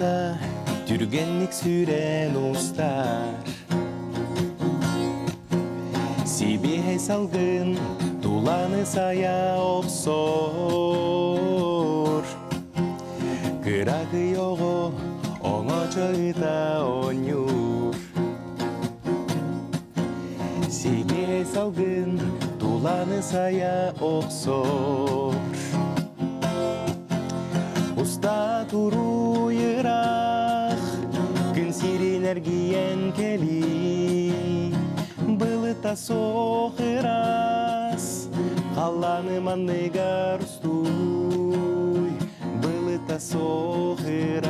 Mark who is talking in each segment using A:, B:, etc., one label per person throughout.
A: Ата түргенlik сүрен ұстар. Сибе салгын туланы сая опсор. Кырагы його оңо чойта онюр. Сибе салгын туланы сая опсор. Уста туру йырақ, күн сиренер киен кели. Былыта соқырас, қаланы манныгар устуй. Былыта соқырас,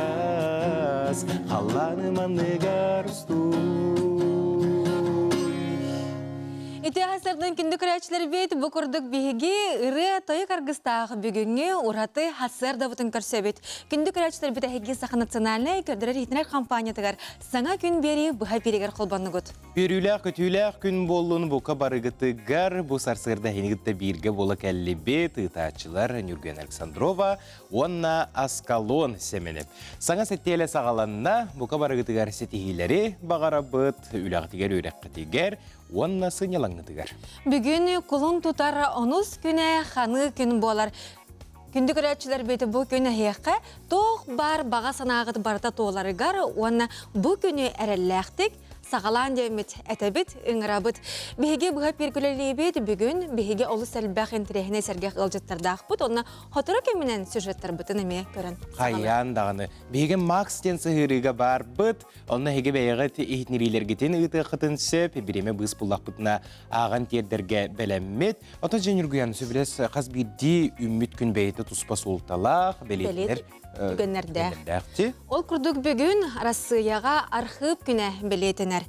A: қаланы манныгар устуй.
B: Ити хасырдың күнді күрәчілер бейт бұқырдық бейге үрі тойы қарғыстағы бүгінге ұраты хасыр да бұтын көрсе бейт. Күнді күрәчілер бейт әйге сақы национальный көрдірер етінер компаниятығар саңа күн бері бұға перегер қолбанны көт.
A: Беруләк, көтуләк күн болуын бұқа барығытығар бұ сарсырда хенігітті бірге болы кәлі бет ұтачылар Нюрген Александрова, онна Аскалон семеніп. Саңа сәттелі сағаланна бұқа барығытығар сетихилері бағара бұт, үләғітігер өрәққітігер, онна сынялаңғытығар.
B: Бүгін құлын тұтар оныз күні қаны күн болар. Күнді көрәтшілер беті бұл күні хеққа тоқ бар баға санағыт барта тоғыларығар, онна бұл күні әрәлләқтік, Сағалан демет әтәбіт, үңірабыт. Беге бұға пергілері бет бүгін беге олы сәлбәқ ентерехіне сәрге ғылжеттардақ бұд, онына хотыры кемінен сюжеттар бұтын әме көрін.
A: Қайян дағыны. Беге Макс тен сығырыға бар бұд, онына хеге бәйіғі ехнерилергетін ұйты қытын сөп, біреме бұз бұллақ бұтына аған тердерге бәләммет. Ота женюргиян сөбілес қаз бірді үммет күн бәйті тұспас олталақ, бәлетінер.
B: Ол күрдік бүгін Россияға архив күні білетінер.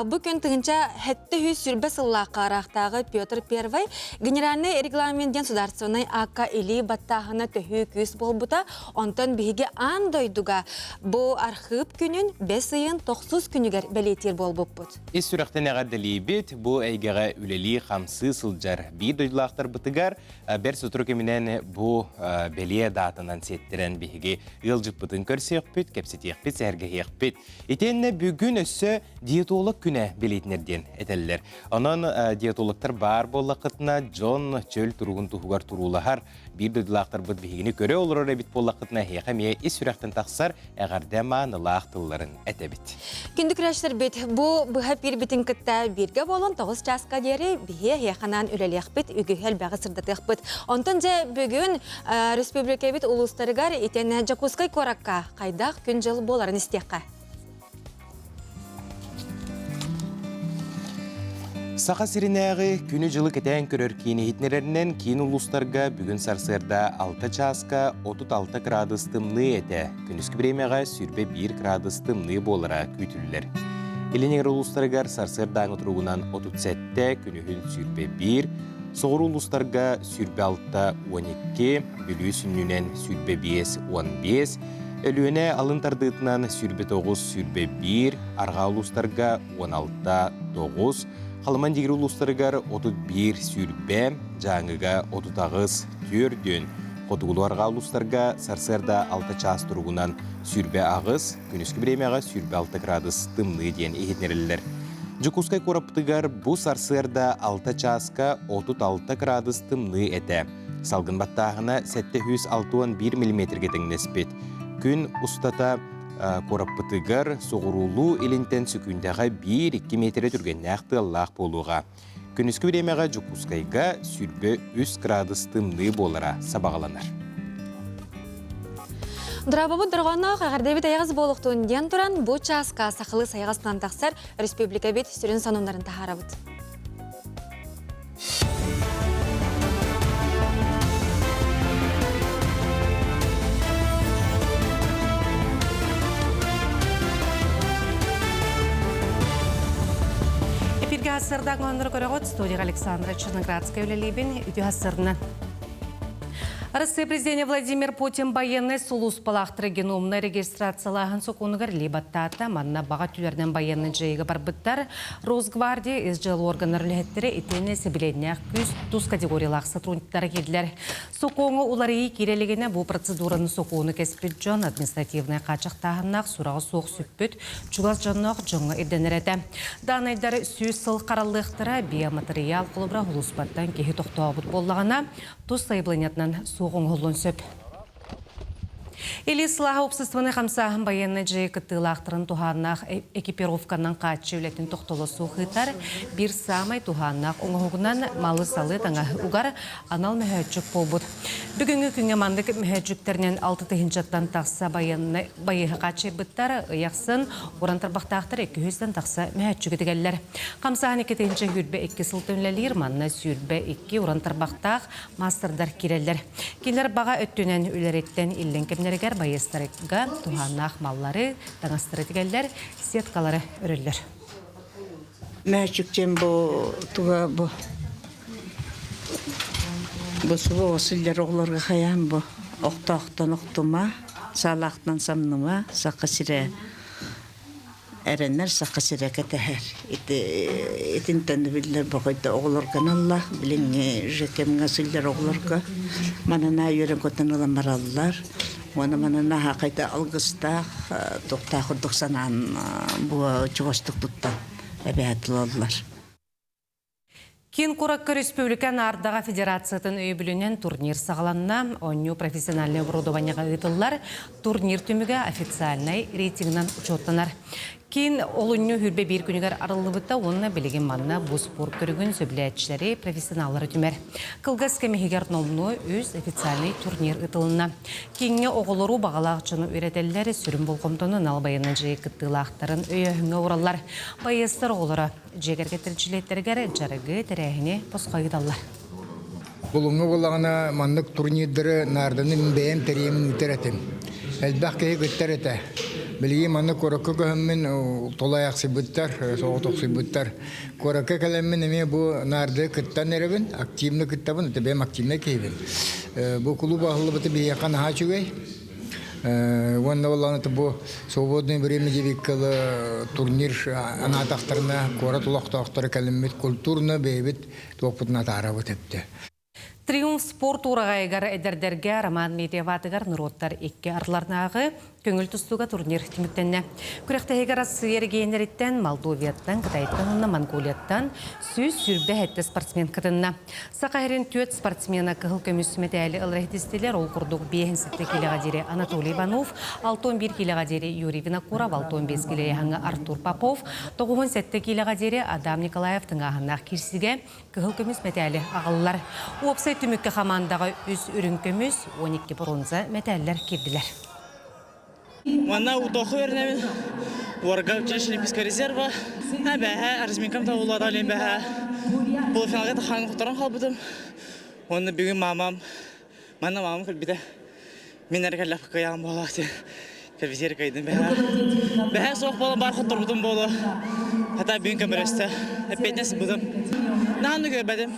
B: Бұл күн тұғынша хәтті хүз сүрбе сыллаққа арақтағы Петр Первай генеральный регламентен сударственной ака или баттағына төхі күз бол бұта, онтан бігі андойдуға бұл архив күнін 5-9 күнігер білетер бол бұп бұд.
A: Ес сүріқтен әғаддалі бет, бұл әйгеға үлелі қамсы сылжар бей дойдылақтар бұтығар, бәр сұтыры кемінен бұл бәлие датынан сеттерен беге ылжып бұтын көрсек бүт, кәпсетек бүт, сәргеек бүт. Етенне бүгін өссі диетолог күні білетінерден әтелілер. Онын диетологтар бар болақытына Джон чөл тұрғын тұғығар тұрулағар бір дөділақтар бұд бігіні көре олыр әбіт болақытына хеқамия ес сүрәқтін тақсар әғардама нылақтыларын әтәбіт.
B: Күнді күрәшілер бет, бұл бұға бір бітін күтті бірге болын 9 жасқа дері біге хеқанан үлелек бет, үгіхел бәғі сырдатық бет. Онтан жа бүгін республика бет ұлыстарығар етені Жакускай коракка қайдақ күн жыл боларын істеққа.
A: Сақа сиринәғі күні жылы кәтән көрір кейіні хетнерерінен кейін ұлыстарға бүгін сарсырда 6 часқа 36 градус тымны әті. Күніскі біремеға сүрбе 1 градус тымны болыра күйтілілер. Еленегер ұлыстарғар сарсырдаң отыруғынан 37 күнігін сүрбе 1, соғыр ұлыстарға сүрбе 6-12, бүлі сүннінен сүрбе 5-15, Өлüene alın tardığıtından сүрбе 9, сүрбе 1, arga ұлыстарға 16-9, Қалыман дегір ұлыстарығар 31 сүрбе, жаңыға 39 түрден. Қотығылу арға ұлыстарға сарсырда 6 час тұрғынан сүрбе ағыз, күніскі біремеға сүрбе 6 градус тымны ден ехетнерілілер. Жакускай қораптығар бұл сарсырда 6 часқа 36 градус тымны әті. Салғын баттағына 761 мм теңнеспет. Күн ұстата қораппытығар соғырулу елінтен сүкіндіға 1-2 метре түрген нәқті Аллах болуға. Күніскі біремеға Жакускайға сүрбе 3 градус тымны болыра сабағаланар.
B: Дұрабабы дұрғаны қағардабет аяғыз болуқтуын ден тұран бұл часқа сақылы сайғасынан тақсар республика бет сүрін санундарын тахарабыд.
C: Эфирге асырдан ғаныр көріғыт студия Александра Черноградская өлелейбін үті асырынан. Россия президенті Владимир Путин байыны сулус палақтыры геномны регистрациялағын соқуынығыр лебаттата манна баға түлерден байыны жайығы барбыттар Росгвардия СЖЛ органдар үліхеттері етені сібіленіне күз тұз категориялақ сотрудниктары келділер. Соқуыңы олары керелігіне бұл процедураны соқуыны кеспет жон административный қачықтағынақ сұрағы соқ сүппіт чугас жоннақ жоңы еденер әді. Данайдары сүйіз сыл қаралықтыра биоматериал қолыбыра ұлыспаттан кехі тоқтауы боллағына тұз сайбылынетінен соғың ғылын сөп. Или слаға обществоны қамсағын байыны жай кыттылақтырын туханнақ экипировканан қатшы үлетін тоқтолы суқытар бір самай туханнақ оңығынан малы салы таңа ұғар анал мәхәтчік болбұд. Бүгінгі күнге мандық мәхәтчіктерінен 6 тыхынчаттан тақса байыны қатшы бұттар ұяқсын орантарбақтақтыр 200-тен тақса мәхәтчік етігелер. Қамсағын 2 тыхынча хүрбе 2 сылтынлелер, манна сүрбе 2 орантарбақтақ мастердар керелер. Келер баға өттінен үлереттен иллен кемнерігер байыстарыға туханнақ маллары, таңастыры тігелер, сеткалары өрілер.
D: Мәчіктен бұл туға бұл сұғы осылер оғыларға қаян бұл оқтақтан оқтыма, салақтан самныма, сақы сірі әрінер сақы сірі кәтәхәр. Етін тәнді білдер бұғайды оғыларған Аллах, біліңе жекеміңе сүлдер оғыларға, манана үйерін көтін оламар Аллар. Оны манана хақайда алғыстақ, тоқтақ ұрдық санан бұл чуғастық тұттан әбәтіл алылар.
C: Кен Куракка Республикан Ардаға Федерациятын өйбілінен турнир сағаланна, оню профессиональный оборудованияға ғытылар, турнир түмігі официальный рейтингнан учеттанар. Кен олыню хүрбе бір күнігер арылы бұтта, онына білеген манна бұл спорт көрігін сөбіләтшілері профессионалары түмер. Кылгас кәмегер номну өз официальный турнир ұтылына. Кенге оғылыру бағалақ жыны өретелері сүрін болғымтыны налбайынан жайы кыттылақтарын өйіғіңі оралар. Байыстар оғылары жегерге тілчілеттергер жарығы тәрәхіне посқайдалар.
E: Бұлыңы болағына мандық турнирдері нардының бәйім тәрейімін үтіретім. Әлбәқ кей күттер еті. Білге маны көрікі көмін толаяқ сибыттар, соғытық сибыттар. Көрікі кәлемін әме бұл нарды күттан әребін, активны күттабын, өті бәйім активны кейбін. Бұл клуб ағылы бұты бейяқан аға чүгей. Онда болағына бұл свободный время дебеккілі турнир анатақтарына, көрі тұлақтақтары кәлемет культурны бейбіт тоқпытына тарабы тепті.
C: Триумф спорт урағайғар әдердерге Роман Медиаватығар нұроттар екке арларнағы көңіл тұстуға турнир тіміктенне. Күректәйгер асығер гейнереттен Молдовияттан, Қытайттан, Монголияттан сөз сүрбе әтті спортсмен кітінна. Сақайрын төт спортсмена қығыл көмісіметі әлі ылрахтестелер ол құрдық 5 килоға дере Анатолий Иванов, 61 килоға дере Юрий Винокуров, 15 килоға Артур Попов, 97 килоға дере Адам Николаевтың ағынақ керсіге қығыл көмісіметі әлі ағылылар. Опсай түмікке қамандағы үз үрін көміс 12 бронза металлер керділер.
F: Ванна удоху вернемен. Уарга училище Олимпийского резерва. Бәһә разминкам та улар ален бәһә. Полуфиналга та хан құтаран қалбыдым. Оны бүгін мамам көлбіді. Мен әркәлләп қаяғым болақты. Көлбізер қайдым бәһә. Бәһә соқ болам бар құттар бұдым болу. Хата бүгін көміресті. Әппетнесі бұдым. Нағанды көрбәдім.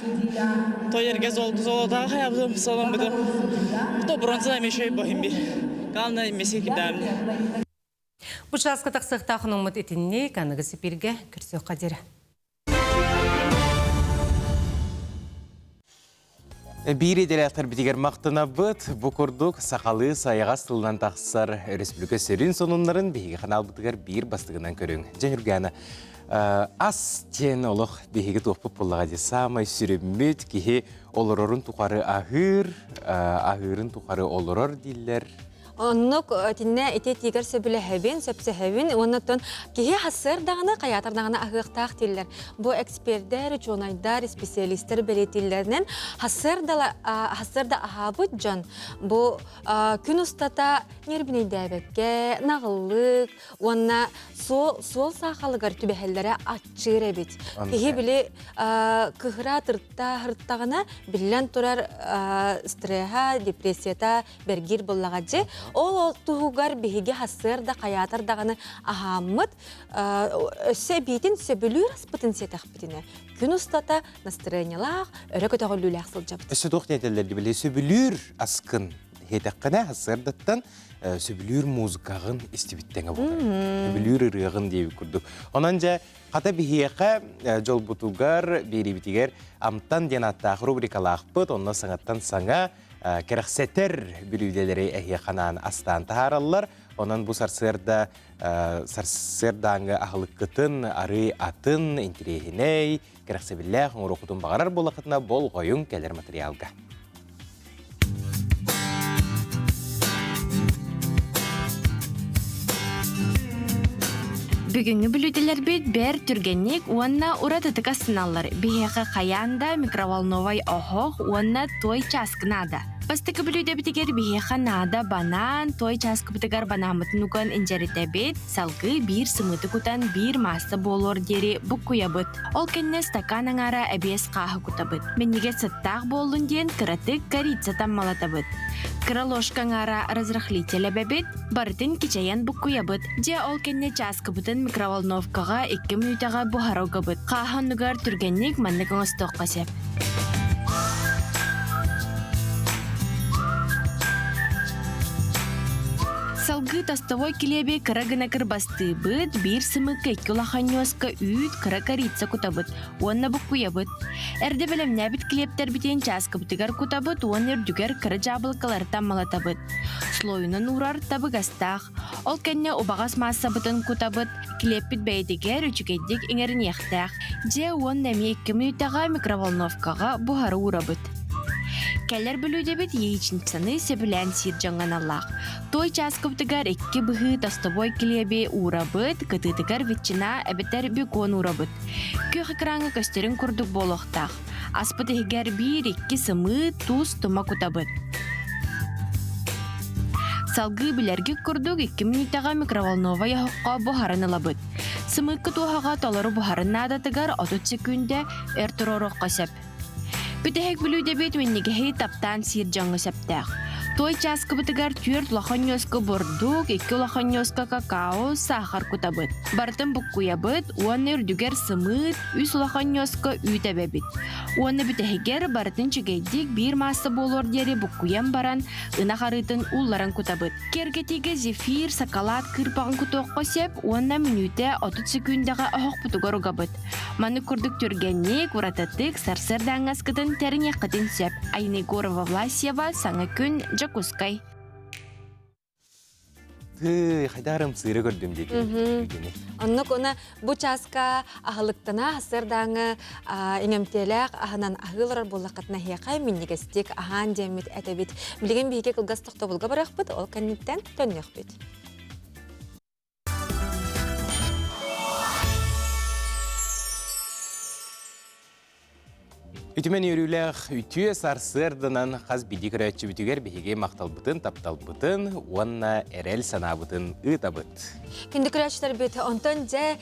F: Той ерге золотаға қая бұдым, солым бұдым. То бронза мешей бахим бір. Главное, месси кидамни.
C: Бұшасқа тақсықтақын ұмыт етінне қанығы сепірге күрсі қадері.
A: Бири делектор битигер мақтына бұд, бұқырдық сақалы саяға стылынан тақсар республика сөрін сонунларын бейгі қанал бұтығар бір бастығынан көрің. Жәнүргәні, ас тен олық бейгі тоқпып болаға де самай сүріммет кейі олырорын тұқары ағырын тұқары олырор дейлер.
B: Оннук тинне ите тигер сөбілі хәбин, сөпсі хәбин, оннаттон кеге хасыр дағаны, қаятар дағаны ағықтақ дейлер. Бұ эксперттер, жонайдар, специалистер белетілерінен хасырда ағабыд жон. Бұ күн ұстата нербіне дәбекке, нағылық, онна сол сақалығар түбәхеллері атчыр әбет. Кеге білі күхіра тұрттағына білен тұрар стреха, депрессията бергер болағаджы. Ол туһугар биһиге хассыр да каятар даганы ахаммыт сөбитин сөбүлүр аспытын сетахпытыны. Күн устата настроениялах өрөкөтөгөлүләк сылжабыт.
A: Сөдөх нетелерди биле сөбүлүр аскын хетеккана хассырдаттан сөбүлүр музыкагын истибиттеңе болар. Сөбүлүр ырыгын деп күрдүк. Онанжа ката бихиэка жолбутугар берибитигер амтан денаттах рубрикалахпыт, онна саңаттан саңа керексетер бүрүделери эхиэханан астан тахараллар. Онан бу сарсырдаңы ахылыккытын, ары атын, интерехиней, керексебиллэх, оңрокутун бағарар болақытына бол қойын келер материалга.
G: Бүгүнгү бүлүделер бит бер түргенник уанна уратытык астыналлар. Бихеха каянда микроволновой охох уанна той часкынада. Бастыкы бүлүде битигер бихеха нада банан, той часкы битигер банамытын уган инжерите бит, салгы бир сымыты кутан бир масса болор дери буккуябыт. Ол кенне стакан аңара әбес қағы кутабыт. Менниге сыттақ болын ден кыратык корица таммалатабыт. Кыраложка аңара разрахлителя бәбит, бартын кичаян буккуябыт. Же ол кенне часкы бытын микроволновкаға 2 минутаға бухарауга быт. Қахан нугар түргенник манныкыңыз тоққа сеп. Салгы тастовой келебе кырагына кырбасты быт, бир сымык 2 лаханьоска үйт кыра корица кутабыт, уанна буккуябыт. Эрде белемне бит клептер битен часка бутыгар кутабыт, уан үрдүгер кыра жабылкалар таммалатабыт. Слоюнан урар табыгастах, ол кенне убагас масса бытын кутабыт, клеп бит бәйдегер үчүгеддик эңеринехтах, же уан нәме 2 минутага микроволновкага бухары урабыт. Келлер бүлүде бит яичницаны себілән сир жаңаналлах. Той часкыптыгар 2 быхы тастовой келебе урабыт, кытытыгар ветчина әбеттер бекон урабыт. Көх экраңы көстерін күрдік болохтақ. Аспытыгар 1-2 сымы туз тума кутабыт. Салгы билерге күрдік 2 минутаға микроволновой яхыққа бұхарын алабыт. Сымыкы тухаға толары бұхарын надатыгар 30 секунде әртұрорыққа сәп. Бүтәһек бүлүде бит меннигеһи таптан сир жаңы сәптәк. Той часкы бытыгар 4 лоханьоска бордук, 2 лоханьоска какао, сахар кутабыт. Бартын буккуябыт, уанны үрдүгер сымыт, 3 лоханьоска үйтәбәбит. Уанны бүтәһегер бартын чүгейдик бир масса болор дери буккуян баран, ына харытын улларын кутабыт. Кергетиге зефир, сакалат кырпағын кутоққа сеп, уанна минуте 30 секундага охоқ бутугар угабыт. Маны күрдік түргенник, урататык, сарсырдан аскытын тәріне қытын сеп. Айнегорова Власьева, саңа күн, Жакускай.
A: Хайдарым сыры көрдім дейді.
B: Оннук она бу часка ахылыктана хасырдаңы иңемтелек аханан ахылар боллақатна хияқай миннигестик ахан демит әтебит. Билеген бейге кылгастық тобылға барақ бит, ол кәнниттен төннеқ бит.
A: Үтімен үйрілер үтіе сарсырдынан қаз биді көрәтші бүтігер бейге мақталбытын, тапталбытын, онна әрел санабытын ұтабыт.
B: Кенді көрәтшілер бет, онтан жа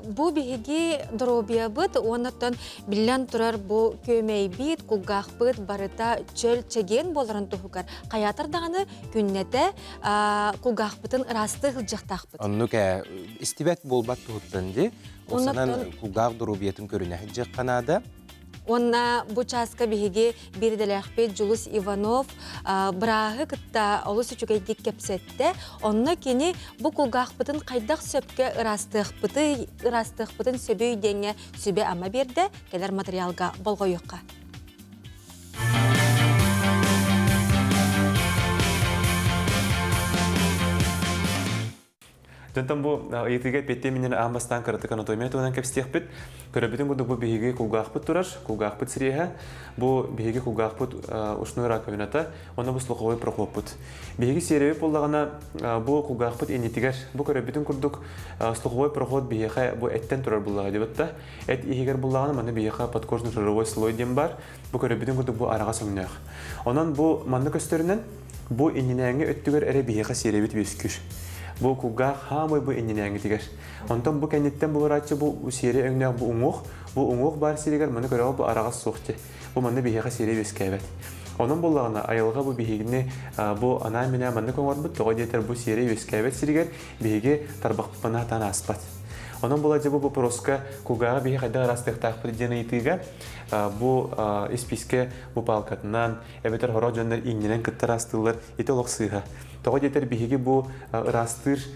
B: бұ бейге дұробия бұт, оннаттан білен тұрар бұ көмей бит, құлғақ бұт, барыта чөл чеген боларын тұхығар. Қаятырдағаны күннеті құлғақ бұтын расты ғылжақтақ бұт.
A: Оннука істебет болбат тұхыттанды, осынан құлғақ дұробиятын көріне жаққанады.
B: Онна бу часка биһиги бирделехпет Жулус Иванов брахы кытта олус үчүгейдик кепсетте. Онна кини бу кулгахпытын кайдак сөпкө ырастыхпытын сөбөй деңе сөбе ама берде келер материалга болгоюкка.
H: Тентам бу итиге петте минен амбастан каратык анатомия туган кепстехпит. Көрөбүтүн гунду бу биһиги кулгахпыт турар, кулгахпыт сиреха. Бу биһиги кулгахпыт ушной раковината, оны бу слуховой прохлоппыт. Биһиги сереби боллагана бу кулгахпыт энитигер. Бу көрөбүтүн курдук слуховой проход биһига бу эттен турар буллага дебетта. Эт ихигер буллагана маны биһига подкожный жировой слой дем бар. Бу көрөбүтүн курдук бу арага сөмнөк. Онан бу манны көстөрүнөн бу энинеңе өттүгөр эре биһига серебит бескүш. Бу куга хамой бу энненәңге тигәр. Онтан бу кәннеттән булырачы бу сере өңнәк бу уңук бар сирегәр моны көрә бу арага сохты. Бу монда биһәгә сере бескәбәт. Onun bullağına ayılға bu bihigini bu ana mine manны koңорбут, тоға детер bu сире өскәбет сиригер биһиги тарбақпана тана аспат. Onun bulla bu proska kugağa bir hayda rastlıktak predene itiga bu ispiske bu palkatından ebeter horojonlar ingenen kıtta rastıllar ite loqsıha. Toğa yeter bihigi bu rastır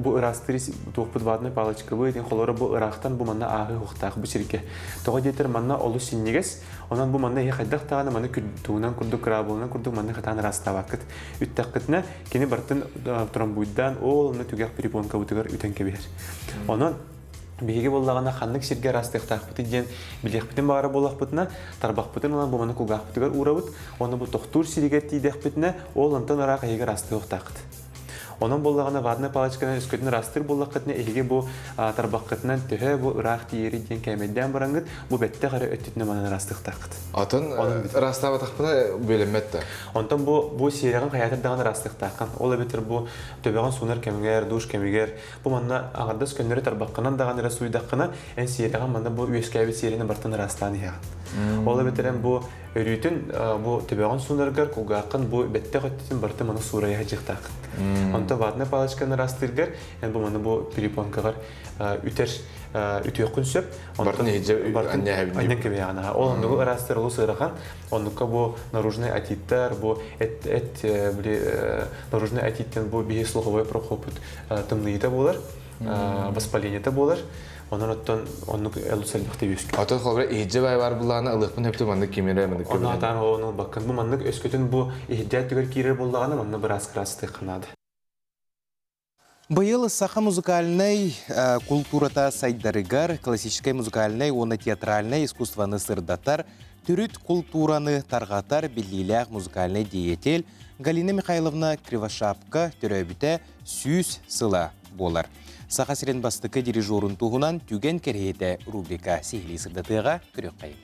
H: bu rastır toqput vadne palaçkabı etin xolora bu ıraqtan bu manna ağı huqtaq bu şirke. Toğa yeter manna olu sinniges ondan bu manna hayda tağana manna kütuğundan kurduk krabulundan kurduk manna xatan rastavakıt. Üttaqıtna kini bartın trombuydan olunu tügaq priponka butugar ütenke biher. Onun биһиги боллагана ханнык сирге растыктакпыты ден билekпитин баары болакпытына тарбакпытын улан буманы кугакпытыгар урабыт оны бу тохтур сирге тидекпитине ол онтон ара кайга растыктакыт. Onun bollarına vadne palaçkanın üskütünü rastır bollakıtına ilgi bu tarbakıtından tühe bu ıraq diyeri diyen kemeden barangıt bu bette qarı öttütüne manın rastık takıt.
I: Atın rastava takpına bölünmette.
H: Ondan bu siyerğin hayatı dağına rastık takın. Ola bitir bu töbeğin sunar kemiger, duş kemiger. Bu manna ağırdas könleri tarbakınan dağına rasuyu dağına en siyerğin manna bu üyeskavi siyerini bartını rastağını yağın. Ola bitiren bu örütün bu töbeğin sunargar kugaqın bu bette qattitin bartı manı suraya hacık takın. Ondan vadne palaçkanı rastırgar yani bu manı bu piriponkagar üter ütüyokun söp.
I: Bartın hece
H: annen gibi yani. Ondan bu rastır olu sığırağın ondan bu наружный атиттар bu et наружный атиттен bu bir слуховой прохопут тымныйта болар, воспалениета болар. Onun ottan onu elusellekte yüzük.
I: Atın xolbara ihce bay var bullağına ılıqpın hepti mandık kimere mandık köbülen.
H: Onu atan onu bakın bu mandık öskütün bu ihdiyat tüger kirer bullağına mandı biraz krasты қынаdı.
A: Быйыл саха музыкальный культурата сайдарыгар, классической музыкальной, оны театральной искусстваны сырдатар, түрүт культураны таргатар биллилях музыкальный деятель Галина Михайловна Кривошапка түрөбүтэ сүүс сыла болар. Саха сирен бастыкы дирижерун туғунан түген керейте рубрика сихли сырдатыға көрек қайын.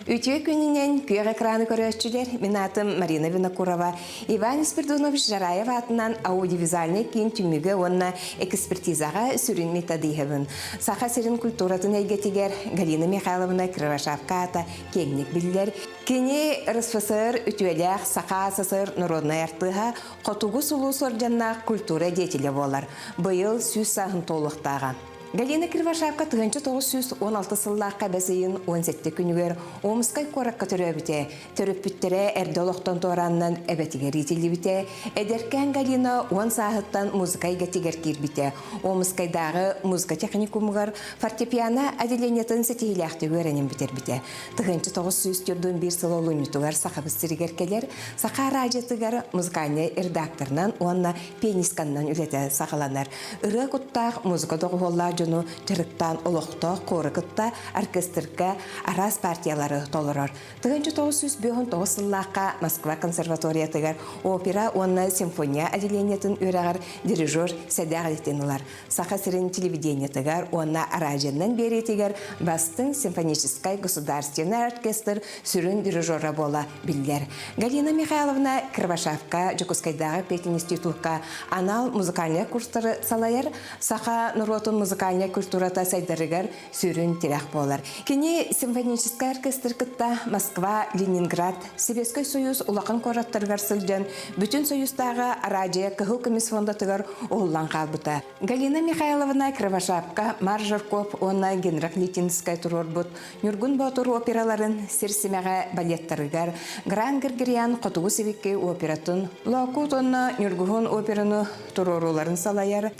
J: Үтіе күнінен күйеғ экраны көрөтчілер, мен атым Марина Винокурова. Иван Спирдунович Жараев атынан аудиовизуальный кейін түмігі онына экспертизаға сүрін методыйхыбын. Саха сирин культуратын әйгетігер Галина Михайловна Кривошапка ата кеңнік білдер. Кені РСФСР үтуелях Саха СССР народная артыға қотуғы сұлу соржанна культура детелі болар. Бұйыл сүз сағын толықтаған. Галина Кривошапка 1916 сыллаққа бәсейін 17 күнігер Омскай қораққа түрөбіте. Түріппіттере әрдолықтан тораннан әбәтігер етілі біте. Әдеркен Галина 10 сағыттан музыкайға тегер кербіте. Омскайдағы музыка техникумығар фортепиано әделенетін сәтейләқті көренен бітер біте. 1941 сыл олуынытығар сақабыстырығар келер, сақа радиотығар музыкальный редакторынан онына пенисканнан үлеті сақаланар. Үрі құттақ музыка доғуолла жону жырыктан олоқта, қорықытта, оркестрға, арас партиялары толырыр. 1909 сыллаққа Москва консерваториятығар опера, онына симфония әделенетін өрағар дирижер сәдәғалеттенілар. Сақа сірін телевидениятығар, онына араженнен беретігер Бастың симфоническай государственный оркестр сүрін дирижера бола білдер. Галина Михайловна Кривошапка Жокускайдағы пединститутқа анал музыкальный курстары салайыр, Саха Нұротын музыкальный культурата сайдарыгар сүрін тирах болар. Кені симфонический оркестр кытта Москва, Ленинград, Советский Союз улақын қораттырғар сылжан, бүтін союзтағы радио кығыл комисс фондатығар олан қалбыта. Галина Михайловна Кривошапка, Маржарков, онна Генрак Литинскай турорбут, Нюргун Батур операларын серсимеға балеттарыгар, Гран Гергериан Қотуғы Севикке оператын, Лакут онна Нюргун операны туроруларын салайар.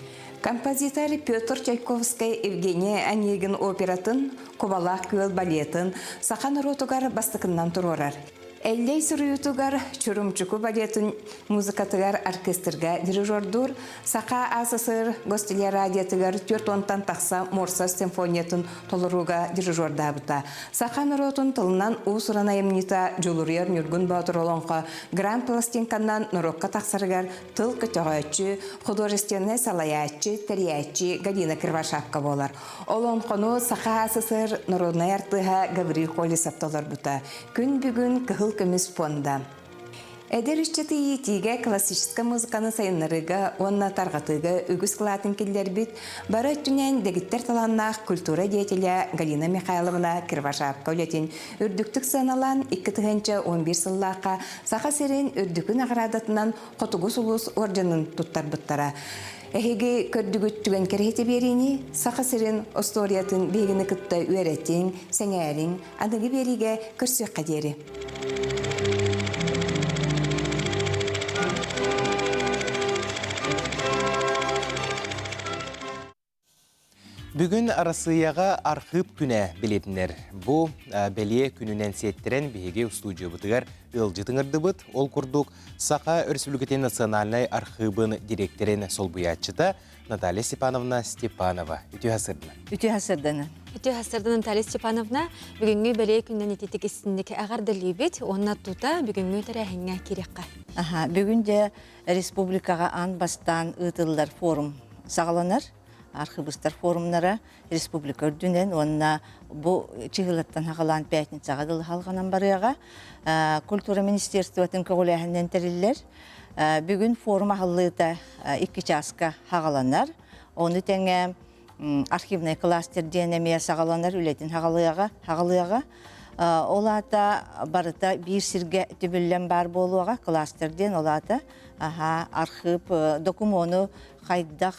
J: Композитор Петр Чайковский Евгения Онегин оператын, Кубалақ көл балетін, Сахан Ротугар бастықыннан тұрорар. Әллей сүріютугар Чурумчуку балетін музыкатыгар оркестрга дирижердур, Саха АССР гостелер радиятыгар 4 онтан тақса Морса симфониятын толыруга дирижерда бұта. Саха Нұротын тылынан ұсырана емнита Джулурьер Нюргун Батур олонға Гран пластинканнан Нұрокка тақсарыгар тыл көтіғатчы, художественный салаятчы, тәриятчы Галина Кривошапка болар. Олонғыну Саха АССР народная артыға Гаврил Колесов толар бұта. Күн бүгін кығыл көміс фонда. Эдер үшчеті тиге классическая музыканы сайынларыга, онна тарғатыга үгіз қылатын келдер бит, бары түнен дегіттер таланнақ культура деятеля Галина Михайловна Кирвашапка өлетін үрдіктік сыналан 2-11 сыллаққа сақа серен үрдікін ағырадатынан қотуғыз ұлыс орденын тұттар бұттара. Эхеге көрдүгүт түген керехете берини, сақа серен осториятын бегіні күтті үйереттен, сәңәрін, адығы бериге көрсек қадері.
A: Бүгін арасыяға архып күнә білетінер. Бұл бәле күнінен сеттерен бейге студия бұтығар ылжытыңырды бұд. Ол күрдік Сақа Республикатын национальный архивын директорын сол бұятчыда Наталья Степановна Степанова. Үті хасырдына.
B: Үті хасырдына Наталья Степановна бүгінгі бәле күнінен ететік істіндегі ағарды лебет, онна тута бүгінгі тәрәхіңе керекқа.
K: Бүгінде республикаға ан бастан ұтылдар форум сағаланар. Архивистар форумнара республика үрдінен, онына бұл чығылаттан хағалан пятницаға дылы халғанан барыға культура министерствотын көғіләхінен тәрілер. Бүгін форум ағылыда 2 часка хағаланар. Оны тәңе архивный кластер денемия сағаланар үлетін хағалыға. Олата барыта бір сірге түбілен бар болуға кластерден олата архив документу қайдақ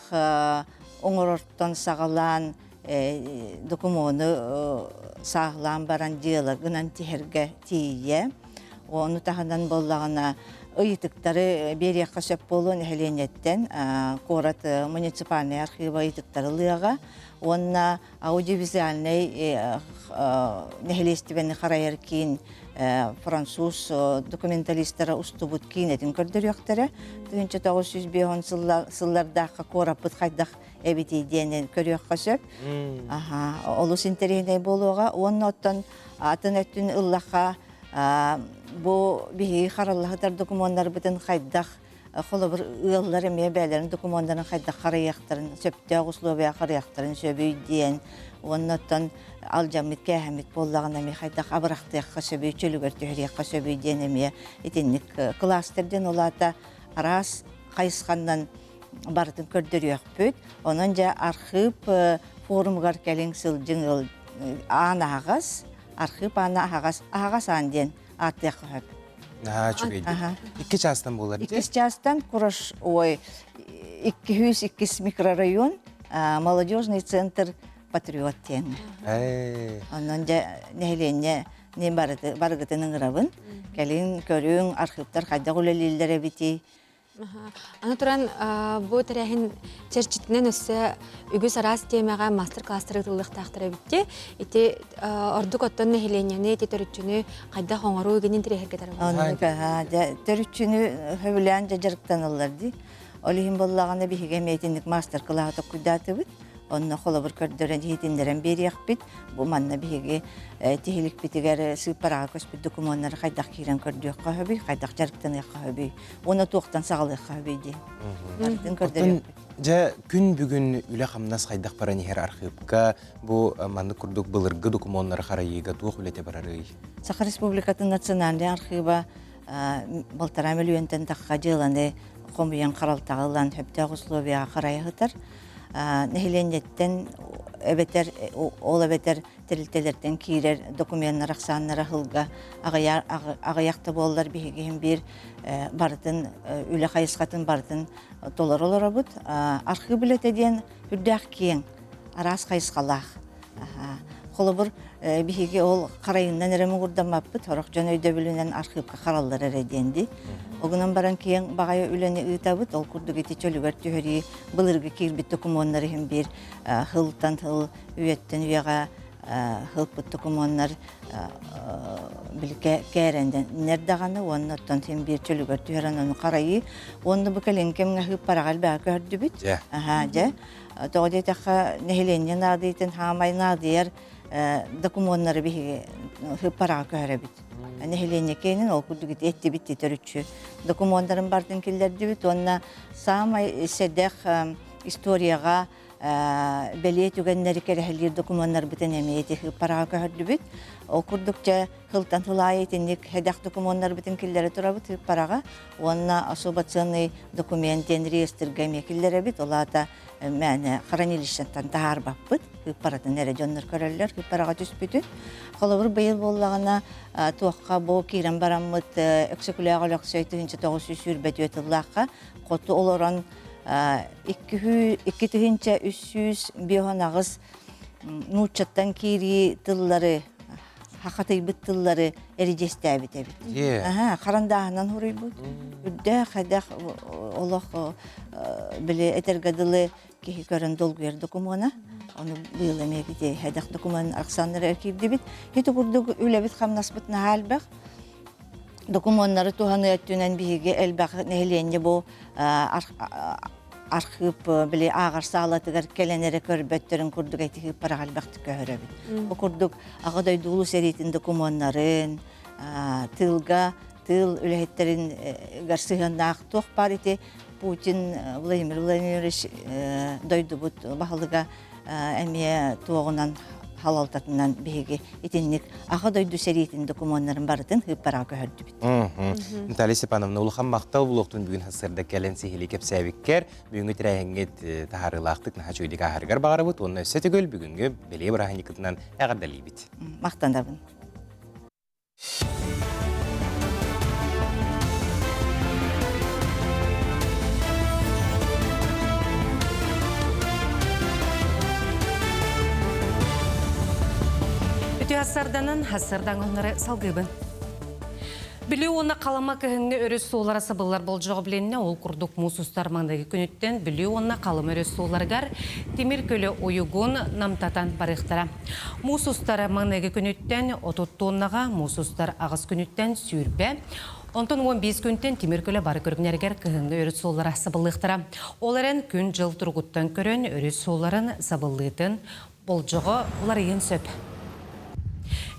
K: оңырорттан сағалан документу сағылан баран дела гынан тихерге тие. Оны тағынан болағына ұйытықтары берияққа сөп болуын әленеттен Корат муниципальный архива ұйытықтары лыға. Онна аудиовизуальный нәхелестівені қарайыр кейін француз документалистері ұстыбыт кейін әтін көрдір өқтірі. 1905 сыллардаққа Корат бұт қайдақ әбетейденен көрі өққа сөп. Олыс интерегіней болуға. Оның оттан атын өттін ұллаққа бұл бігі қаралығыдар документтар бұтын қайдақ қолы бір ұялылар әме бәлерін документтарын қайдақ қараяқтарын, сөпті ұғыслуы қараяқтарын сөбей дейін. Оның оттан алжамет кәхемет болағын әме қайдақ абырақтыққа сөбей, чөлігер түйірекқа сөбей дейін әме етенік кластерден олата арас қайысқандан бардың көрдір өқпөт. Оның жа архив форумғар кәлің сылжың ағыз, архив ағыз анден аттық өп.
A: Чөгейді. 2 частан болар.
K: 2 частан құрыш 202 микрорайон молодежный центр патриот тен. Онын жа нәйлене не барғытының ғырабын. Кәлін көрің архивтар қайда ғөлелелері бітей.
B: Аны туран бұл тәрәхін чәрчетінен өсі үгіз арас темеға мастер-кластыры тылық тақтыра бітті. Еті ордық оттан нәхеленені, еті төрүтчіні қайда қоңыру өгенен тірехерге тарабы.
K: Төрүтчіні хөбілән жажарықтан оларды. Олығын болағаны бігіге мәйтіндік мастер-кластыры күдаты бұд. Онна қолы бір көрдерін етіндерін бері яқпет. Бұл манна бігіге тихилик бітігер сыпараға көспет документтары қайдақ керен көрді өққа хөбей, қайдақ жарықтан өққа хөбей. Оны тоқтан сағал өққа хөбейді.
A: Күн бүгін үлі қамнас қайдақ баран ехер архивка, бұл манны күрдік бұлырғы документтары қарайыға туық үлете барары.
K: Сақа Республикатын национальный архива Балтара миллионтен таққа жыланы қомбиян қаралтағылан хөпті ұғысловияға қарайығытар. Нехиленеттен ол әбетер тірілтелерден кейлер документтар ақсанлары хылға ағаяқты болылар бігеген бір бардың, үлі қайысқатын бардың долар олар бұд. Архив білетеден үрдәқ кейін арас қайысқалақ. Қолы бір бігеге ол қарайыннан әрімі құрдамап бұд, орақ жөн өйді білінен архивқа қаралылар әреденді. Оғынан баран кейін бағайы үләне ұйта бұд, ол күрді кеті чөлігер түйірі бұлырғы кейірбет документтары хем бір хылтан хыл үйеттен үйеға хылпыт документтар білге кәренден нердағаны, оның оттан хем бір чөлігер түйірін оны қарайы, оны бұкәлен кемге хып парағал бәі көрді бұд. Тоғыды таққа нәхелене надыйтын хамай надыяр документтары бігі хып параға көрі бұд. Нәхелене кейінен ол күрдігіт әтті бітті түрітші. Документтарын бардың келдерді бұд, онына самай седеқ историяға бәле түгеннері кәрі документтар бітін әмейті хып параға көрді бұд. Ол курдукча хылтан хылай тенник хедах документар битин киллери турабыт парага. Онна особационный документен реестрге мекиллери бит. Олата мәне хранилищентан тахар баппыт. Паратын эре жоннор көрөллөр парага түспүтүн. Холобур быйыл боллагана туакка бо кирен бараммыт эксекулягылык сөйтүнчө 900 сүрбөт өтүллакка коту олорон 200-300 бионагыз нучаттан кири тыллары хакатай быттыллары эрижестәбит эбит. Карандагынан хурыйбыт. Үддә хадах олох биле этергадылы ки көрөн долгуер документа. Оны быйыл эмебите хадах документ аксаннары эркибдибит. Хете курдук үлебит хамнаспытна халбак. Документтары туханы өттүнен биге элбак нехленде бу архив биле агар саалатыгар келенере көрбөттөрүн курдук айтыгы парагалбакты көрөбүт. Бу курдук агадай дуулу серитин документтарын тылга тыл үлехеттерин гарсыгандак тох парите Путин Владимир Владимирович дойдубут бахалыга эме туогунан халалтатынан биге итинник агадай серитин документтарын барын парага көрдөбүт.
A: Наталья Степановна, улахан мактал булуктун бүгүн хасырда келен сихили кепсәбиккер, бүгүнгү тирәһеңгет тахарылактык нахачуйдик ахаргар багарыбыт, онна өссәтегөл бүгүнгү беле бараханикытынан агардалыбыт.
K: Мактандабын.
C: Хасарданын хасардан онлары салгыбын. Биле оны қалама көхіңге өріс солара сабылар бол жоғы біленіне ол күрдік мұсыстар маңдағы күніттен біле оны қалым өріс соларғар темір көлі ойығын намтатан барықтара. Мұсыстар маңдағы күніттен 30 тоннаға, мұсыстар ағыз күніттен сүйірбе. 10-15 күнттен темір көлі бары көргінергер көхіңге өріс солара сабылықтара. Оларын күн жыл тұрғыттан көрін өріс соларын сабылығытын бол жоғы олар ең сөп.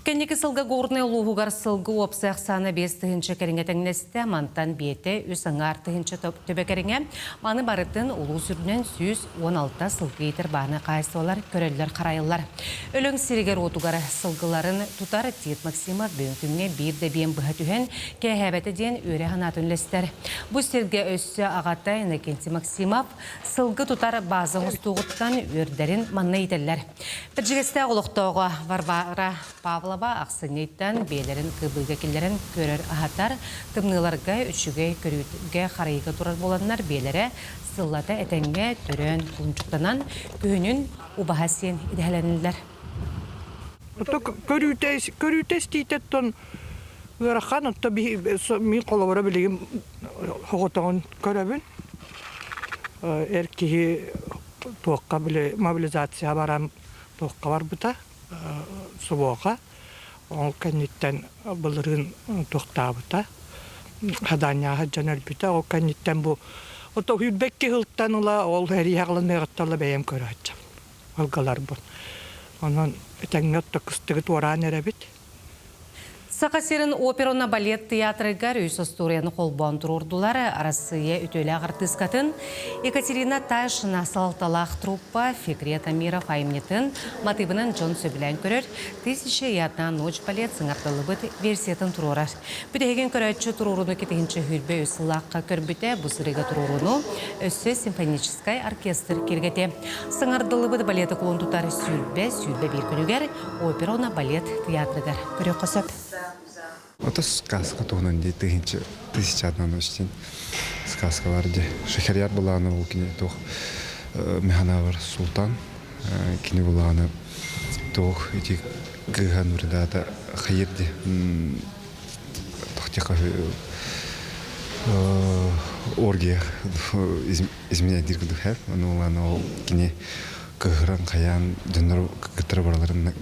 C: Кеннеки сылга горны лугугар сылгы опсақ саны 5-тігінші кәріңетіңнесті мантан беті үсіңар тігінші төбекеріңе маны барытын ұлу сүрінен 116 сылғы етір бағына қайсылар көрелілер қарайылар. Өлің сирегер отугар сылғыларын тұтар Тиет Максимов бүйінкімге бірді бейін бұға түхен кәйәбәті ден өре ғанатын үлестер. Бұл серге өссі ағаттай Иннокентий Максимов сылгы тұтар базы ұстуғыттан өрдерін манна етелер. Біджігесті ұлықтауға Варвара Павлова ақсынеттен бейлерін кыбыға келерін көрер ағаттар тымныларға үшіге көріге қарайға тұрар боланлар бейлері сыллата әтенге түрен құлынчықтанан күйінін ұбағасен идәленілер.
L: Көрітес дейтеттен ғарақан ұтта мен қолабыра білеген ғотағын көрәбін. Әркеге тоққа біле мобилизация барам тоққа бар бұта собоға. Ол кәнеттен бұлырын тоқтабыта. Хаданяға жанар біта. Ол кәнеттен бұл. Ота үйдбекке ғылттан ұла ол әрі яғылын мәғытталы бәйім көрі атчам. Алғалар бұл. Онын әтәңі отта күстігі туаран әрі біт.
C: Сақасерін оперона балет театрыгар өйс историяны қолбан тұрурдулары арасыя үтөлі ағыртыскатын Екатерина Тайшына салталақ труппа Фикрет Амиров айымнетін мотивынан Джон Сөбілән көрер 1001 ночь балет сыңартылы бұд версиятын тұрурар. Бүтеген көрәтші тұруруны кетігінші хүрбе өсілаққа көрбіте бұсырыға тұруруну өссі симфоническай оркестр кергете. Сыңардылы бұд балеті құлын тұтары сүрбе бір күнігер оперона балет театрыгар көрек қосып.
M: Это сказка тугнан ди 1001 ночь. Сказка варди. Шахарияр была на Волкине тух Механавар Султан. Кини была на тух эти гганурдата хайерди. Тохтяка оргия изменя дирку духев. Ну лано кини ггран хаян донор катрабарларын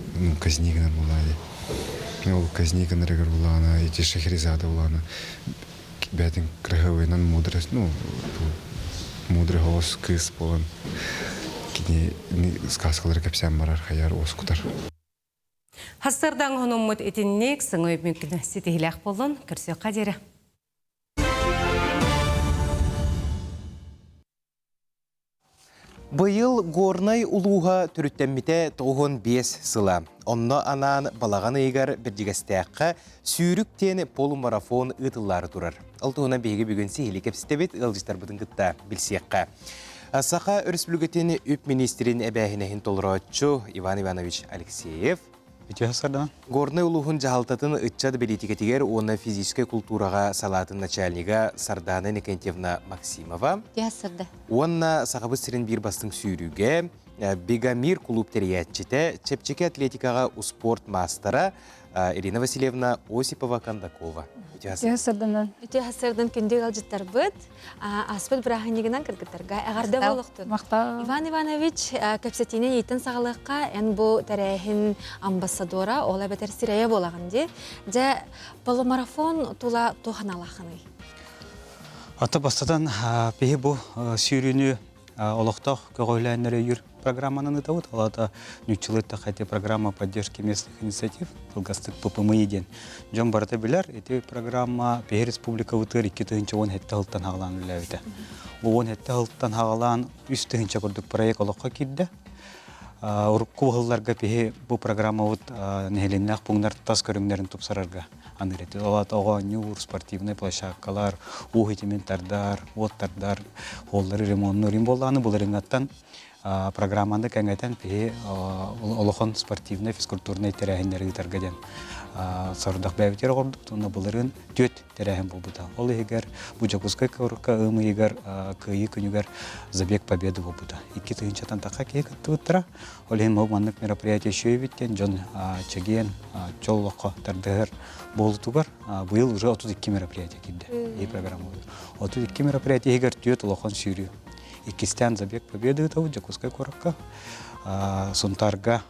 M: казнигнан булады. Ол казника нарегар булана, эти Шахерезада булана. Бәтин краховынан мудрость, мудрый голос кыз болан. Кини сказкалар кепсәм барар хаяр оскутар.
C: Хастардан хонуммут этиннек сыңой мүмкін сетихилях болын, көрсе қадері.
A: Быйыл горнай улуға түріттенмите 95 сыла. Онно анан балаған ыйгар бірдігістәққа сүйріктен полумарафон ұтылары тұрар. Алтуына бейгі бүгін сейілі кепсітебет ұлжыстар бұдың күтті білсеққа. Саха Республикатын үп министрин әбәхінәхін толырачу Иван Иванович Алексеев горнай улуғын жағалтатын ұтчады белетикетігер оны физической культураға салатын начальнига Сардана Никентьевна Максимова. Онна сақабы сірін бір бастың сүйрюге Бегамир клуб терияатчыте чепчеке атлетикаға спорт мастера Ирина Васильевна Осипова-Кандакова.
B: Үте хасырдан күнде алжыттар бұд, аспыт бірахынегінен кіргіттарға әғарда болуқты. Иван Иванович көпсетіне етін сағалыққа ән бұл тәрәйін амбассадора ола бәтер сирая болағын де. Жа полумарафон тұла тоған алақыны.
N: Ата бастадан бейі бұл сүйріні олықтақ көғойләнері үйір программаны ұтауыд. Алада нүтчілетті қайты программа поддержки местных инициатив Илгастык ППМ-ден. Жон барыта білер, эти программа Бейі Республика ұтыр 2-10 хетті ғылттан ғалан үләуді. Ол 10 хетті ғылттан ғалан үсті-ғынча көрдік проект олыққа келді. Урукку ғылларға бейі бұл программа ұт нәхеленнәқ бұңнар тас көріңдерін тұпсарарға анырет. Олата оға нюр, спортивный площадкалар, уғытиментардар, оттардар, қолдары ремонтны рим болғаны бұл реңаттан программанды кәңгәтен пе олохон спортивный физкультурный тәрәхендері үтәргәден сарудақ бәвітер ғордық, оны бұлырын төт тәрәхен бұл бұта. Ол егер бұджакускай көрікка ұмы егер күйі күнігер забег победы бұл бұта. 2-тығыншатан таққа кей күтті ұттыра. Ол ең мағманлық мероприятие шөй біттен, жон чеген, чоллыққа тардығыр болы тұғар. Бұйыл уже 32 мероприятие кеді. Ей программа болды. 32 мероприятие егер төт олохон сүйрі. Икистян забег победы тау Джакускай коракка. Сунтарга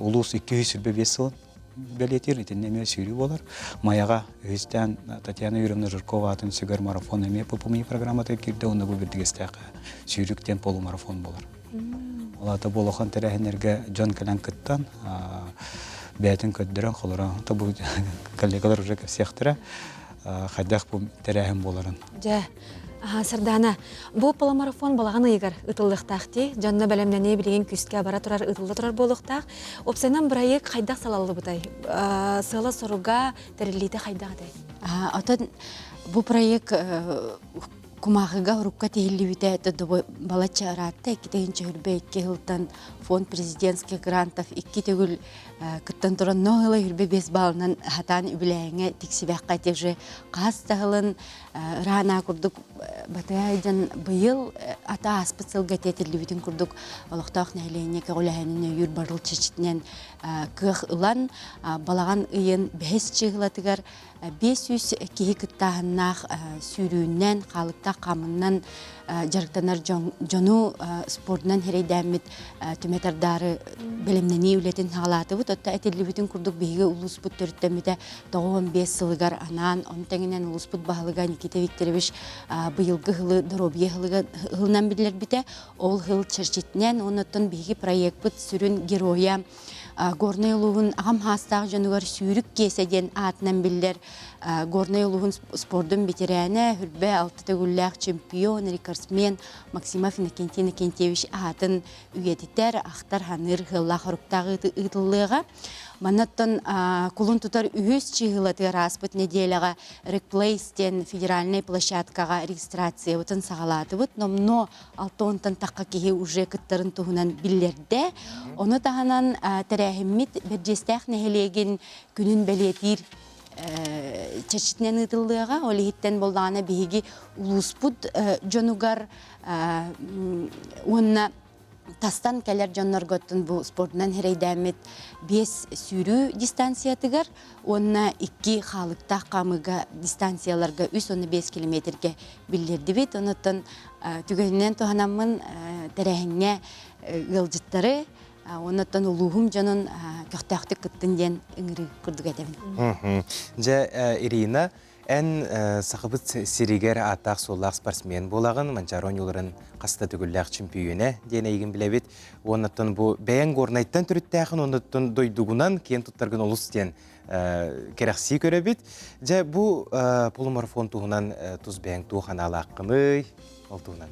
N: улус 200 сүрбе бесілін бәлетер, етіннеме сүйрі болар. Маяға Үстян Татьяна Юрьевна Жиркова атын сүгер марафон әме ППМИ программаты келді, оны бұл бірдігістәқі сүйріктен полумарафон болар. Олата болуған тәрәхенерге Джон Калян кыттан бәтін көддірін қолыра. Бұл коллегалар уже кәсияқтыра қайдақ бұл тәрәхен боларын.
B: Сардана, бұл полумарафон балаған ұйғар ұтылдықтақты, жанна бәлемдәне білеген күске бара тұрар ұтылды тұрар болуқтақ. Опсайнан бірайық қайдақ салалы бұдай? Сылы соруға тәрілейді қайдағыдай?
O: Отын бұл проект кумағыға ұрыққа тейілі біті әтті балача аратты, 2-тегінші үрбе 2 ғылтан фонд президентский грантов 2 тегіл күттен тұрын ноғылы үрбе 5 балынан хатан үбіләңе тексібәқ қайтежі қастағылын рана күрдік батайдан бұйыл ата аспыт сылға тетілі бітін күрдік олықтақ нәйлене кәғыләйініне үйір барыл чечітінен күйіқ ұлан балаған үйін 5 чығылатығар 500 кейі күттағыннақ сүйрүүннен, қалықтақ қамыннан жарықтанар жону спортынан херейдәмет түметардары білімнені үлетін ғалаты бұд. Отта әтелі бүтін күрдік бейгі ұлыс бұд түрттемеді 95 сылығар анан, он тәңінен ұлыс бұд бағылыға Никита Викторович бұйылғы ғылы, дұробия ғылынан білер біте. Ол ғыл чәрчетінен, оныттың бейгі проект бұд сүрін героя Горный улуғын ағам хастағы жануғар сүйрік кеседен атынан білдер. Горный улуғын спордың бетерәне, хүрбе 6 төгілләқ чемпион, рекордсмен Максимов Иннокентий Иннокентьевич атын үйетітер, ақтар ханыр ғыллақ ұрықтағы ұтылыға. Манаттан кулун тутар үйіз чиғылаты распыт неделяға рекплейстен федеральной площадкаға регистрация өтін сағалаты бұд. Но алтонтан таққа кеге уже күттарын тұғынан білдерді. Оны тағынан тәрәхіммет бәржестәқ нәхелеген күнін бәлетір чәршітінен ұтылыға. Олі хиттен болдағына бейге улус бұд жонуғар онына тастан кәлер жоннор готтун бу спортынан херейдәмет 5 сүйрүү дистанциятыгар, онна 2 халыкта камыга дистанцияларга 3-5 километрге билдерди бит. Онотон түгөннен туханамын тәрәһиңне гылжыттары, онотон улугум жонун көктәхтик кыттын ден ыңыры күрдүк этем.
A: Ирина ән сақыбыт сиригер атақ солақ спортсмен болағын, манчарон юларын қаста түгілләқ чемпионы ден егін біләбет. Онаттан бұл бәйін горнайттан түріттәқін, онаттан дойдуғынан кен тұттарғын олыс ден керекси көрәбет. Бұл полумарафон туғынан тұз бәйін туған алаққыны ол туғынан?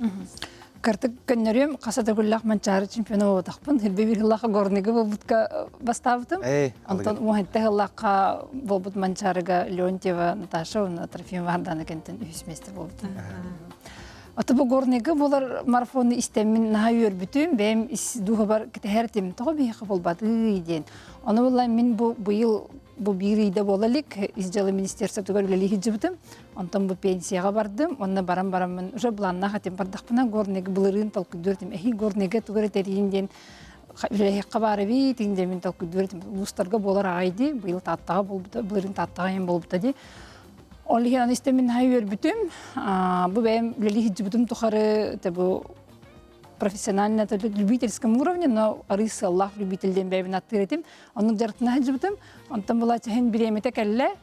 P: Картык көннөрөм касата гуллах манчары чемпиона болдакпын. Хилбе бир хыллаха горныгы болбутка бастабытым. Антон мухетте хыллаха болбут манчарыга Леонтьева Наташа Трофимова Ардана кентен үсместер болбут. Аты бу горныгы болар марафонны истемин наха өрбүтүм. Бем ис духа бар кетертим. Тоо бихи болбады иден. Аны булла мен бу быйыл бу бир үйдө болалык изжалы министерството көрүлөлү хиджибитим. Антон бу пенсияга бардым. Онна барам уже бланна хатим бардакпына горныгы булырын толкудурдим. Эхи горныгы тугары терийинден үлехе бары би тинден мен толкудурдим. Улустарга болар айды. Быйыл таттага болбута, булырын таттага ем болбута ди. Олихен истемин хайыр бүтүм. Бу бем үлели хиджибитим тухары бу профессионально, это любительском уровне, но арысы Аллах любительден бәйбін аттыретим. Оның жарытына хәджібітім. Онтан бұла чәхен біремете кәлі.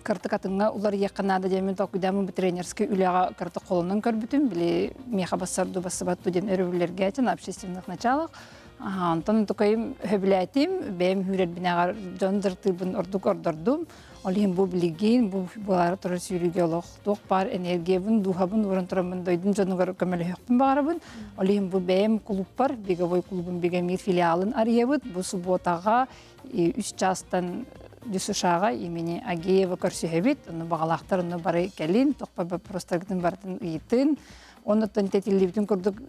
P: Карты қатынға улар яқынады демен тоқыдамын бұл тренерский үліға карты қолынан көрбітім. Білі меха басарду басыбатту ден өрөвілерге әтін общественных началах. Онтан тұқайым хөбіләтім. Бәйім хүрер бінағар жондыртыбын ордук ордордум. Олихин бу билигин, бу булары туры сүйрүгелох, тоқ бар энергиябын, духабын, урын турамын дойдun жонугар көмөлі хөкпін бағарабын. Олихин бу бәйім клуб бар, Беговой клубын Бегомир филиалын арыябыд. Бу субботаға 3 частан Дюсушаға имени Агеева көрсүйебіт. Оны бағалақтар, оны бары кәлін, тоқпа простаргытын бартын үйітін. Оны тәтелебітін көрдік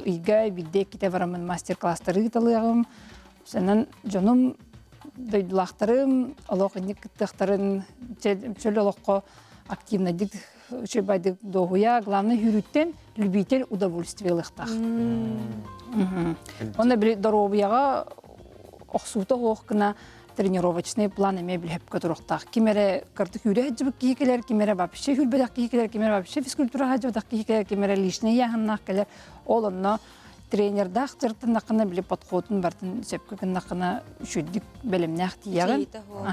P: үйге, бидде кете барамын мастер-класстары ұйталығым. Сенен жонум дойдулақтарым, олоқынник кыттықтарын чөл олоққа активно дик шебайдық доғуя. Главное, хүріттен любитель удовольствиялықтақ. Оны бір дорогияға оқсуыта оққына тренировочный план еме біліп көтіріқтақ. Кемері картық үйре әджібік кейкелер, кемері бапше хүрбедақ кейкелер, кемері бапше физкультура әджібідақ кейкелер, кемері лишне яғыннақ келер. Ол онына тренердақ жыртын нақына біліп подходын бартын сөпкігін нақына үшүддік бәлімнәқ тияғын.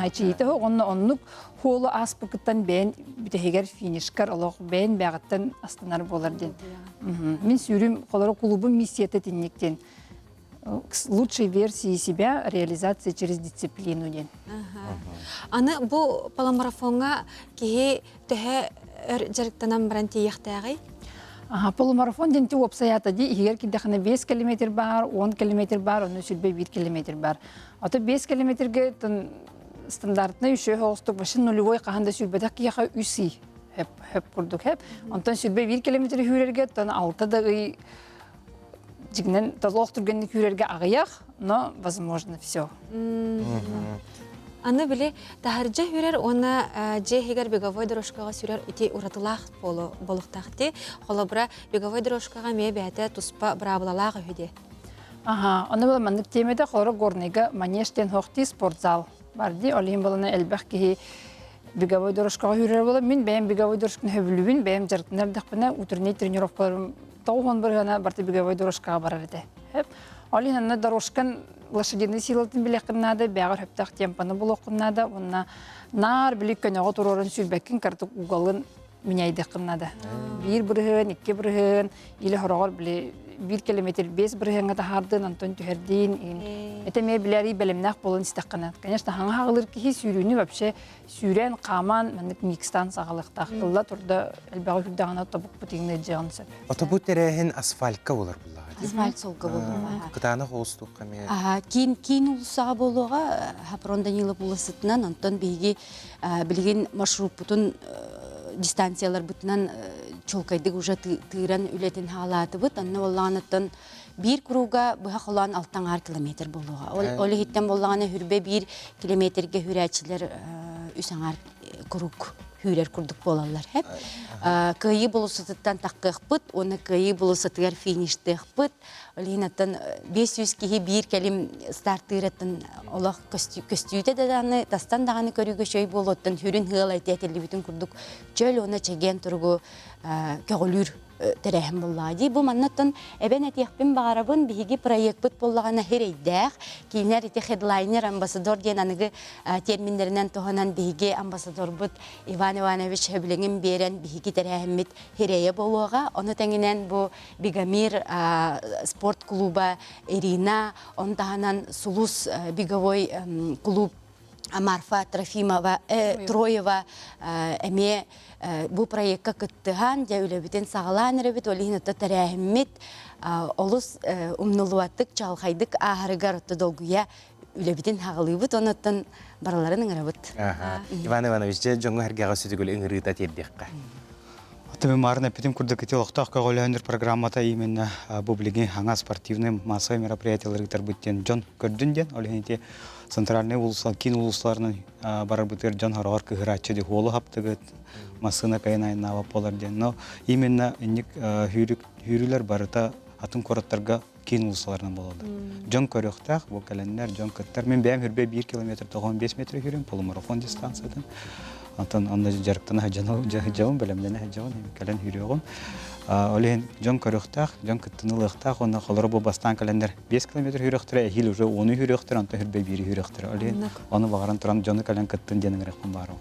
P: Чейті хоқ, оннық қолы аспықыттан бәйін бітігер финишкар олық бәйін бәғыттан астанар болар ден. Мен сүйрім қолары клубы миссияты теннектен. Лучшей версии себя реализация через дисциплину ден.
B: Аны бұл полумарафонға кейі түхі жарықтанан баран тейіқтәғай?
P: Полумарафон денти опсаята ди, егер киддахана 5 километр бар, 10 километр бар, оны сүлбе 1 километр бар. Аты 5 километрге стандартны үші хоғыстық башын нулевой қағанда сүлбедақ кияға үсі хөп күрдік хөп. Онтан сүлбе 1 километр хүрерге, 6 дағы жігінен тазлық түргенді хүрерге ағаяқ, но возможно все.
B: Аны біле, тахаржа хүрер, оны же хегер беговой дорожкаға сүрер ити уратылақ болықтақты. Қолы бұра беговой дорожкаға ме бәті тұспа бұрабылалағы хүде.
P: Оны бұл мандық темеді қолы горныға манештен хоқти спортзал барды. Олейін болына әлбәқ кейі беговой дорожкаға хүрер болы. Мен бәйім беговой дорожканы хөбілуін, бәйім жарықтынар дақпына утренней тренировкаларым тоғын бұрғана барты беговой дорожкаға барар еді. Олейін аны дорожкан лошадиный силатын билеккеннады, бәгір хөптақ темпаны бұлоқыннады, онна нар білік көнеға тұрорын сүрбәккен картық уғалын мінайдықыннады. 1 бірігін, 2 бірігін, елі хорағыр білі 1 километр 5 бірігінға тахардын, антон түхердейін. Әтеме білері бәлімнақ болын істаққаны. Конечно, хаңа хағылыр кейі сүйрүүні бәпше сүйрен, қаман, мәнік микстан сағалықтақ. Қылла тұрды әлбәғі хүрдағына табық бұтегіне жағын сөп.
A: Отобу терехин асфальтка болар бұллағы?
O: Асфальт солға болуға.
A: Кытаны хоғыстық қаме?
O: Кейін ұлысаға болуға, Хапрон Данилы бұлысытынан, антон бейге білген маршрут бұтын дистанциялар бұтынан чолкайдық уже тыыран үлетін халаты бұт. Анны олағанаттан bir круга бұға қолан 6 километр болуға. Олы хеттен болағаны хүрбе 1 километрге хүрәчілер үсаңар круг хүрер күрдік болалар. Кайы болысытыттан таққық бұт, оны кайы болысытығар фиништық бұт. Олығынаттан 500 кейі 1 кәлім стартыраттан олақ көстүйді даданы, тастан дағаны көрігі шөй болуттан хүрін ғыл әйті әтелі бүтін күрдік. Чөл оны чәген тұрғы кәғылүр тәрәхім боллады. Бұл маннаттан әбән әтеқпен бағарабын бігі проект бұт боллағана херейдәқ. Кейінер әте хедлайнер амбассадор ден анығы терминдерінен тұғанан бігі амбассадор бұт Иван Иванович хөбіліңін берен бігі тәрәхімет херейе болуға. Оны тәңінен бұл Бегомир спорт клуба Ирина, он тағанан Сулус беговой клуб Марфа Трофимова, Троева, эме бу проектка кыттыган, жа үлебитен сағалан эребит, олихин отта тәрәхиммит, олус умнулуаттык, чалхайдык ахарыгар отта долгуя үлебитен хағылыбыт, оноттан бараларын ыңырабыт.
A: Иван Иванович, жоңғы әргеға сөтігіл ыңырыта тердеққа.
N: Атымен марына петим курдакете лохтах каголяндер программата именно бублиги аңа спортивный массовый мероприятиялар тарбыттен жон көрдүнден олехинте центральный улуслар кин улусларының барабытыр жон харагар кыгырачы де холу хаптыгыт масына кайнайнава поларден. Но именно ник хүрүлөр барыта атын короттарга кин улусларынан болду. Жон көрөктак бу календар жон кыттар мен бәм хүрбе 1 километр 5 метр хүрүм полумарафон дистанциядан. Антон анда жарыктан жауын белемден жауын кален хүрөгөн. Олен жон көрөктак, жон кыттынылыктак, онда холор бу бастан календар 5 километр хүрөктөр, хил уже 10 хүрөктөр, анта хүрбе 1 хүрөктөр. Олен аны багаран туран жон кален кыттын денеңрек бар.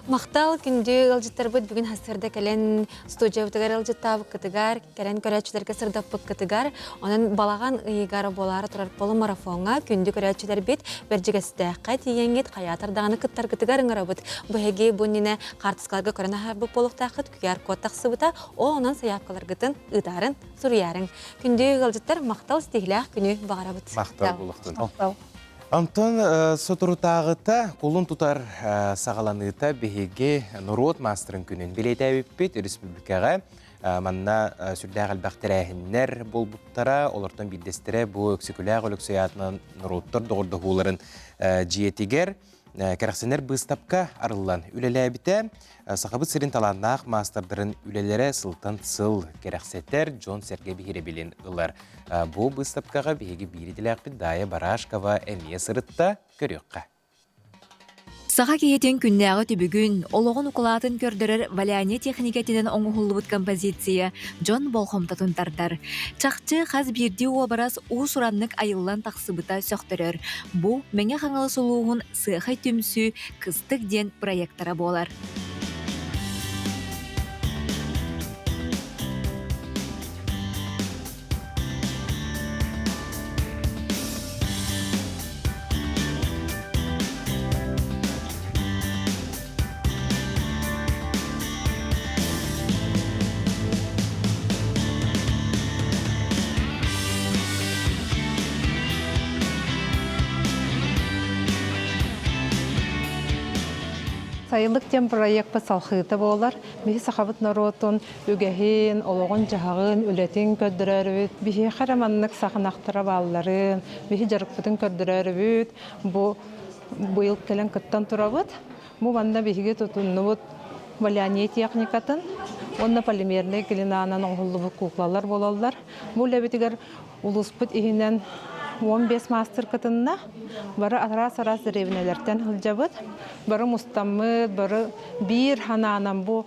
B: Мақтал күнде ылжыттар бұд бүгін хасырда кәлен студия бұтығар ылжыттабы кітігар, кәлен көрәтшілерге сырдаппы кітігар, оның балаған ұйығары болары тұрар полы марафонға күнде көрәтшілер бет бәржігістәққа тиенгет қаятардағаны кіттар кітігар ұңыра бұд. Бұхеге бұніне қартысқалғы көріна харбы болуқтақыт күгер коттақсы бұта, о онын саяққалар ғытын ұдарын сұруярың. Күнде ылжыттар мақтал стихіләқ күні бағара бұд.
A: Мақтал болуқтын. Антон сотурутағыта қолын тұтар сағаланыта бігеге Нұрот мастерын күнін білеті өппет республикаға манна сүрдәғіл бәқтірәхіннер бол бұттара, олардың білдестірі бұл өксікіләғ өліксіятынан Нұроттар доғырды ғуларын жиетігер. Кәрәқсенер бұстапқа арылан үлелі әбіті, сақабыт сірін таланнақ мастардырын үлелері сылтан сыл кәрәқсеттер Джон Серге бігері білен ұлар. Бұл бұстапқаға бігеге біріділі әқпіт дайы барашқава әмие сырытта көріққа.
Q: Саға кейетен күннәғы түбігін, олығын ұқылатын көрдірір валяне техникетінен оңғылыбыт композиция Джон Болхомтатын тардар. Чақчы қаз бірді обарас ұсыраннық айылан тақсыбыта сөқтірір. Бұл мәңе қаңылы сұлуғын сықай түмсі кыстық ден проекттара болар.
R: Сайылык тем проект по салхыты болар. Бихи сахабыт народун үгәһин, олоғын жағын, үлетин көддірәрбіт. Бихи хараманнык сахынақтыра балларын, бихи жарықпытын көддірәрбіт. Бу ел келен кыттан турабыт. Бу банда бихиге тутуннубыт валяне техникатын. Онна полимерный глинанан оңғылыбыт куклалар болалар. Бу ләбетігер улуспыт ихинен 15 мастер кытынна, бары атарас-арас деревнелерден хылжабыт, бары мустаммыт, бары бир хананан бу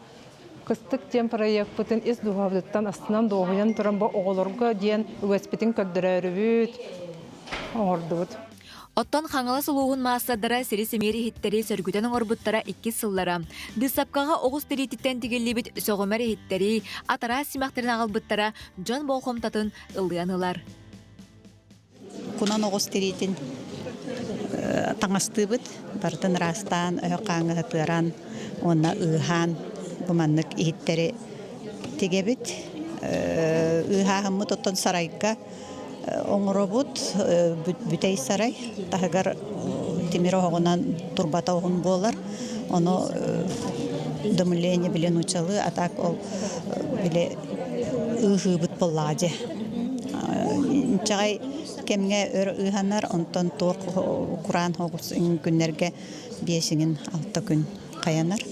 R: кыстык тем проект бүтін ис дұғавдыттан астынан доғыян тұран бу оғылырға ден өспетін көддірәрібіт, оңырдыбыт.
Q: Оттон хаңала сұлуғын маастардара сері-семері хиттері сөргүтен оңырбыттара 2 сыллара. Дысапқаға оғыз терититтен тігелі біт соғымәрі хиттері атара симақтырын ағылбыттара Джон Болхомтатын ылыянылар.
S: Кунан оғыз теритин таңастыбыт, бардын растан, өйқаңы ғытыран, онна ұйхан, бұманнық ихиттері тегебіт. Ұйхағымыт оттон сарайға оңыробыт, бүтей сарай, тағығар темір оғынан турбата оғын болар. Оны дымылейне білен ұчалы, атақ ол біле ұйхыбыт болладе. Чағай кемге өр ұйханар, онтон тоқ Құран хоғыз күннерге 5-6 күн қаянар.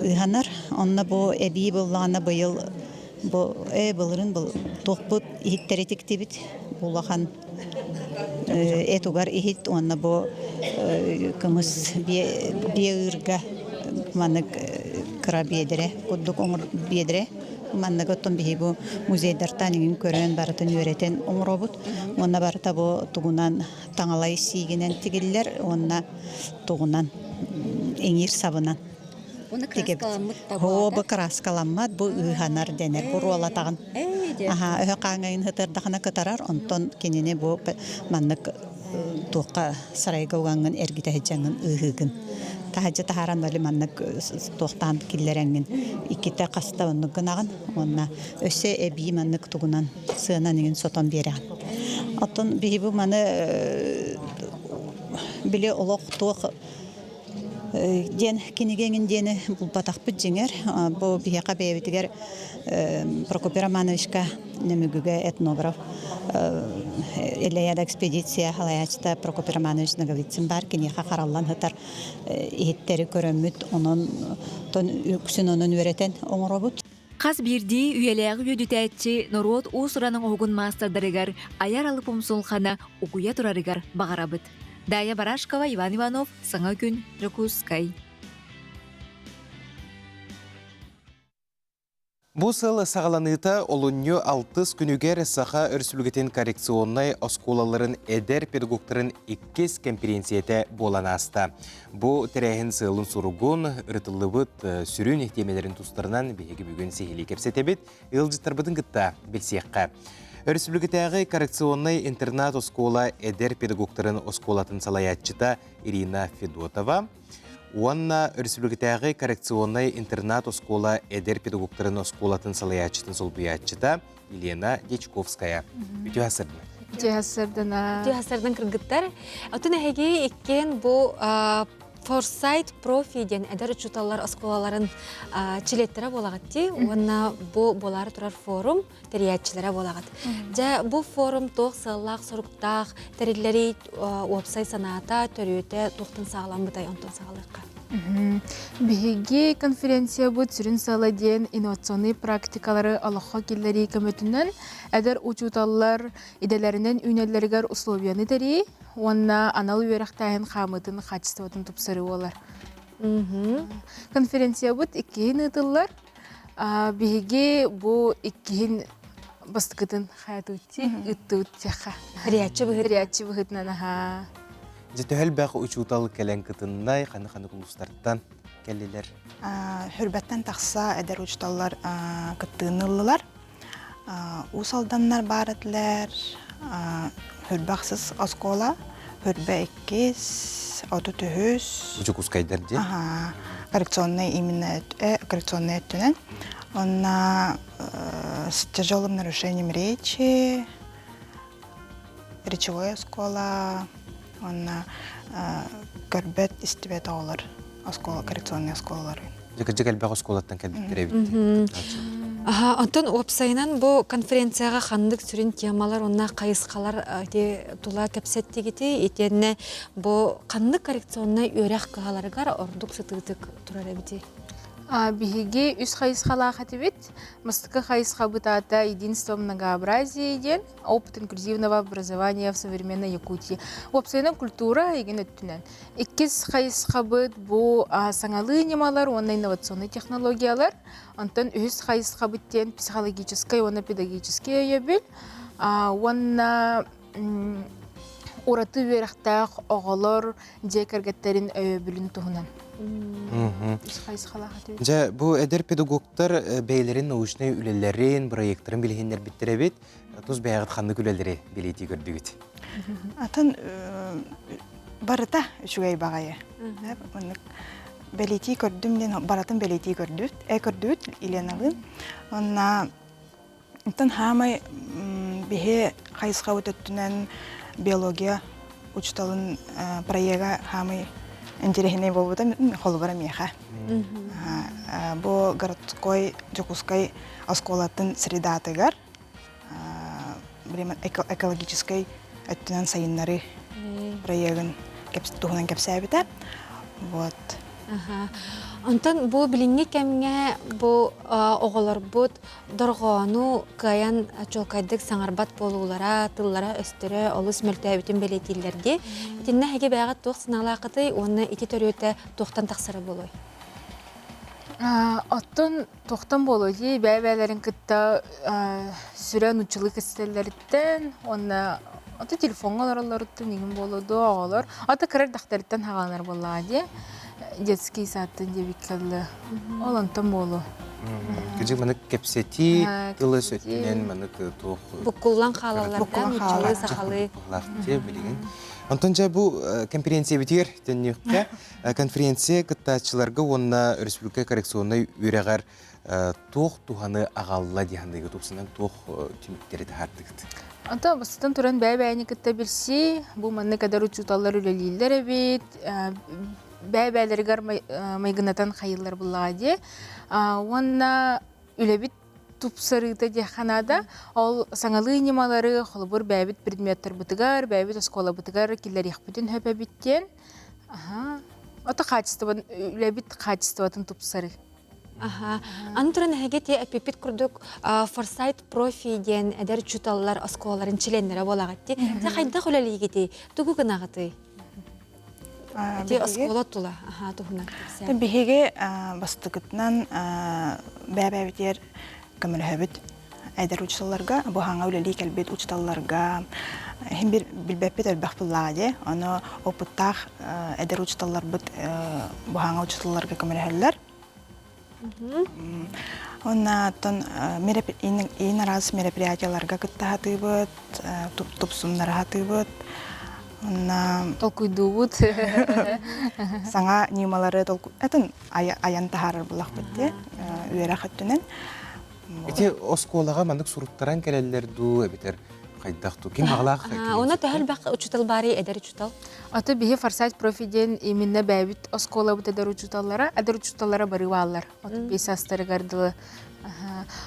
S: Ұйханар, онна бұ әбей болағына бұйыл бұлырын бұл тоқпыт ихиттеретік дебіт болаған әтуғар ихит, онна бұ күміс бейірға манық қыра бейдіре, құддық оңыр бейдіре. Манна готтон бихи бу музейдартан игин көрөн барытын үйретен оңробут. Онна барыта бу тугунан таңалай сигинен тигиллер, онна тугунан эңир сабынан.
O: Оны краскаламыт та
S: бар. Бу краскаламмат, бу ыйханар денер, бу руалатагын. Өйқаңайын хытырдахана кытарар, онтон кенене бу маннык туққа сарайга угангын эргите хеджангын ыгыгын. Тахаджа тахаран бали маннак туқтан киллереңгин. Икките қаста оннугынагын, онна өсө эби маннык тугунан сыынан ingen сотон берген. Атын бихибу маны биле олоқ туқ ден кинигеңин дени булбатакпыт жеңер. Бу бихека бебитигер Прокопий Романовичка немүгүгө этнограф элеяда экспедиция халаячта Прокопий Романович Наговицин бар кинеха караллан хытар иеттери көрөмүт онон тон үксүн онун үөретен оңоробут.
Q: Қас бирди үйеләғы өдітәтчі Норот Усыраның оғын мастардарыгар аяр алып омсулхана угуя турарыгар бағарабыт. Дая Барашкова, Иван Иванов, Саңа күн, Жокускай.
A: Бу сыл сағаланыта олунью 6 күнүгер саха өрсүлгетен коррекционнай осколаларын эдер педагогтарын 2 конференцияте болан аста. Бу тәрәхін сылын суругун, ыртылыбыт сүрін ихтемелерін тустарынан бейгі бүгін сехили кепсетебет, ылжыттарбытын гытта білсеққа. Өрсүлгетәғы коррекционнай интернат оскола эдер педагогтарын осколатын салаятчыта Ирина Федотова, Уанна өрсүлгетәғы коррекционный интернат оскола эдер педагогтарын осколатын салаячытын солбуячыта Елена Дечковская. Үті асырдың?
B: Үті асырдың кіргіттар. Отын әйге еккен бұл Foresight профиден әдір учуталар осколаларын чилеттері болағатты. Уанна бұл болары тұрар форум тәриятчылары болағат. Бұл форум тоқ сыллақ, сұрықтақ, тәрелері уапсай саната төріөте тоқтын сағалан бұтай онтын сағалыққа.
T: Биһиги конференция бут сүрүн саладен инновационный практикалары алакка келлери көмөтүнөн эдер учуталлар иделеринен үнеллергер условияны тери, онна анал үйрәктәһен хамытын качествотын тупсыры болар. Конференция бут 2 нытыллар. Биһиги бу 2 бастыкытын хаятыты, ыттыттяха.
B: Риячы
T: быһытнан аха.
A: Жетөхел бәқ учутал кәлен кытыннай, қаны-қаны құлыстарттан кәлелер?
U: Хүрбәттен тақса әдер учуталлар кыттынылылар. Усалданнар барытлар, хүрбәқсіз оскола, хүрбә 2, оты түйіз.
A: Учу кускайдар де?
U: Коррекционный именно коррекционный өттінен. Онна с тяжелым нарушением речи, речевая оскола, онна көрбет истибет олар оскола, коррекционный осколалар.
A: Жекел бәқ осколаттан кәлбеттер әбітті.
B: Антон уапсайынан бұл конференцияға қандық сүрін темалар, онна қайысқалар тұла кәпсеттегеті, етеніне бұл қандық коррекционный өрәқ қағаларығар ордық сұтығытық тұрар әбіті.
T: Биһиги үс хайысхала хатибит, мастыка хайысха бытата единство многообразия ден, опыт инклюзивного образования в современной Якутии. Уапсайна культура еген өттүнен. 2 хайысха быт бу саңалы немалар, онна инновационный технологиялар, антон үс хайысха быттен психологической, онна педагогический өйөбіл, онна ураты верақтақ оғалар декергеттерин өйөбілін туғынан.
A: Жа, бұл әдер педагогтар бәйлерін научный үлелерін, проекттарын білгендер біттеребет, тұз бәйғыт қанды үлелері білеті көрдігіт.
U: Атын барыта үшігай бағайы. Бәлеті көрдім, баратын бәлеті көрдүт, иленалын. Онна атын хамай бейе қайысқа өтөттінен биология учталын проега хамай интересный болбута холбара меха. Бу городской Жокускай осколатын средатыгар, экологической өттүнөн сайыннары проегын тугунан кепсәбите. Вот.
B: Антон бу билинге кемге бу оголор бут доргону каян чолкайдык саңарбат болуулара, тыллара өстөрө олус мөлтөбүтүн белетилерге. Итинне хеге байгат тох сыналакыты, оны ити төрөтө тохтан таксыры болой.
T: Оттон тохтан болой, бәйбәләрен кытта сүрөн учулык истеллерден, оны аты телефонга аларларыттан нигин болоду, оголор. Аты кырар дахтарыттан хаганар боллади. Детский саттын дебиккаллы. Ол антон болу.
A: Кыжык маны кепсети, тылы сөттінен маны тух.
B: Букуллан халалардан, учулы сақалы.
A: Антонча бу конференция битер теннекке конференция кыттачыларга онна республика коррекционный үрәгәр тох туханы агалла дигәндәге тупсынан тох тимиктәре тахардыгыт.
T: Ата бастан туран бәй-бәйне кытта билси, бу манны кадар учуталлар үлелилдер бит, бәй-бәйләргә майгынатан хайыллар буллади. Онна үлебит тупсарыта деханада, ол саңалы немалары холбур бәйбит предметтер бутыгар, бәйбит оскола бутыгар киллер яхбитин хөпә биттен. Ата качествован үлебит качествоватын тупсары.
B: Антуран хагети эпипит курдук форсайт профи ден эдер чуталлар осколарын членнері болагатти. Та хайда холалигити тугу гынагыты. Ти оскола тула. Тухна.
U: Бихеге бастыгытнан бәбәбитер камерхабит эдер учталларга, бу ханга үлели келбет учталларга хим бир билбепет элбах буллади. Аны опыттах эдер учталлар бит бу ханга учталларга камерхаллар. Оннан ин раз мероприятияларга кыттахатыбыт, тупсумнар хатыбыт. Онна
T: толкуйдубут.
U: Саңа нималары толку. Этен аян тахарыр булак битте. Үерә хаттынын.
A: Эти осколага мандык суруттаран келелер ду битер кайдакту. Ким аглак?
B: Она тахал бак учутал бари эдер учутал.
T: Ата бихе форсайт профиден именно бәйбит оскола бут эдер учуталлара бары валлар. Ата бесастары гардылы.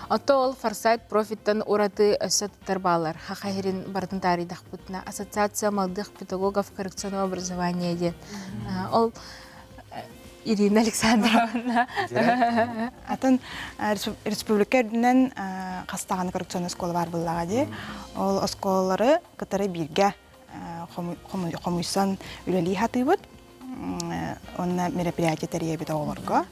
T: Ата ол форсайт профиттан ураты өсөттөр балар. Хахайрин бардын таридах бутна. Ассоциация молодых педагогов коррекционного образования ден. Ол Ирина Александровна.
U: Атын республикадынан кастаган коррекционный школа бар буллагади. Ол осколары кытары бирге комуйсан үлели хатыбыт. Онна мероприятие теребит олорго.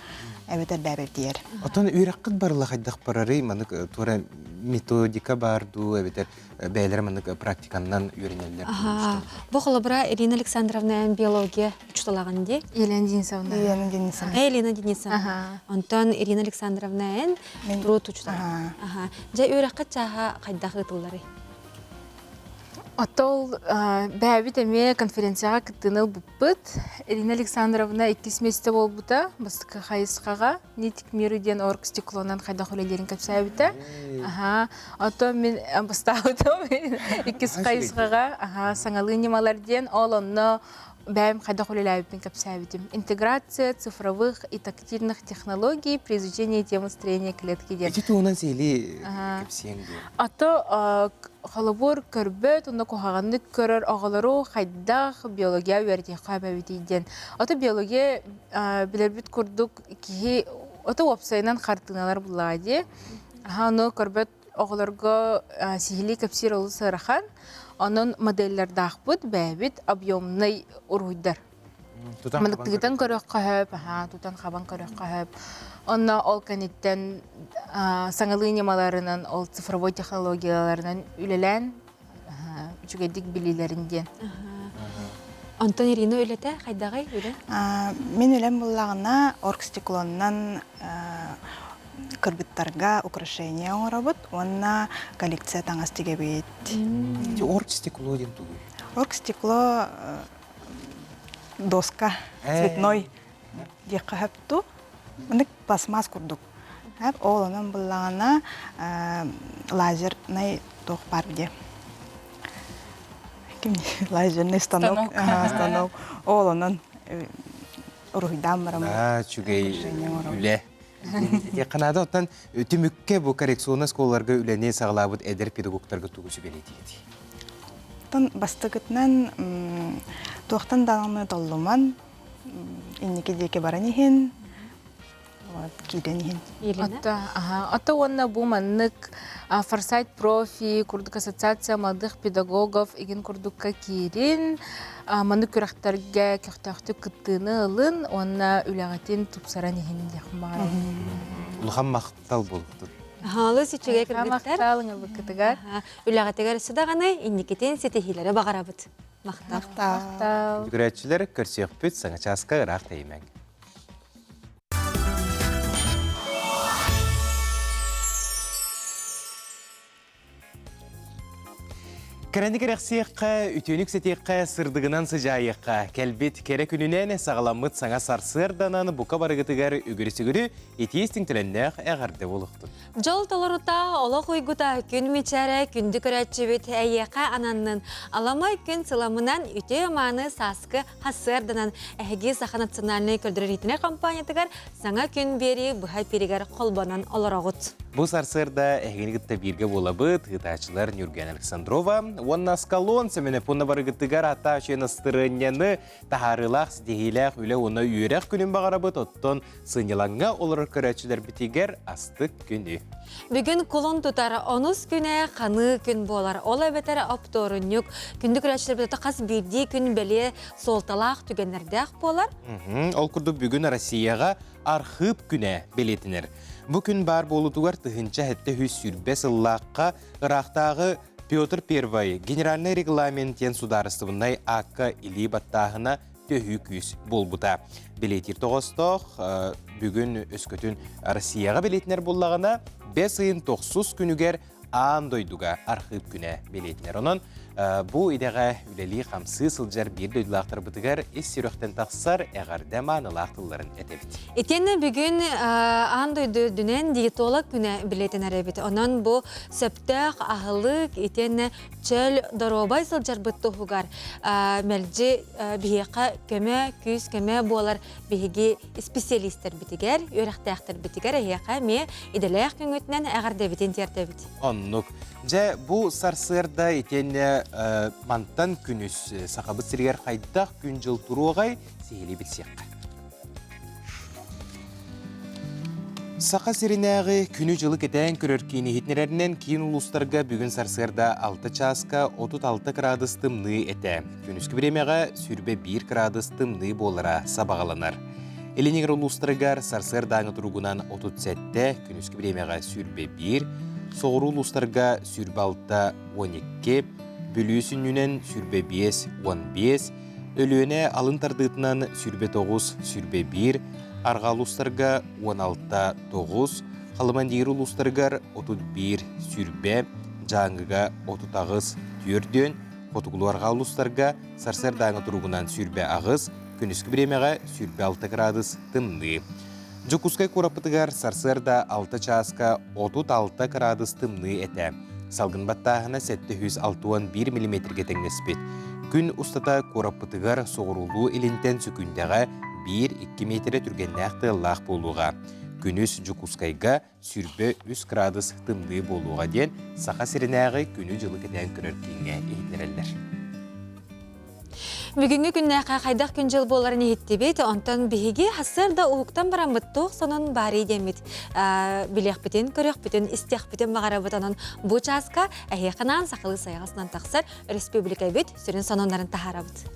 U: Эбетер бәбәп дияр.
A: Атын үйрәккыт барлы хайдах барары, манык тура методика барду, эбетер бәйләр манык практиканнан үйренелер.
B: Бу холобра Ирина Александровна биология учталаган ди.
T: Елена Денисовна.
B: Елена Денисовна. Антон Ирина Александровна эн рот учталаган. Жа үйрәккыт чаха хайдах ытыллары.
T: Атол бәбит эме конференцияга кыттыныл буппыт. Ирина Александровна 2 месте болбута, бастыкы хайысқаға, нитик мириден орг стеклонан хайда холелерин капсайбыта. Ато мен бастаутым 2 хайысқаға, саңалы немаларден ол онно бәйм хайда холелерин капсайбытым. Интеграция цифровых и тактильных технологий при изучении темы строения клетки.
A: Эти туунан сейли капсиенги.
T: Ато халабор көрбөт, онда кохаганны көрөр агалару хайдах биология верди хабабитиден. Ата биология билербит курдук ки ата вебсайнан хартыналар булади. Аны көрбөт агаларга сихили капсир олу сарахан, анын моделлер дахбыт бәбит объемный уруйдар. Мандыктыгытан көрөк кахып, тутан хабан көрөк кахып. Онна ол канеттен саңалы немаларынан, ол цифровой технологияларынан үлелен жүгедік билилерінден.
B: Антон Ирина үлеті, қайдағай үле?
U: Мен үлем бұллағына оргстеклоннан кырбыттарға украшения оңырабыт, онна коллекция таңас теге бейт.
A: Оргстекло ден тугу?
U: Оргстекло доска цветной дек қағыпту. Мындык пластмасс курдук. Ол онун буллагана лазерный ток бар биде. Лазерный станок. Ол онун уруйдан барам.
A: Чугей үле. Якынада оттан өтүмүкке бу коррекционный школаларга үлене саглабыт эдер педагогтарга тугусу белетиги.
U: Тон бастыгытнан тоқтан данамны толлуман иннеке деке баранихин.
T: Ата онна бу маннык форсайт профи, курдук ассоциация молодых педагогов, иген курдукка кирин, маннык күрәхтәргә көхтәхтү кыттыны ылын, онна үләгәтин тупсаран ихин яхмар.
A: Улхан мақтал болуктур.
B: Халы сичеге киргиттер.
T: Мақталыңа быкытыгар.
B: Үләгәтегәр сидаганы инникетен сетехиләре багарабыт.
T: Мақтал.
A: Күрәтчиләр көрсөкпүт саңа часка ырак теймәң. Кәрәнді кәрәқсияққа, үтенік сетеққа, сырдығынан сыжайыққа, кәлбет кәрі күнінен сағаламыт саңа сарсырданан бұқа барығытығар үгірісігірі етестің тіліннәқ әғарды болуқты.
B: Жол толырута, олық ұйгыта күн мечәрі күнді көрәтчебет әйеқа ананның аламай күн сыламынан үте маны сасқы хасырданан әхеге сақа национальный көлдірі компаниятығар саңа күн бері бұхай перегер қолбанан оларағыт.
A: Бұл сарсырда әхегенігітті бірге болабыт, ғытачылар Нюрген Александрова, онна скалон сәмені пұнна барығыттығар ата үшені стырынняны тахарылақ, сдегилақ, үлі оны үйерек күнін бағарабыт, оттон сынелаңға олар көрәтшілер бітігер астық күні.
B: Бүгін колон тұтар 10 күні қаны күн болар. Ол әбетері апторынюк, күнді көрәтшілер бітті қас бірді күн бәле солталақ түгенердәқ болар.
A: Ол күрді бүгін Россияға архып күні белетінер. Бұл күн бар болутуғар тұхынша әтті хүз сүрбе сыллаққа ұрақтағы Петр I генеральный регламентен сударыстығындай аққа илі баттағына төхі күз болбыта. Белетір тоғыстық бүгін өскөтін Россияға белетінер боллағына 5-9 күнігер андойдуға архып күні белетінер. Онын бұл идеға үлелі қамсы сылжар бір дөйділақтар бұтығар ес сүйректен тақсар әғарда маңылақтыларын әтебіт.
B: Етені бүгін андойды дүнен диетолог күні білетін әребет. Онын бұл сөптәқ, ағылық, етені чөл доробай сылжар бұтты ғығар. Мәлді бігеқа көмі, күз көмі болар бігеге специалистер бітігер, өріқтәқтір бітігер, әйеқа ме иделәқ күн өтінен әғарда бітен тердебіт.
A: Оннық. Жа бұл сарсырда етені мантан күнүс сақабыт сіргер қайдақ күн жыл тұру оғай сейлі білсеққа. Сақа сиринәғі күні жылы кетен көрөркені хитнерерінен кейін ұлыстарға бүгін сарсырда 6 часқа 36 градус тымны әті. Күніскі біремеға сүрбе 1 градус тымны болара сабағаланар. Эленегер ұлыстырғар сарсырдаңы тұрғынан 37, күніскі біремеға сүрбе 1, соғыру ұлыстарға сүрбе 6-12, бүлісіннен сүрбе 5-15, өліөне алын тардытынан сүрбе 9, сүрбе 1, арғал ұлыстарға 16-9, қалымандегір ұлыстырғар 31 сүрбе, жаңғыға 30 түрден, қотығылу арғал ұлыстарға сарсырдаңы тұрғынан сүрбе ағыз, күніскі біремеға сүрбе 6 градус тымны. Жукускай курапытыгар сарсырда 6 часқа 36 градус тымны әті. Салгын баттағына 761 мм теңнеспет. Күн ұстата курапытыгар соғырулу елінтен сүкіндеға 1-2 метрі түргеннәқті лақ болуға. Күнүс Жукускайға сүрбе 3 градус тымны болуға ден сақа сиренәғі күні жылы кетен көрер кейінге ехнерелер.
B: Бүгінгі күннәқа қайдақ күн жыл боларын еттебет, онтан бігі хасырда уықтан барамыттық сонын бары демет. Білек бітен, көрек бітен, істеқ бітен бағара бұтанын бұл часқа әйеқынан сақылы сайғасынан тақсыр республика бет сүрін сонындарын тахара бұт.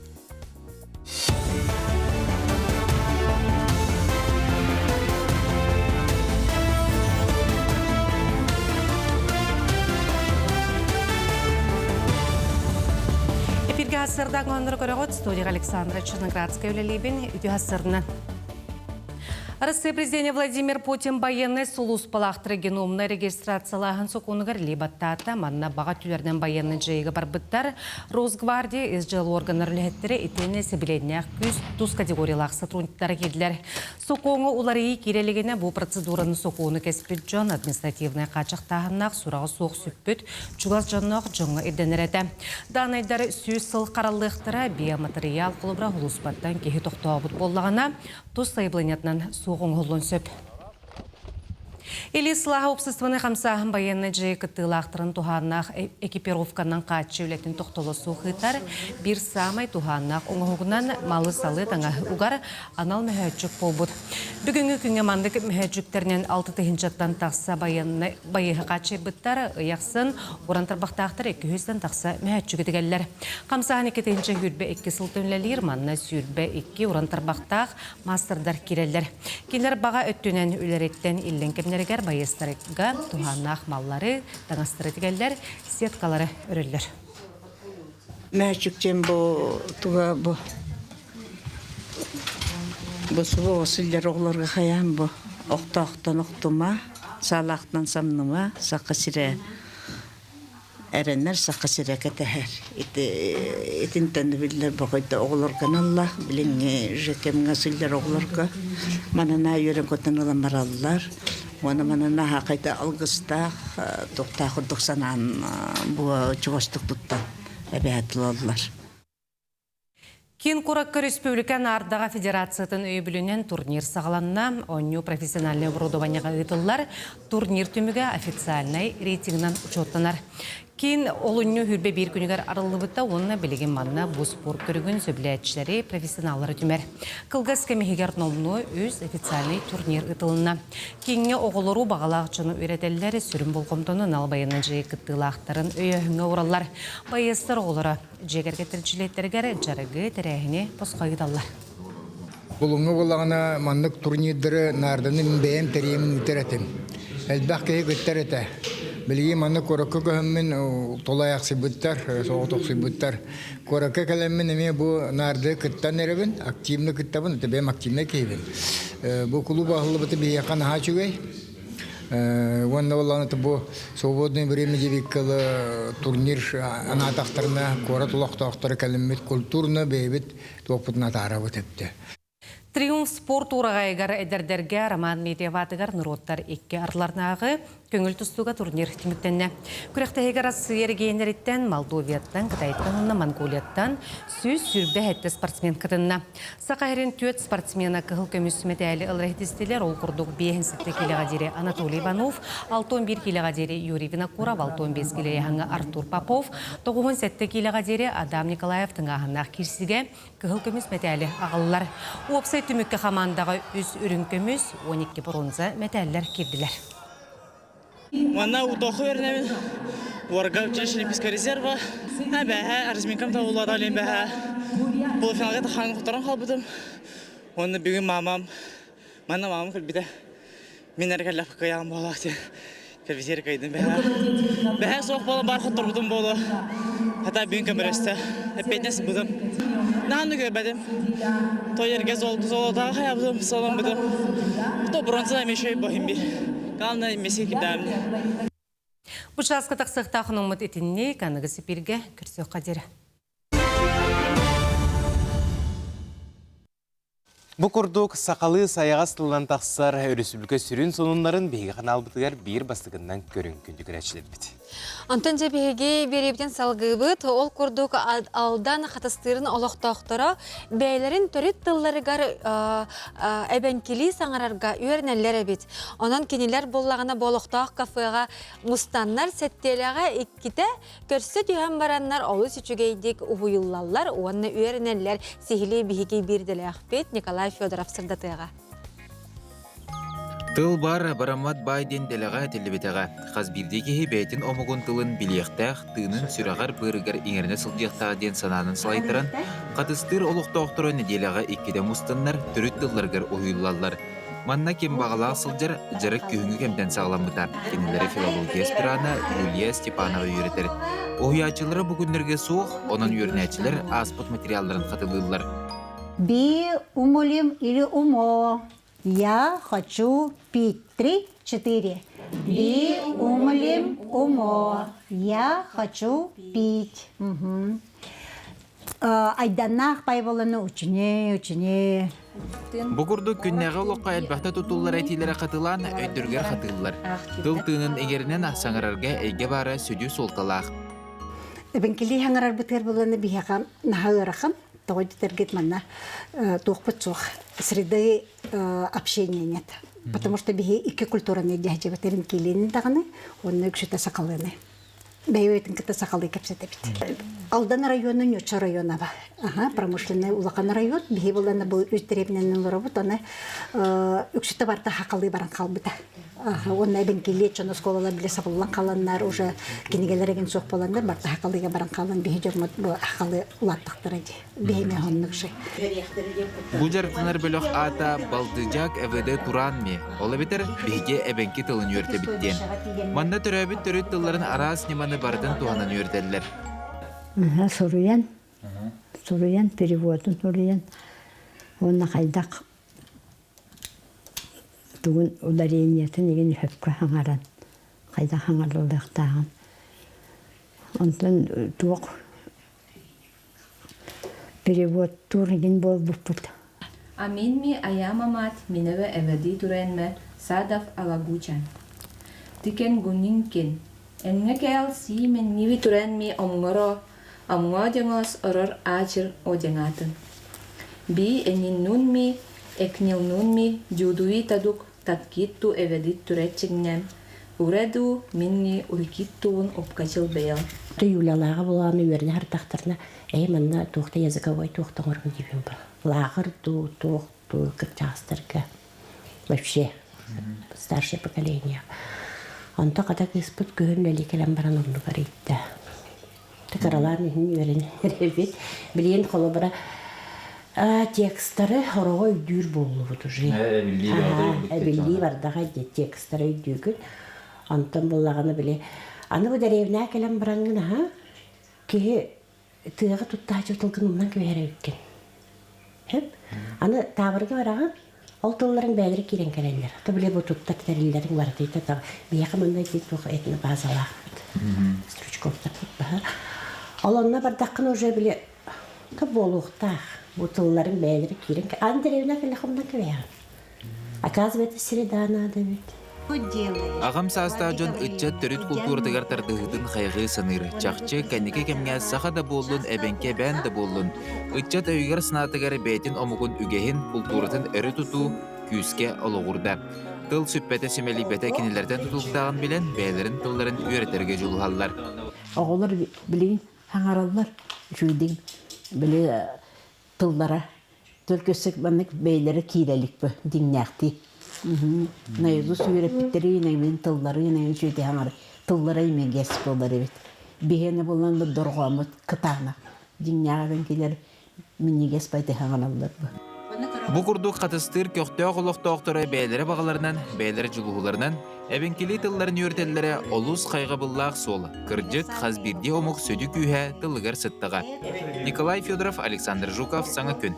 C: Эфирге хасырдан ғаныр көріғыт, студия Александра Черноградская үлелейбен үті хасырны. Россия президенті Владимир Путин байыны сұлус палақтыры геномны регистрациялағын соқуынығыр лейбаттата манна баға түлерден байыны жайығы бар бұттар Росгвардия СЖЛ органдар үліхеттері етені сәбіленіне күз тұз категориялақ сотрудниктары келділер. Соқуыңы олары керелігіне бұл процедураны соқуыны кәспет жон административный қачықтағынақ сұрағы соқ сүппіт чугас жоннақ жоңы еденер әді. Данайдары сүйіз сыл қаралықтыра биоматериал қолыбыра ғылыспаттан кехі тоқтауы болағына тұз сайбылынетінен соғың ғылын сөп. Или слаға обществоны қамсағын байыны жай кыттылақтырын туханнақ экипировканнан қатшы үлетін тоқтолы суқытар бір самай туханнақ оңығынан малы салы таңа ұғар анал мәхәтчік болбұд. Бүгінгі күнге мандық мәхәтчіктерінен 6 тыхынчаттан тақса байығы қатшы бұттар ұяқсын орантарбақтақтыр 200-тен тақса мәхәтчік етігелер. Қамсағын 2 тыхынча хүрбе 2 сылтынлелер, манна сүрбе 2 орантарбақтақ мастердар керелер. Келер баға өттінен үлереттен иллен кемнерігер байыстарыға туханнақ маллары, таңастыры тігелер, сеткалары өрілер.
D: Мәчіктен туға сұғы осылер оғыларға қаян оқтақтан оқтыма, салақтан самныма, сақы сірі Erenler sakasireke teher. Etin tanıbiller bakayda oğlargan Allah. Bilin jekem gasiller oğlarga. Manana yören kotan olan marallar. Manana hakayda algısta dokta kurduk sanan bu çoğustuk tuttan. Ebehatlılar.
C: Кин Куракка Республика Нардаға Федерациятын өйбілінен турнир сағаланна, оню профессиональный оборудованияға ұйтылар, турнир түмігі официальный рейтингнан учеттанар. Кин олыню хүрбе бір күнігер арылы бұтта, онына білеген манна бұл спорт көрігін сөбілетшілері профессионалары түмер. Кылгас кемегер номну өз официальный турнир ұйтылына. Кинге оғылыру бағалақ чыны өретелері сүрін болғымтыны налбайының жайы күттілақтарын өйіғіңі оралар. Байыстыр оғылары жегерге тілчілеттерігер жарығы тәрәхіне посқайдалар.
E: Бұлыңы болағына маңдық турнирдері нардының бәйім тәрейімін үтеретім. Әлбәқ кейі күттер еті. Білгі маңдық көрікі көмін толаяқ сибыттар, соғытық сибыттар. Көрікі кәлемін әме бұл нарды күттан әребін, активны күттабын, өті бәйім активны кейбін. Бұл клуб ағылы бұты бейяқан аға чүгей. Онда олағыны бұл свободный время дебеккілі турнир анатақтарына, көрі тұлақтақтары кәлемет культурны бейбіт тоқпытына тарабыт әпті.
C: Триумф спорт урағайғар әдердерге Роман Медиаватығар нұроттар екке арларнағы көңіл тұстуға турнир тіміттенне. Күректігер асығер гейнереттен Молдовияттан, Қытайттан, Монголияттан сөз сүрбе әтті спортсмен кітінна. Сақайрын төт спортсмена қығыл көмісіметі әлі ылрахтестелер ол құрдық 5 келеға дере Анатолий Иванов, 6-11 келеға дере Юрий Винокуров, 6-15 келеға Артур Попов, 9-7 келеға дере Адам Николаевтың ағынақ керсіге қығыл көмісіметі әлі ағылылар. Түмікке қамандағы үз үрін көміз 12 бронза металлер керділер.
F: Ванна утоқы өрнемін, орға училище Олимпийского резерва, бәхә, разминкамда олар ален бәхә. Полуфиналға тақаның құттаран қалбыдым. Оны бүгін мамам көлбеді. Мен әркәлі қияғым болақты. Көлбетері қайдым бәхә. Бәхә соқ болы бар құттар бұдым болы. Хата бүгін көміресті. Әппетнесі бұдым. Нағаны көрбәдім. Той ерге золотаға қаябыдым, солым бұдым. То бронза мешей бахим бір. Қалына меске кепдәміне.
C: Бұшасқы тақсықтақын ұмыт етінне қанығы сепірге күрсек қадері.
A: Бұ күрдік сақалы саяғастылдан тақсар өрісібілгі сүрін сонынларын бейгі қанал бұтығар бір бастығынан көрін күндік рәтшілер біті.
B: Антон жебеге берептен салғыбыт, ол күрдік алдан қатыстырын олықтақтыра бәйлерін түрет тылларығар әбәнкелі саңарарға үйернәлер әбет. Онан кенелер болағына болықтақ кафеға мұстаннар сәттеліға еккіті көрсі түйен бараннар олы сүчігейдік ұйыллалар, онына үйернәлер сихілі бейге берділі ақпет Николай Федоров сырдатыға.
V: Тыл бар Барамат Байден делеға телебетеға. Қазбирдегі бәйтін омығын тылын білектәқ, тыынын сүрағар бұрығар еңеріне сылдияқтаға ден сананын салайтырын, қатыстыр олықтауқтыры неделеға еккеде мұстаннар түріт тылларғар ойылалар. Манна кем бағалақ сылжар жарық күйіңі кемден сағаламыта. Кенелері филология аспираны Юлия Степанова үйретер. Ойячылары бүгіндерге суық, онын үйернәчілер аспыт материалларын қатылылар.
W: Би умолим или умо. Я хочу пить. 3, 4. Би умолим умо. Я хочу пить. Айданақ байболаны учине.
V: Бұғырды күннәғі олыққа әлбәқті тұтулар әтейлері қатылан өйдіргер қатылылар. Тыл тыынын егерінен ақсаңырарға әйге бары сөйді солқалақ.
W: Бенкелі хаңырар бұтыр боланы бияға нағырақым. Тогда тергет манна тухпацох среды общения нет, потому что биги икки культура не дяжи батерин килин даганы, он не кшита сакалыны. Бәйвейтін кіті сақалы кәпсеті біт. Алдан районы нөтші района ба. Промышленный улақан район, бейі боланы бұл өз деребінен ұлыры бұт, оны үкшіті барда хақалы баран қалбыта. Оны әбін келет, жоны сколалар біле сабылан қаланлар, уже кенегелереген соқ боландар, барда хақалыға баран қалан, бейі жормат бұл хақалы ұлаттықтыры де. Бейі ме ғоннықшы.
V: Бұл жарықтанар бөліқ ата балдыжак әведі туран ме. Олы бетер бейге әбенкі тылын өрті біттен. Манда түрәбіт түрі тылларын арас неманы бардын туғанын өртелілер.
W: Суруян, переводын суруян. Оны қайдақ туғын ударениетін еген хөпкі хаңаран. Қайдақ хаңарлылықтағын. Онтан туох перевод турген бол буппут.
G: Амин ми аямамат миневе эведи туренме Садов Алагучан. Тикен гунинкен. Энге кел си мен ниви туренми омгоро амго жеңос орор ачыр одеңатын. Би энин нунми экнил нунми жудуи тадук таткитту эведит туретчигнем. Уреду минни уйкиттуун опкачыл беял.
H: Юлялаға боланы өріне артақтарына әймінна туқты языковой туқтың орын дейбен бар. Лағыр туқ кірчастырға. Вообще, старшее поколение. Онта қадақ испыт күйін әлі келем баран орны бар етті. Тықыралар нехін өріне ребет. Білейін қолы бара текстары орығы үйдір болу бұд уже. Әбілі бардаға текстары үйдігін. Антон болағаны біле. Аны бұл дәревіне әкелем бараңын, кейі тыға тұтта жұртылғын ұмнан көйері өткен. Аны табырғы бараған, ол тұлларын бәлірі керен кәрелер. Ата біле бұл тұтта тәрелерін бар дейді. Бияқы мұндай дейді тұғы етіні базалағын. Стручковтар тұт бағар. Ол онына бардақын уже біле болуқтақ. Бұл тұлларын бәлірі керен кәрелер. Аны дәревіне әкелі ұмнан көйері. Оказывается, среда надо ведь.
V: Ағам саста жон үтчат төрүт культурдыгар тардыгытын хайгы сыныр. Чакчы кәнеке кемге саха да болдун, әбенке бән да болдун. Үтчат өйгер сынатыгар бәйтін омугун үгехин культуратын өрі туту күйіске олуғырда. Тыл сүппәті сүмелі бәті кенелерден тутулықтағын білен бәйлерін тылларын үйретерге жолуғалар.
H: Оғылар білейін хаңаралар жүйден біле тыллара. Төлкөсік банық бәйлері кейлелік бі, деңнәқті. Найзу сүйреппеттері, наймен тыллары, наймен жүйде хаңары. Тыллары емен кәсіп болар ебет. Бейені боланды дұрғамыт кытағына. Деңнәғын келер мінне кәсіп айты хаңаралар бі.
V: Бу курдук катыстыр көктөк олоктоктора бәйләре багаларынан, бәйләре жулугуларынан, эбенкели тылларын үйрәтәләре олус кайгы буллак сол. Кырҗык хазбирде омук сөдү күйә тылыгар сыттыга. Николай Федоров, Александр Жуков, Саңа күн.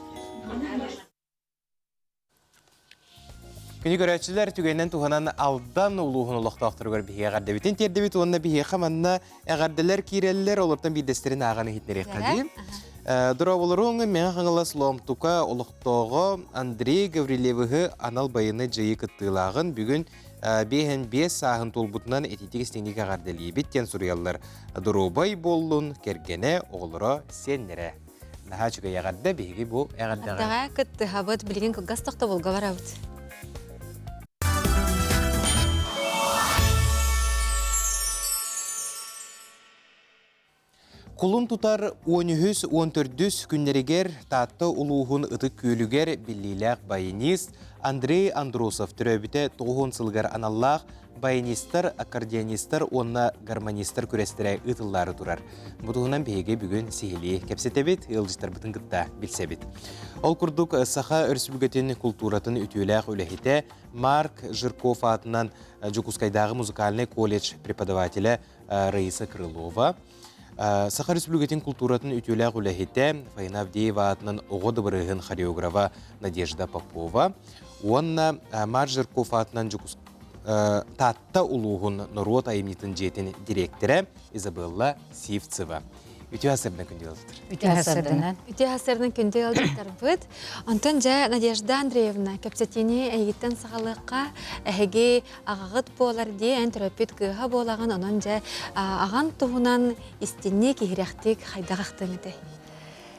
A: Күні көрәтшілер түгеннен туғанан алдан ұлуғын ұлықтақтырғыр бейе ғарды бітін тердебет онына бейе қаманына әғардылар кейрелілер олыртан бейдестерін ағаны хитнерек қадим. Дұра болырың мен қаңыла сұломтука ұлықтоғы Андрей Гаврилевығы анал байыны жайы күттілағын бүгін бейін 5 сағын толбутынан этетік істеңдегі ағардылы беттен сұриялар. Дұрубай болуын кергене оғылыра сеннері. Наға жүгі ағарды бейге бұл ағардыға.
B: Аттаға күтті ғабыт білген көгастықта болға бар ауыд.
A: Kulun tutar 13-14 күннерігер татты улуғын ұтық көйлігер біліләқ баянист Андрей Андросов түрәбіті 9 сылғар аналлақ баянистар, аккордеонистар, онна гармонистар көрестірі ұтыллары тұрар. Бұтығынан бейге бүгін сейілі кәпсетебет, ұлжыстар бұтын күтті білсебет. Ол күрдік Саха Өрсүбігетін культуратын үтіләқ үләхеті Марк Жирков атынан Жукускайдағы музыкальный колледж преподавателі Раиса Крылова, Саха Республикатын культуратын үтіләқ үләхеті Фаина Авдеева атынан оғыды бірігін хореографа Надежда Попова, онна Марк Жирков атынан татта улуғын Нұрот айымнетін жетін директоры Изабелла Сивцева. Үте асырдың күнде алдыдыр?
B: Үте асырдың күнде алдыдыр бұд. Антон жа Надежда Андреевна кәпсетіне әйгеттен сағалыққа әйге ағағыт болар де ән терапевт күйға болаған онын жа аған тұғынан істенне кейректік хайдағақтың еді.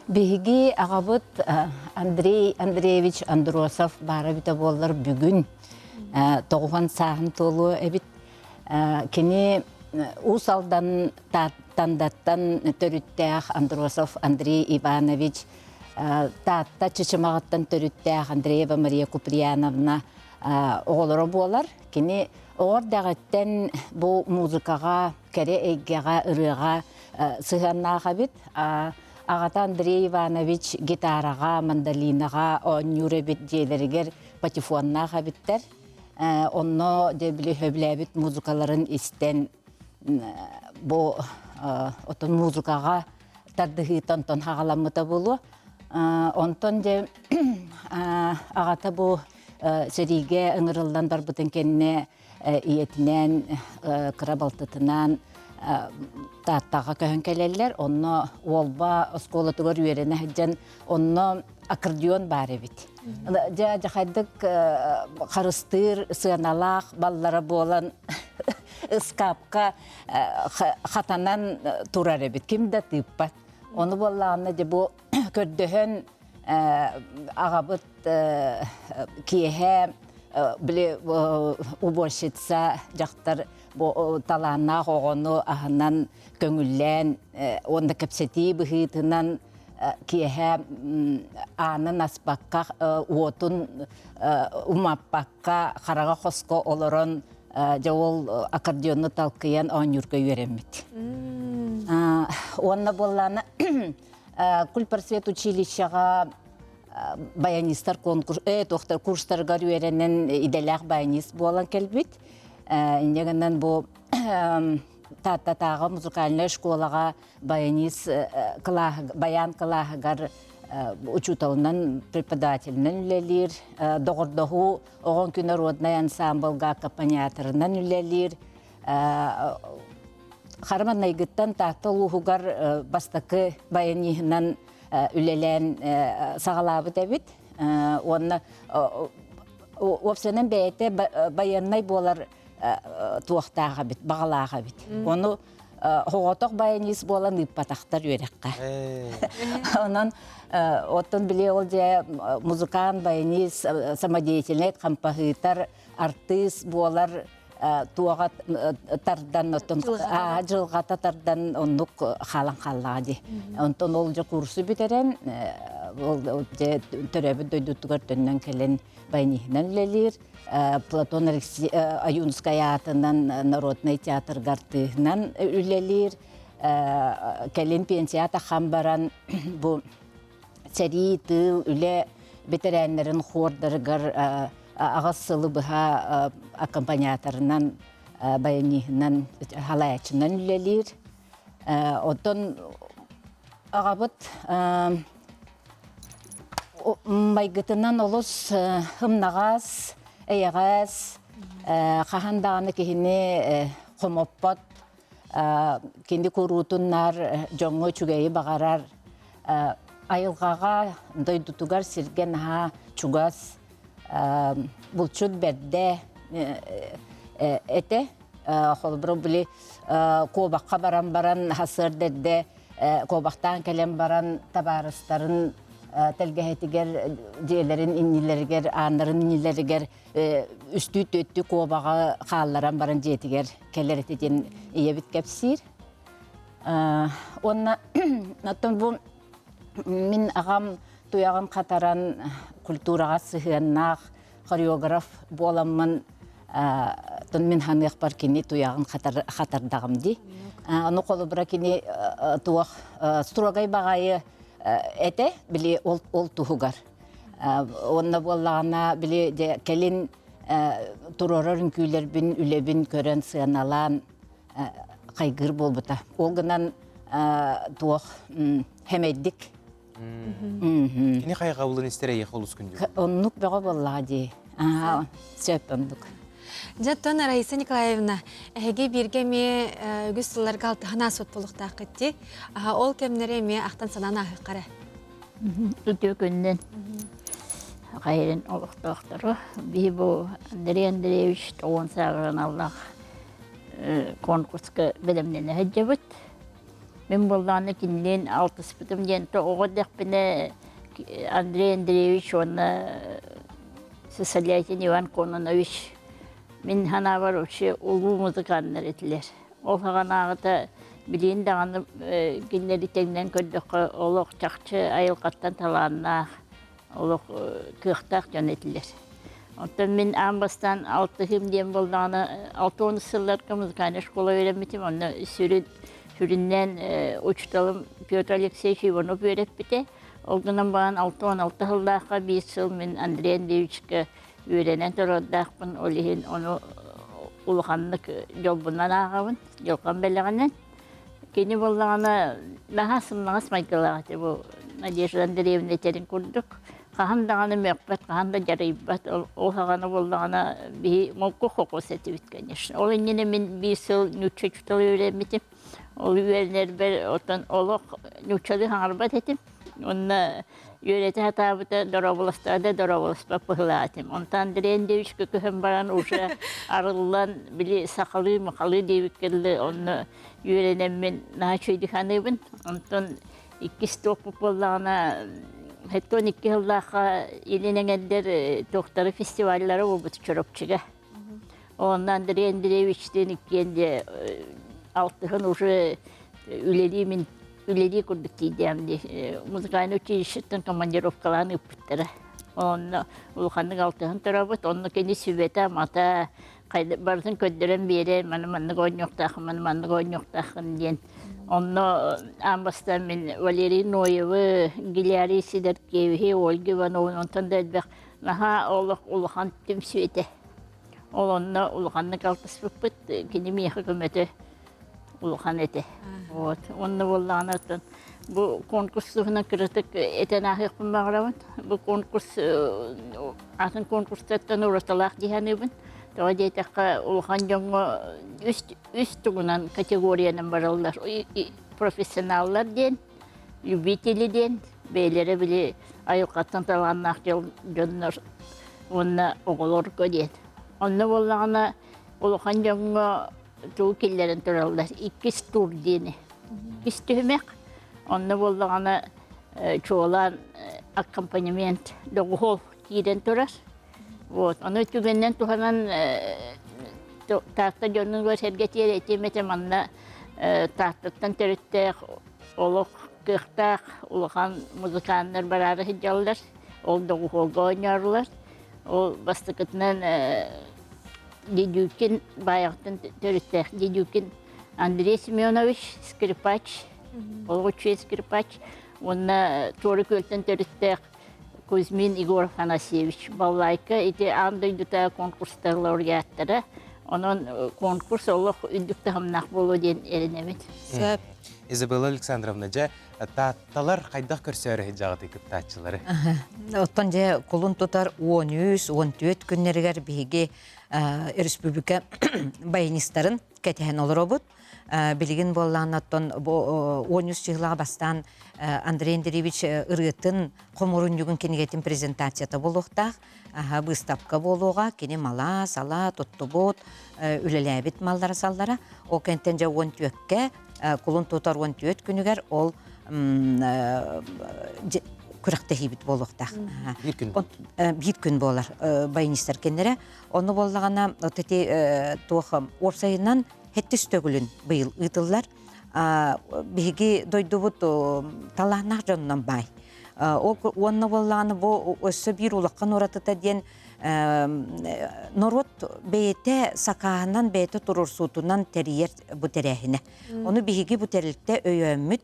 I: Беги ағабыт Андрей Андреевич Андросов бары біті болар бүгін. Тоғын сағын толу әбіт кені ұсалдан тандаттан төріттәқ Андросов Андрей Иванович, татта чычымағыттан төріттәқ Андреева Мария Куприяновна оғылыры болар. Кені оғырдағыттен бұл музыкаға, кәрі әйгеға, ұрыға сығаннаға бит. Ағата Андрей Иванович гитараға, мандолинаға, онюры бит дейлергер патефоннаға биттер. Онно дебілі хөбләбіт музыкаларын істен бұл отын музыкаға тардығы тонтон хағаламыта болу. Онтон де ағата бұл сөріге ұңырылдан бар бұтын кенне иетінен, қырабалтытынан таттаға көһөн келелер, онно олба оскола тугар үйерене хаджан, онно аккордеон бар бит. Жахайдык қарыстыр, сыаналақ, баллара болан скапка хатанан турар бит. Кимда тыппат. Оны боллағына де бұл көрдөһөн ағабыт киеһе біле уборщица жақтар таланна қоғыны ағынан көңіллән, онда кәпсеті бұхытынан киеһе анын аспаққа, уотун умаппаққа, қараға қосқа олырын жауыл аккордеонны талқыян оңюрға үйеремет. Онна болланы Кульпросвет училищаға баянистар конкурс, тоқтар курстарға үйеренен иделях баянист болан келбет. Инегеннен бұл таттатаға музыкальная школаға баян кылағығар учутауынан преподавателінен үлелер, доғырдығы оғын күні родной ансамблға аккомпаниаторынан үлелер, Харман найгыттан тақты ұлығығар бастықы баянығынан үлелен сағалабы дәбіт. Оны опсенен бәйті баяннай болар туақтаға бит, бағалаға бит. Оны хоғатық баяныз болан үппатақтар өрекқа. Онын оттын біле ол же музыкан баяныз, самодеятельнет, композитор, артист болар туағат тардан, жылғата тардан оннық қалан қалады. Онтон ол же курсы бітерен, төрәбі дөйдіттігір төннен келен байнихнан үлелер, Платон Аюнская атынан Народный театр гартыгынан үлелер, келен пенсията қамбаран бұл сәрі тыл үле бетерәнлерін хордырғыр ағыз сылы бұға аккомпаниаторынан байынығынан халаячынан үлелер. Оттон ағабыт майгытынан олыс хымнағас, әйағас, қағандағаны кейіне қомоппат, кенді көрутыннар жоңы чүгейі бағарар, айылғаға дойдутугар сирген чугас, бұлчуд бәрді әті, қолбыры білі қобаққа баран хасыр дәрді, қобақтан кәлем баран табарыстарын тәлгәһетігер, жейлерін иннилергер, анарын иннилергер, үсті төтті қобаға қалларан баран жетігер кәлер етеден ебіт кәпсір. Онна, бұл мен ағам туяғын қатаран культураға сығыннақ, хореограф боламын, мен ханық бар кені туяғын қатардағымды. Оны қолы бұра кені туақ строгай бағайы әті біле ол тұғығар. Онна болағына біле кәлін тұрорарын күйлербін, үлебін көрін сығаналан қайғыр бол бұта. Ол ғынан туақ хәмәддік.
A: Кені қайға ұлын істері еқ олыс күнде?
I: Оннық бәға болады. Сөп оннық.
B: Жаттан Раиса Николаевна, әге берге ме үгіз сылларға алтығына сот болуқта қытти. Ол кемнері ме ақтан сананы ағы қара?
J: Үті күннен қайырын олықты ақтыры. Бей бұл Андрей Андреевич тоғын сағырын Аллах конкурсқа білімнен әджі бұд. Мен болғаны кеннен алты спытым денті оғыдық біне Андрей Андреевич оны Сысалятин Иван Кононович мен хана бар өші ұлу музыканлар етілер. Ол ғанағыда білейін дағаны кеннері теңнен көрдіқі олық чақчы айылқаттан таланына олық күйіқтақ жөн етілер. Онтан мен амбастан 6 химден болдағаны 6-10 сылларға музыканлар школа өреметім. Оны сүріннен ұчталым Петр Алексеевич Иванов өреп біте. Олғынан баған 6-16 жылдаққа 5 жыл мен Андрей Андреевичке үйренен тұроддақпын, олығын оны ұлғанлық жолбынан ағауын, жолған бәліғанен. Кені болғаны наға сымнағас майқылағаты бұл Надежда Андреевна етерін көрдік. Kahan dağını mekbet, kahan da jaraybat, o hağana bollağına bir mokko kokos eti bitken. O yine min bir sıl nüçe çutalı öğrenmedim. O üverler bir otan oluk nüçeli hangarbat etim. Onunla yöreti hatabıda dorabulastada dorabulaspa pıhılatım. Ondan direğin deviş kökühem baran uşa arılan bili sakalı makalı devikkelli onu yörenemin naçıydı hanıbın. Ondan ikisi topu bollağına Hetton 2 yıllığa ilinen eder doktoru festivalleri oldu çorapçıga. Ondan direğin direğiçten ikiyende altıhın uşa üleliği kurduk diyeceğimdi. Muzikayını uçuştun komandirovkalarını öpüttüre. Onu ulukanlık altıhın tarafı, onu kendi süvete mata barzın köddüren bir yere manımanlık oynayoktakın diyen. Onu ambastan min Valeri Noyevi, Gilyari Siderkevi, Olga Ivanov'un ondan da edbek. Naha ulukan tüm süvete. Onunla ulukanlık altısı pıpıt, kendi miyah hükümeti ulukan eti. Onu vallahi bu konkursuna kritik eten ahik bunlardan. Bu konkurs atın konkursattan uğraştılar diyenibin. Daha diyecek ulukan jonga üst tuğunan kategoriyanın varırlar. Profesyonaller diyen, yübiteli diyen, beylere bile ayıkattan talanlar jonlar. Onu oğulur diyen. Onu vallahi ulukan jonga tuğ killerin turallar. İkis tur diyeni. İkis tühmek. Onu vallahi çoğulan akompanyement doğul diyen turar. Onu tübenden tuhanan tahta jonun var hergetiyer etimete manna tahtattan terüttek oluk kıhtak ulukan muzikanlar bararı hicallar. Ol doğul oynarlar. O bastıkıtından Didükin bayaktan terüttek. Didükin Andrei Semyonovich Skripaç. Olguçu Skripaç. Ona Toruk Ölten terüttek. Kuzmin Igor Afanasievich Ballayka iti andıydıta konkurslar laureatları. Onun konkurs oluk ündükte hamnak bolu diyen erinemin.
A: Izabella Alexandrovnaca, tattalar kaydak körsörü hicağıdı kıptaççıları.
K: Ottan ja kulun tutar 13-14 günleriger bihigi Respublika bayanistарын ketehen olur obut. Bilgin bollan atton 13 yıla bastan Andrei Andreevich ırıtın komurun yugun kenigetin prezentasyata boluqtaq. Выставка болуға, кені мала, сала, тоттубут, үлеләбит маллары саллара. О кенттен жа 14-ке, кулун тутар 14 күнігер, ол күріқті хейбіт болуқтақ. Bir күн болар байынистер кенлері. Оны болағана орсайынан хеттіс төгілін бұйыл ұйтылар. Бігі дойдубут талағнақ жонынан бай. Онны болағаны бұл өссі бір ұлыққан оратыта ден Норот бейте сақағынан бейте тұрыр сұтынан тәрейер бұтәрәхіне. Оны бігі бұтәрілікте өйөмміт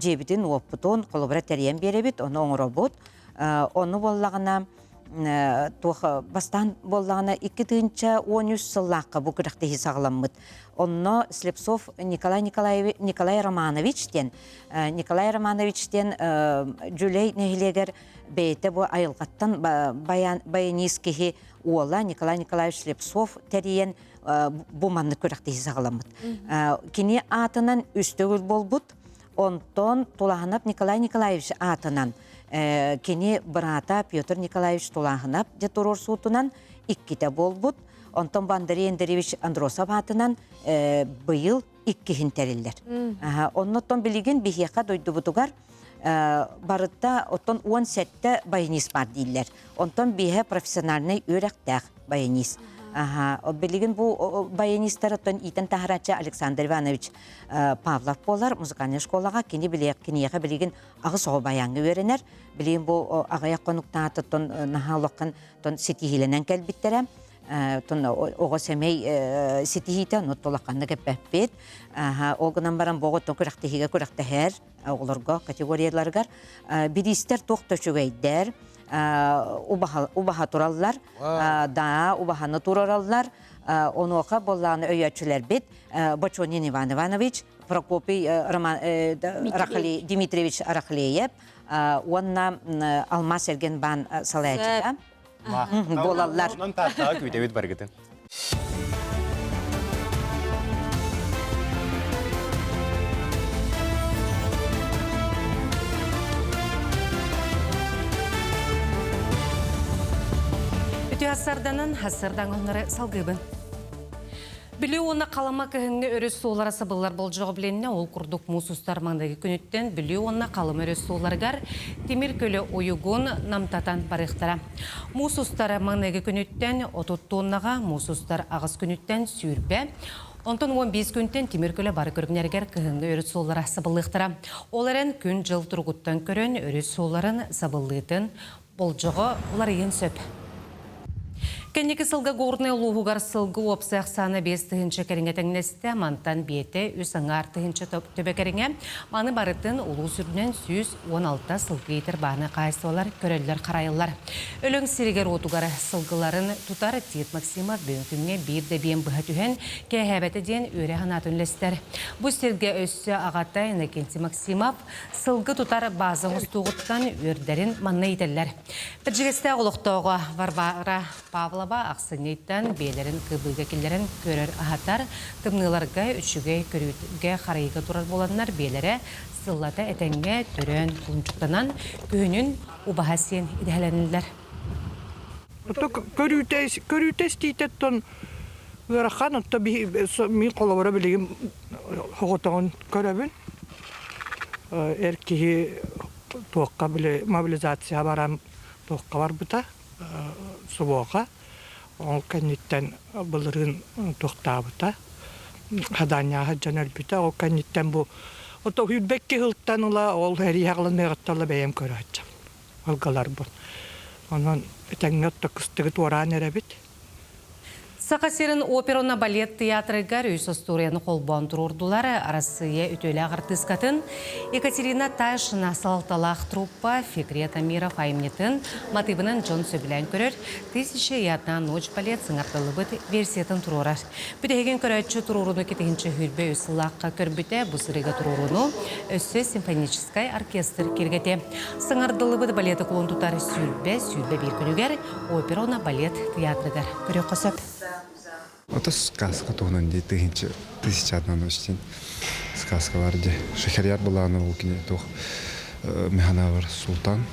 K: жебітін оппытын қолыбыра тәрейен беребіт, оны оңыр обыт. Оны болағына бастан болағына 2-13 сыллаққа бұл күріқтегі сағыламмыд. Онно Слепцов Николай Романовичтен жүлей нәхілегер бейті бұл айылғаттан баянискеге ола Николай Николаевич Слепцов тәрейен бұл манны күріқтегі сағыламмыд. Кені атынан үстігіл болбұд, онтон Тулағынап Николай Николаевич атынан кені брата Петр Николаевич Тулағынап детурор суутунан икките болбұд. Онтон Андрей Андреевич Андросов атынан бұйыл 2 хинтерилдер. Оннотон білеген бігеқа дойду бұтугар барытта оттон 17-те баянист бар дейілер. Онтон біге профессиональный өрәқтәқ баянист. Білеген бұл баянистар оттон итен тахарача Александр Иванович Павлов болар, музыкальный школаға кені білеға білеген ағы соғы баяңы өренер. Білеген бұл ағая қонуқтааты оттон нахалыққан сетихиленен кәлбіттерем. Оғы сәмей сетихиті ұнаттолаққанды кәппәппет. Олғынан баран боғыттың күріқтіхіге күріқтіхер оғыларға, категорияларғар. Бірістер тоқты шүгейдер, убаха тураллар, да, убаханы турараллар. Оны оқа болағаны өйәтшілер бет, Бочонин Иван Иванович, Прокопий Дмитриевич Арахлеев, Онна Алмаз Эрген бан салаячыда. Болалар.
A: Онан таттаға көйтебет баргытын.
C: Үті асарданын асырдан онлары салғыбын. Білі оны қалама кіхінгі өріс суолара сабылар бол жоғы біленіне ол күрдік мұсустар маңдағы күніттен білі оны қалым өріс суоларғар темір көлі ойығын намтатан барықтара. Мұсустар маңдағы күніттен 30 тоннаға, мұсустар ағыз күніттен сүйірбе, 10-15 күнттен темір көлі бары көргінергер кіхінгі өріс суолара сабылықтара. Оларын күн жыл тұрғыттан көрін өріс суоларын сабылығытын бол жоғы олар ең сөп. Кәнекі сылға ғорны ұлуғығар сылғы опсақ саны 5 тұхыншы кәріңетіңнесті мантан беті үс аңар тұхыншы төбекәріңе маны барытын ұлу сүрінен 116 сылғы етір бағына қайсуалар көрелілер қарайылар. Өлің сирегер отуғар сылғыларын тұтар Тиет Максимов бүйінкінге бір де бейін бұға түхен кәйәбәті ден өре ғанатын лестер. Бұл серге өссі ағаттай Иннокентий Максимов сылғы тұтар базың ұстуғыттан өрдерін манна етелер. Біджігесті ғылықтауға Варвара Павлова ақсынеттен бейлерін кыбыға келерін көрер ағаттар тымныларға үшіге көріге қарайығы тұрар боланлар бейлері сыллата әтенге түрен құлынчықтанан күйінін ұбағасен идәленілер.
L: Көрітес дейтеттен ғарақан, мен қолабара білеген хоғытағын көрәбін. Әркеге тоққа мобилизация барам тоққа бар бұта, сұбуға. Ол кәнеттен бұлырын тоқтабыта, қаданяға жанар бүта, ол кәнеттен бұл. Ота үйбекке ғылттан ұла, ол әрі ағылын мәғітталы бәйім көрі атчам. Алғалар бұл. Онын әтәңі отта күстігі туаран әрәбет.
C: Сақасерін оперона балет театрыгар өйс историяны қолбан тұрордулары арасыя өтөлі ағыртыскатын Екатерина Тайшына салалталақ труппа Фикрет Амиров айымнетін мотивынан Джон Сөбілән көрір 1001 ночь балет сыңартылы бұд версиятын тұрорар. Бүдеген көрәтші тұрорыны кетігінші хүрбе өсілаққа көрбіте бұсырыға тұрорыны өсі симфоническай оркестр кергете. Сыңардылы бұд балеті құлын тұтары сүрбе бір күнігер оперона балет театрыгар көрі қосып.
M: Это сказка тугнан ди 1001 ночь. Сказка бар ди. Шахарияр буланы ул кине тух механавар султан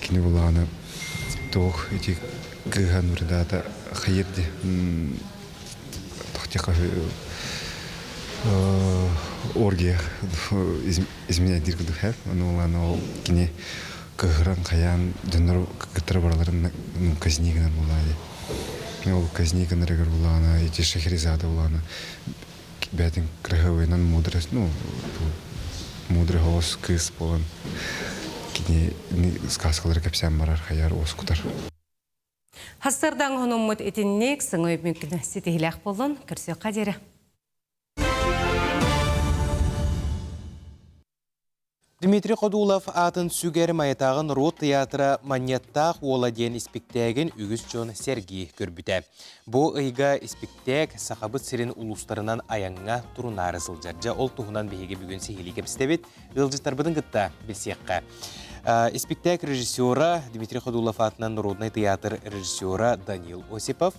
M: кине буланы тух эти кыган урдата хайырди. Тохтика оргия изменять дирку хэв. Оно кине кыгран каян дөнөр кытыр барларын казнигнан булады. Ол казника нарегар булана, эти Шахерезада булана. Бәтин краховынан мудрый, мудрый голос кыз болан. Кини сказкалар кепсәм барар хаяр оскутар.
C: Хастардан хономмут этиннек сыңой мүмкін сетихилях болын, кірсе қадері.
A: Дмитрий Қодулов атын сүгер маятағын рот театры маньяттақ оладен испектәгін үгіз жон Сергей көрбіті. Бұл ұйға испектәг сақабыт сирен улустарынан аяңға тұрынары сылжаржа ол тұғынан бейге бүгін сехилі кепістебет ғылжыстарбыдың ғытта білсеққа. Испектәг режиссера Дмитрий Қодулов атынан Народный театр режиссера Данил Осипов.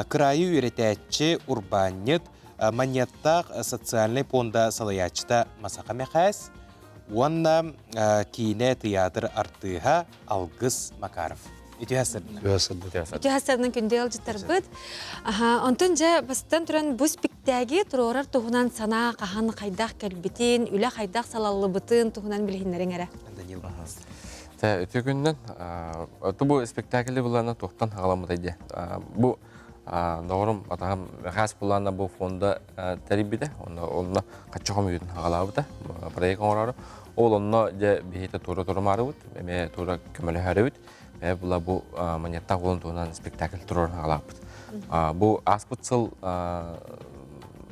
A: Крайы үйретәтші урбанет маньяттақ социальный фонда салаячта Масақа Мехайс. Уанна кине театр артыға Алгыз Макаров. Үті
B: хасырдың күнде алжыттар бұд. Онтын жа бастан тұран бұл спектәге тұрорар тұғынан сана қахан қайдақ кәлбетін, үлі қайдақ салалы бұтын тұғынан білгенлерің әрі.
P: Өте күннен, бұл спектаклі бұлана тоқтан ғаламыдайды. Бұл doğrum atağım xas bulanna bu fonda teribide onunla kaçağım yudun ağalabıda proyek orar olunna je bihite tora marut me tora kömele harut ve bula bu manyatta olunduğundan spektakl turur ağalabıd bu aspıtsıl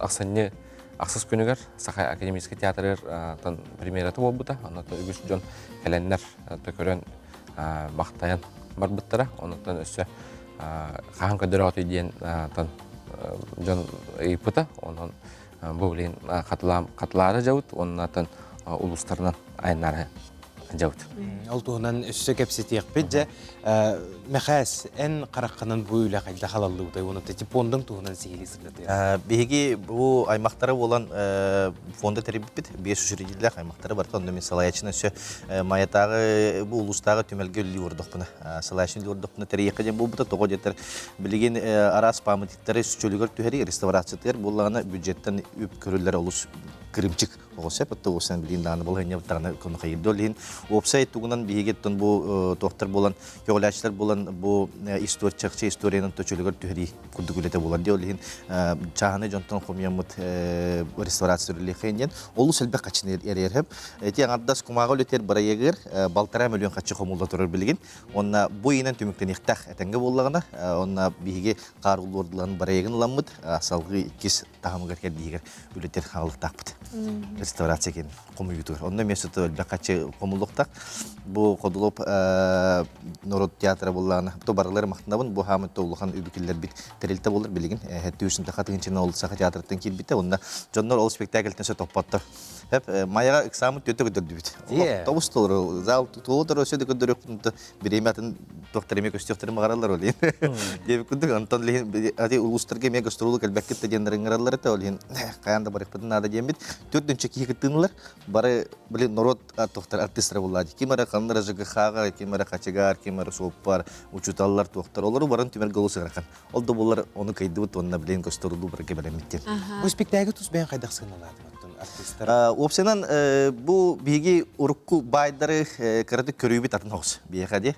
P: aksanı aksız günüger Sakay Akademik Teatr tan premierati olbuda ondan ügüs jon gelenler tökörön baktayan barbıttara ondan össe Қахан көдірі дейін жон ұйпыта, оның бұлейін қатылары жауыт, оның атын ұлыстарынан айынары жабыт.
A: Ол туһунан өссө кепсетиякпит же мехас эн каракканын бу үле кайда халаллы бутай уну типондун туһунан сихили сырдаты.
N: Биһиги бу аймактары болан фонда терибит 500 учредителя аймактары бар. Онда мен салаячына сө маятагы бу улустагы түмелге үлүрдөхпүнө. Салаячын үлүрдөхпүнө терияка ден бу бута того жетер. Билген арас памятиктери сүчөлүгөр түһери реставрациялар буллагына бюджеттен үп көрүлөр олус кырымчык олса патта осан билин даны болгоня тагына кону кайдолин. Опсайт тугунан биһигеттен бу доктор болан жолачлар болан бу исторчакчы историянын төчөлүгөр түһери кудугулете болар диолин. Чаханы жонтон комьямыт реставрациялар лехенен олус элбе качын эререп. Эти аңардас кумага летер барайгыр балтара миллион качы комулда турар билген. Онна бу инен түмүктен ихтах этенге боллагына онна биһиге карулордулан барайгын ламмыт салгы кис тахамгар кедигер үлетер халыктакпыт. Реставрация кен комуютур. Онда место элбе качы комулдуктак бу кодулуп народ театры боллагына то барлар мактанабын бу хамы толухан үбүкиллер бит терилте болор билген. Хэттүүсүн тахатынчына олса театрдан килбите онда жоннор ол спектакльтен сө топпаттыр. Hep maya examen tötü götürdü. Tavus doğru. Zal doğru söyle götürüp biremetin doktor emek gösterdim garalar oluyor. Diye kunduk Anton lehin adi uluslararası emek gösterulu kelbekte tejenlerin garaları da oluyor. Kayanda barıkpıdın nada diyemit. Tötün çeki gittiğinler bari bile narod doktor artistler buladı. Kimara kanlara jıgı xaga, kimara kaçıgar, kimara sopar, uçutallar doktor olur. Barın tümel golusu garakan. Oldu bunlar onu kaydı onunla bilen gösterulu barıkı bilemitten.
A: Bu spektakl tuz ben kaydak sınaladı.
N: Opsiyanan bu bilgi urukku baydarı kırdı körübü tatın hoş bir hadi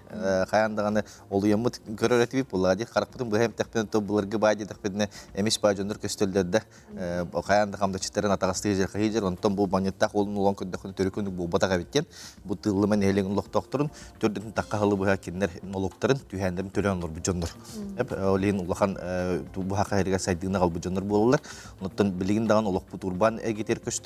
N: kayandağını oluyor mu körürettiği buladı karakterin bu hem tekpen toplargı baydı tekpen emiş baycandır köstüllerde kayandağ hamda çitlerin atağıstığı kayıcır ondan bu banyettak olun olan köndekün törükünü bu batağa bitten bu tığlımen helin lok doktorun tördün takkahalı bu hakinler nolokların tühenlerin tölen olur bu candır hep olin ulakan bu haka heriga saydığına kal bu candır bulurlar ondan bilgin dağın olok bu turban egeter köstü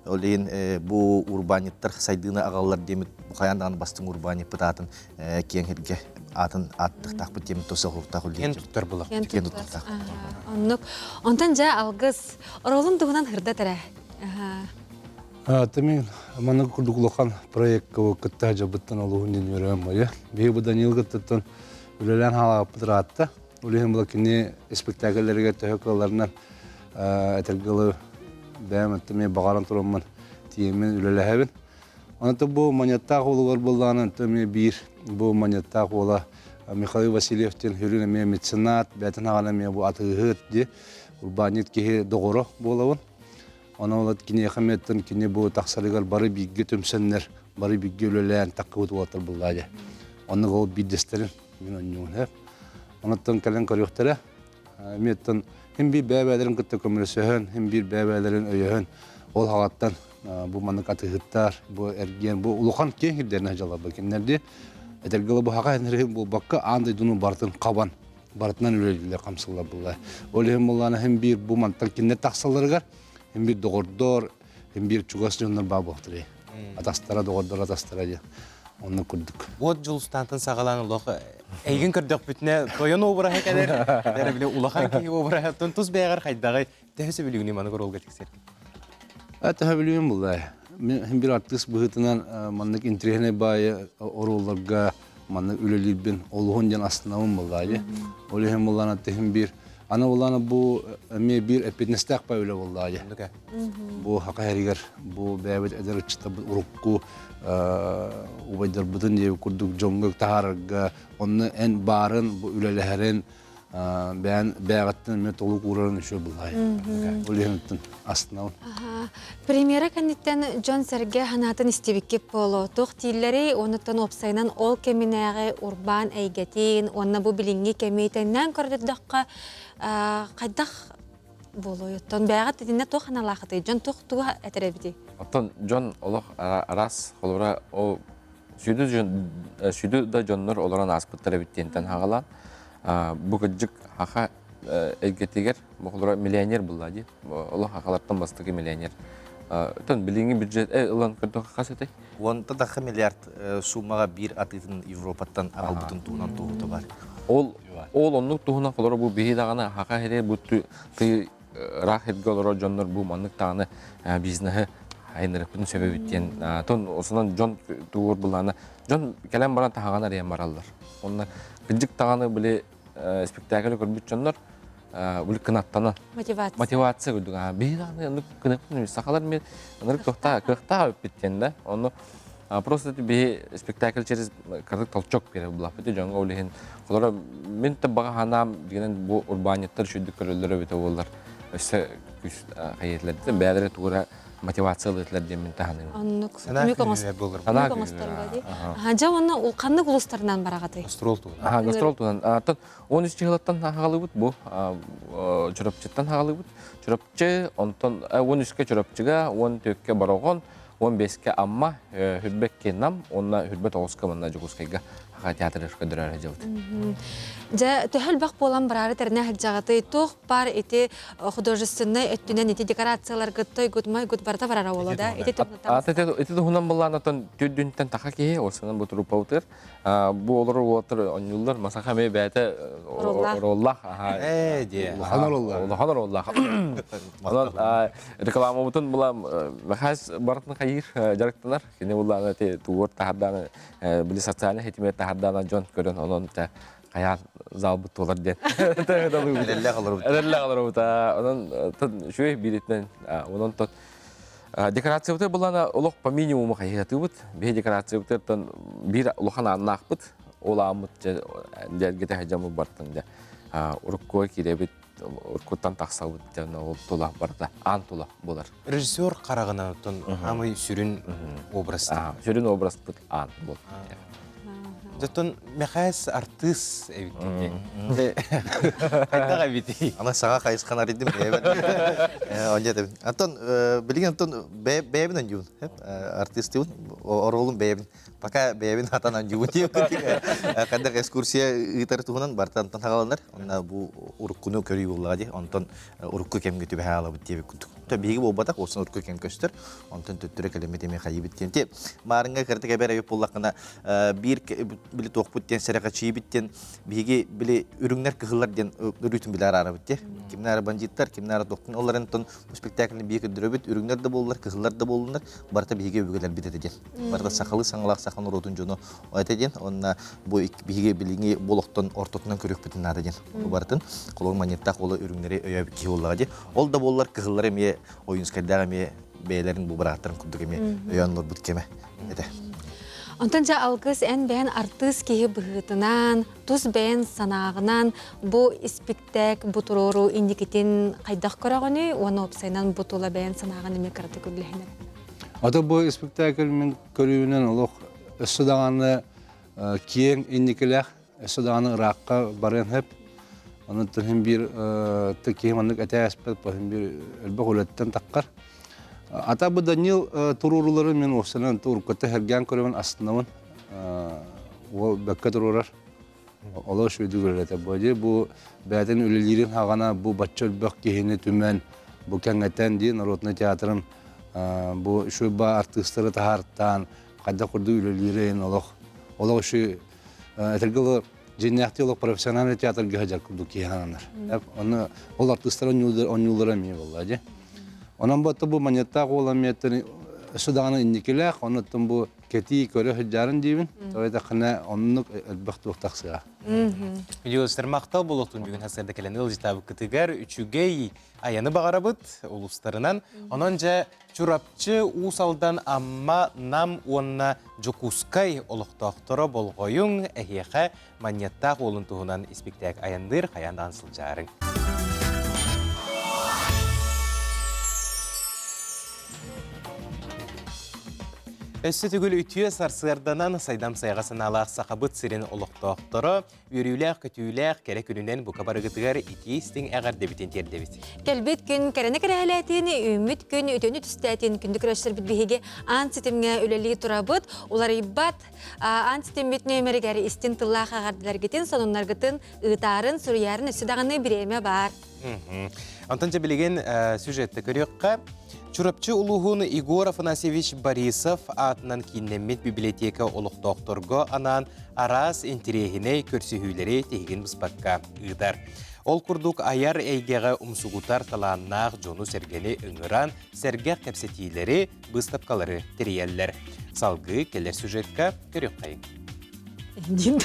N: Olin bu urbanittер сайдына агаллар демит каяндан бастың урбани пытатын кеңерге атын аттык такпы демит тоса хуртак ул
A: кен туттар булак
N: кен туттак
B: оннук онтан жа алгыс оролун тугунан хырда тара
O: Тамин мана курдуклукан проект кытта жабыттан алуун ден өрөм я бе бу Данил гыттан үлелен хала пытратта улем булакини спектакльлерге төһөкөлөрнөн этергеле Бәм әттіме бағаран тұрамын тиемен үлелі Онаты бұл манеттақ олығыр болғанын әттіме бір бұл манеттақ ола Михаил Васильевтен хүрін әме меценат, бәтін аған әме бұл атығыт де Урбанет кеге доғыры болауын. Оны олат кене әқаметтін кене бұл тақсарығар бары бігге төмсенлер, бары бігге үлелән таққы өт олатыр болғады. Оны ғол бидестерін мен өнуын әп. Онаттан кәлін көріқтері, әметтін hem bir bäbälerin kıtta kömürüsühön, hem bir bäbälerin öyöhön. Ol hağattan bu manık atıhıttar, bu ergen, bu ulukan kehirlerine hacala bakınlardı. Etergılı bu haqa enerji bu bakka anday dunu bartın qaban, bartından üleliler kamsılar bullar. Ol hem olana hem bir bu mantık kinne taksalarıgar, hem bir doğurdor, hem bir çugas onlar bağbıqtırı. Atastara doğurdor atastara diye. Onu kurduk.
A: Bu Julstan'tan sağalan loqa Egin kördük bütüne toyan obra hekader. Der bile ulakan ki obra tuz beğer haydağı tehse biliyorum manı korol getirser.
O: Ata biliyorum vallahi. Hem bir artist bıhıtınan manlık intrihine bayi orollarga manlık üleli bin oluğuncan aslınavım vallahi. Öyle hem olana hem bir ana olana bu me bir epidnestak pa öyle vallahi. Bu haka heriger bu beyabet eder çıta urukku ubaydır bütün diye kurduk jonguk taharga onu en barın bu ülelerin ben beygattan metoluk uğrarın şu vallahi. Öyle hemtin aslında.
B: Pремьера каниттен Джон Серге ханатын истебикке поло. Тух тилleri онуттан опсайнан ол кеминеге урбан эйгетин, онна бу билинги кемейтеннен көрдөддөккө кайдах болоюттан бәгат динне тух ханалахыты. Джон тух туга этеребити.
P: Оттан Джон олох арас холора о сүдү да Джоннор олоран аспыттар биттентен хагалан. Бу кыжык хаха эйгетигер бохолора миллионер буллади. Олох хакалаттан бастыгы миллионер. Тон билинги бюджет ылан көрдө касетэй.
N: Онда да миллиард суммага бир атытын Европаттан агылбытын туунан тугута бар.
P: Ол оннук тугуна колора бу биһи дагана хака хере бу ты рахет голоро Джоннор бу маннык таганы бизнеси айныры бүтін сөбе біттен. Тон осынан жон туғыр бұланы. Жон кәлем баран тағағана рейін баралар. Онна кілжік тағаны біле спектаклі көрбіт жонлар бүл кынаттаны. Мотивация көрдік. Бейді кынаттаны сақалар мен ынырық тоқта өп біттен да. Оны просто бей спектакль через кардық толчок бере бұлақ біті. Жонға олеген қолары мен та баға ханам дегенен бұл урбанеттер шүйдік көрілері өте олар. Өсі күш қайетлерді. Бәдірі туғыра мотивациялы етлер демен тағаны.
B: Жа оны ол қанды ұлыстарынан барағаты?
P: Гастрол туған. 13 жылаттан ағалы бұд бұл. Чұрапчыттан ағалы бұд. Чұрапчы, 13-ке чұрапчыға, 14-ке бароғын, 15-ке амма, хүрбекке нам, онна хүрбет оғызқа мұнна жүгізкайға театр өшкөдірәрі жылды.
B: Жа төхіл бақ болан барары тәріне әлжағаты тоқ бар еті художественный өттінен еті декорациялар гыттой гутмай гут барда барара олада.
P: Еті тұхынан болан атын түйдінтен тақа кейе, осынан бұл тұрупа ұтыр. Бұл олар отыр оңылдар, масақа мей бәті роллах. Лоханар оллах. Реклама бұтын бұла мәхәз барытын қайыр жарықтынар. Кені бұланы туғыр тағырданы білі социальный хетімет тағырданы жон көрін, оның қаян зал бұт олар ден.
N: Әдәлі қалыр бұт.
P: Әдәлі қалыр бұт. Оның шөй беретінен, оның декорация бұты бұланы ұлық по минимумы қайғаты бұт. Бе декорация бұты бір ұлықхан аннақ бұт. Ол амыт жәргеті хәжамы бартын. Ұрыққой керебет, ұрыққыттан тақсал бұт. Ол тұла барда, ан тұла болар.
A: Режиссер қарағына амы сүрін образды.
P: Сүрін образ бұт ан бол.
A: Заттон мехайс артыс эвитте. Кайдаға бити.
N: Ана саға қайысқан аридім. Антон, білген Антон бәйбін өндеуін. Артисті оролын бәйбін. Пока бәйбін атан өндеуін дейіп. Қандақ экскурсия ұйтары тұғынан барта Антон тағаландар. Бұл ұрыққыны көрі болғады. Антон ұрыққы кем көтіп әғала бұд дейіп күндік. Биги болбатак, осын ұрқы кен көстер. Онтын төттірі кәлеметеме қайы біттен. Марыңға кірді кәбәр әйіп боллақына бір білі тоқ бүттен, сәріға чиі біттен, биги білі үріңнер кығылар ден үрітін білі ара бітте. Кімнәрі бандиттар, кімнәрі тоқтың. Оларын тон спектаклін бигі дүрөбіт, үріңнер де болылар, кығылар да болылар, барта биги өгелер бітеді ден. Барта сақалы саңылақ сақаны ротын жоны ойты ден. Онна биги біліңі болықтан ортотынан көрік бітін ады ден. Бартын қолың манеттақ олы үріңнері өйәбі ке олаға де. Ол да болылар кығылар еме ойынскайдағы ме бәйлерін бұл бірақтарын күндік еме өйәнлар бүткеме.
B: Онтан жа алғыз ән бән артыс кейі бұғытынан, тұз бән санағынан бұл спектак бұтырору индикетін қайдақ көрағыны, оны опсайынан бұтыла бән санағын еме қараты көрлігінер.
O: Ата бұл спектакль мен көрігінен олық өссідағаны кейін индикіләқ, өссідағаны ұраққа барын әп. Onun için bir tekihmanlık ateşpet, bir elbette uletten takkar. Ata bu Daniel tururuları men olsanan turukta hergen korevan aslında o bakka tururar. Allah şu diyorlar tabii bu bazen ülkelerin hagana bu başçıl bakkehine tümen bu kengetten diye narodna tiyatrın bu şu ba artistleri tahartan kadar kurdu ülkelerin Allah şu etrgılı Cennetti olarak profesyonel tiyatro gelecek kurduk yahanlar. Onu ol artistler oyunculara mı vallahi. Onun bu manyetak olan miyetini Sudan'ın indikler, onun bu keti köre hüccarın diyeyim. Tabii de kana onluk elbette taksıya.
A: Biliyorlar maktal buluktun bugün hasırda kelen ilcitabı kıtıgar üçügey ayanı bağırabıt uluslarından. Onunca çurapçı usaldan amma nam onna jokuskay oluk doktora bolgoyun ehiyaka manyattak oluntuğunan ispektak ayandır kayandan sılcarın. Өсі түгіл үтіе сарсырданан сайдам сайғасын алақ сақабыт сирен олықтоқтыры, үріләқ, көтүйләқ, кәрі күнінен бұқа барығытығар ити істің әғар дебітен тердебіт.
B: Кәлбет күн кәріні кәрәләтін, үміт күн өтөні түстәтін күнді күрәшір бітбігеге ан сетімге өлелі тұрабыт, олар ибат ан сетім бітіне өмірігәрі істін тыллақ ағардыларгетін, сонынларгытын ұтарын, сүріярын өсі дағаны біреме бар.
A: Антонча білеген сюжетті көріққа, Чурапчы улуғын Игор Афанасьевич Борисов атынан кейіннемет библиотека олық докторго анан арас интерегіне көрсіхүйлері тегін бұспаққа ұйдар. Ол курдук аяр эйгеге умсугутар талааннаах жону сергени ыңыран сергек кепсетийлери выставкалары тириеллер. Салгы келер сюжетка көрөк кайын.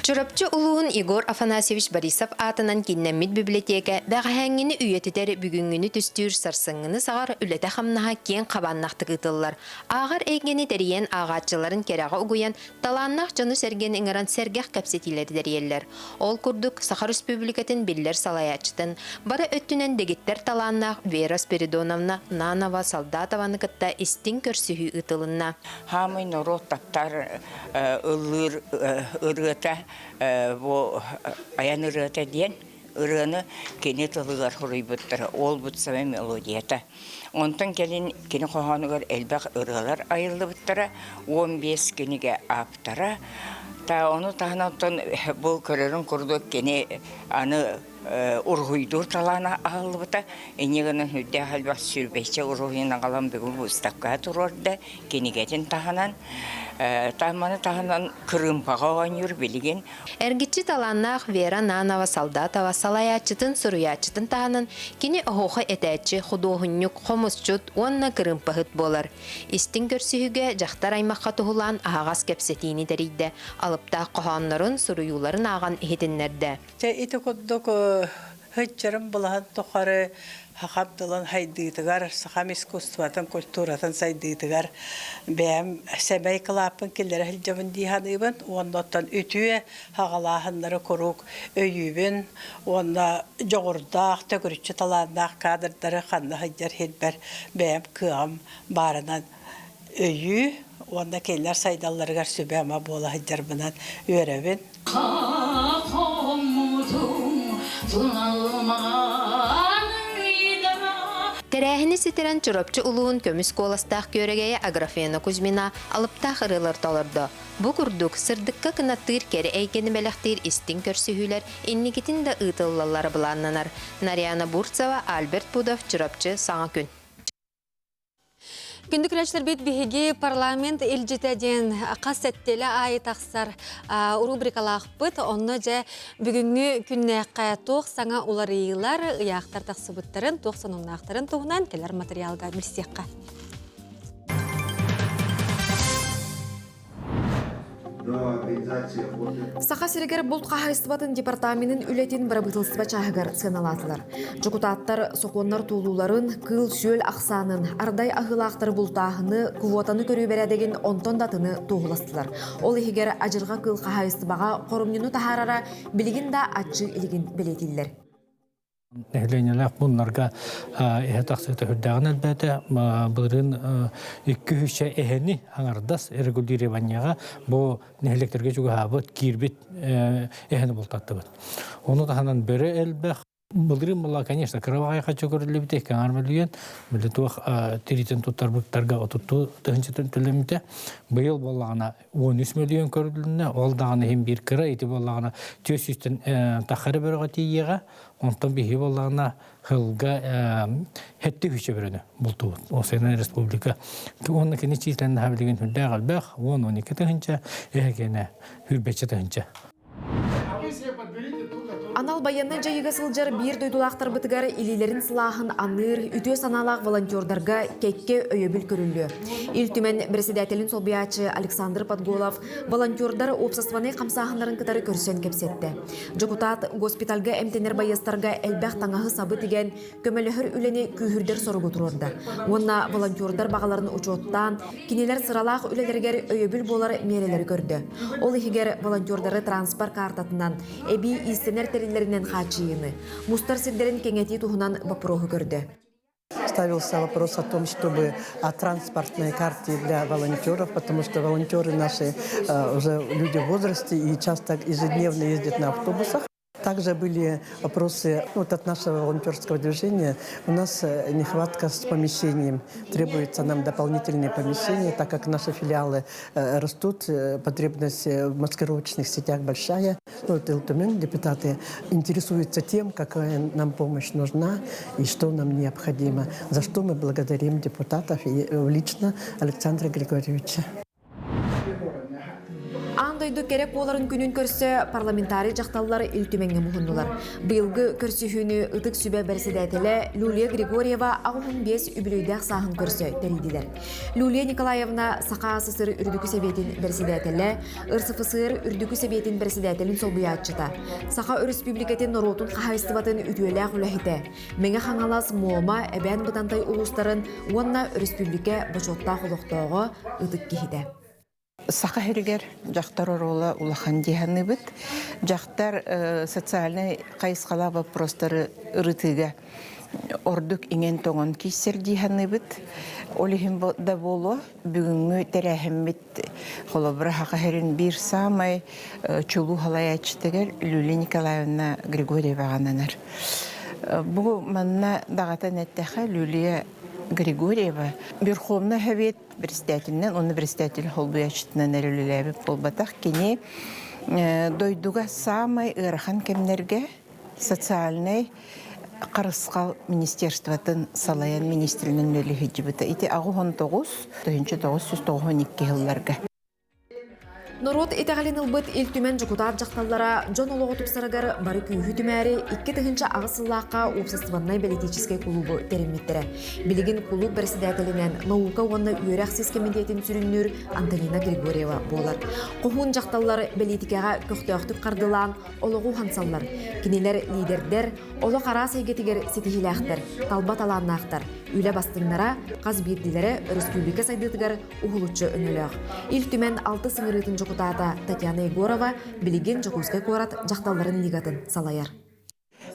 Q: Чурапчы улуун Игор Афанасьевич Борисов атынан киннеммит библиотека бәғәһәңгіні үйетітер бүгінгіні түстүр сарсыңыны сағар үләті қамнаға кен қабаннақты кытыллар. Ағар әйгені дәриен ағатчыларын кераға ұғыян таланнақ жону серген ыңыран сергек кәпсетилері дәриелер. Ол күрдік Сахар Республикатын биллер салаячтын. Бары өттінен дегіттер таланнақ Вера Спиридоновна Нанова Солдатованы кытта истин көрсүхі ытылынна.
R: Хамый народ таптар ылыр ырыта бу аян ырыта диен ырыны кенет ылыгар хорыйбыттыр ол бутсаме мелодията. Онтан келин кени коханугар элбак ырылар айылыбыттыра 15 кениге аптара. Та onu таһанаттан бу көрөрүн курдук кени аны ургуйдур талана алыбыта энегенен хүддә халбак сүрбәчә ургуйна калам бүгүн бу стакка турорда кенигетен таһанан таманы таһанан кырымпага ойнур билген
Q: Эргитчи таланнах Вера Нанова Солдатова салаячытын суруячытын таһанан кини охоха этәчи худогуннук хомусчут онна кырымпагыт болар. Истин көрсүгө жактар аймакка тухулан агас кепсетини дерийде алыпта коханнарын суруюларын аган ихитиннерде.
S: Ите коддок хыччарым булахан тохары хакабдылан хайдыйтыгар сахам искусстватын культуратын сайдыйтыгар бәм сәбәй кылапын келләре хилҗабын диханыбын оннан үтүе хагалахыннары корук өйүбен онна жогордак төгүрчү таландак кадрдары ханна хаҗар хедбер бәм кыам барынан өйү онда келләр сайдалларга сөбәма бола хаҗар бынан өрәбен
Q: Терәһини ситерен чурапчы улуун көмүс коластах көрөгөйө Аграфена Кузьмина алыптах ырылар талырды. Бу курдук сырдыкка кынаттыр кери эйкени белектир истин көрсүһүлөр инникитин да ытыллалары буланнанар. Нарияна Бурцева, Альберт Пудов, чурапчы саңа күн.
B: Күндік рәчлер бет бігеге парламент елжетеден қасеттелі айы тақсар рубрикалақ бұд, онны жа бүгінгі күнне қаятуқ саңа олар иылар ұяқтар тақсы бұттарын, туқ сонуңын ақтарын туғынан келер материалға бірсеққа.
X: Саха сирегер бұлт қағайыстыбатын департаментін үлетін барабытылсыба чағығар ценалатылар. Жокутаттар соқоннар тулуларын, кыл сөл ақсанын, ардай ағылақтары бұлтағыны, квотаны көрі бередеген онтон датыны туғыластылар. Ол егер ажырға кыл қағайыстыбаға қорымнену тахарара білігін да атчы илігін білетілер.
Y: Нәһленеләк бунларга тақсыты хүрдәгән әлбәттә булырын 2-3 эһени аңардас регулированияга бу нәһлектерге жүгәбы кирбит эһени бултатты. Оны таһанан бере әлбәт булырын була, конечно, кырабай хачы көрүлүп бит, армалыгын биле тух теритен туттар буктарга отутту тынчытын төлөмүтә. Быел булгана 13 миллион көрүлүнә, ол дагы һәм бир кыра ите булгана 400 тахары бергә тиега. Онтан бихи боллағына хылға хетті хүші біріні бұлту. Осыйна республика. Оны кені читләнді хабілеген хүлді ғалбәқ, 10-12 тұхынча, әкені хүрбәтші тұхынча.
X: Анал баянны жайыға сылжар бір дойдулақтар бұтығар илилерін сылағын аныр, үтө саналақ волонтердарға кәкке өйөбіл көрілі. Илтүмен председателін солбиячы Александр Подголов волонтердар опсастваны қамсағындарын кытары көрсен кепсетті. Жокутат госпитальға әмтенер байыстарға әлбәқ таңағы сабы теген көмеліхір үлені күйірдер сорғы тұрырды. Онна волонтердар бағаларын учоттан, кинелер сыралақ үлелергер өйөбіл болар мерелері көрді. Ол егер волонтерлары транспорт картатынан эби истенер терилеринен хачиыны. Мустар сендерин кеңети тухунан вопросы көрді.
Z: Ставился вопрос о том, чтобы о транспортной карте для волонтеров, потому что волонтеры наши уже люди в возрасте и часто ежедневно ездят на автобусах. Также были вопросы от нашего волонтерского движения. У нас нехватка с помещением. Требуется нам дополнительные помещения, так как наши филиалы растут, потребность в маскировочных сетях большая. Илтумен, депутаты интересуются тем, какая нам помощь нужна и что нам необходимо. За что мы благодарим депутатов и лично Александра Григорьевича.
X: Андойду керек боларын күнін көрсө парламентарий жақталлар илтүмеңе мұхындылар. Быйылгы көрсүхүнү ытык сүбе берседетеле Лулия Григорьева ағын 5 үбілүйдәк сағын көрсө теридилер. Лулия Николаевна Сақа СССР үрдүкү себетин берседетеле, РСФСР үрдүкү себетин берседетелин солбуячыта. Сақа республикатын норотун қағайстыбатын үтүелек үләхите. Меңе хаңалас мома әбән бұтантай улустарын уанна республика бочотта құлықтауға ытык кехиде.
D: Сақа хергер жақтар орола улахан диханы бит. Жақтар социальный қайысқала вопростары ырытыға ордук инген тоңон кисер диханы бит. Олихим да болу бүгүнгү терехиммит холобра хакахерин бир самай чулу халаячтыгер Лулия Николаевна Григорьева гананар. Бу манна дагата неттеха Лулия Григорьева Верховный Совет председателинен университетил холбуячтынан эрилелеби болбатах кини дойдуга самай ырахан кемнерге социальный Қарысқал министерствотын салаян министрінің нөлі хеджібіті. Ити ағы 1992 жылларға.
X: Норот итәғалин ылбыт илтүмен жүкутар жақталлара Джон олығы тұпсарығар бары күйі түмәрі 2 тығынша ағысыллаққа обществоннай политический клубы терімметтері. Білігін клуб председателінен наука онна үйерәқсіз комитетін сүріннөр Антонина Григорьева болар. Қоғын жақталлар политикаға көқтөқтік қардылан олығы хансаллар. Кенелер лидердер, олы қара сайгетігер сетихиләқтір, талбат аланнақтар. Үйлі бастыңнара қаз берділері республика сайдытығар ұғылытшы өніліғ. Илтүмен 6 сыңырытын жүкутата Татьяна Егорова білеген жүкузға көрат жақталарын лигатын салайар.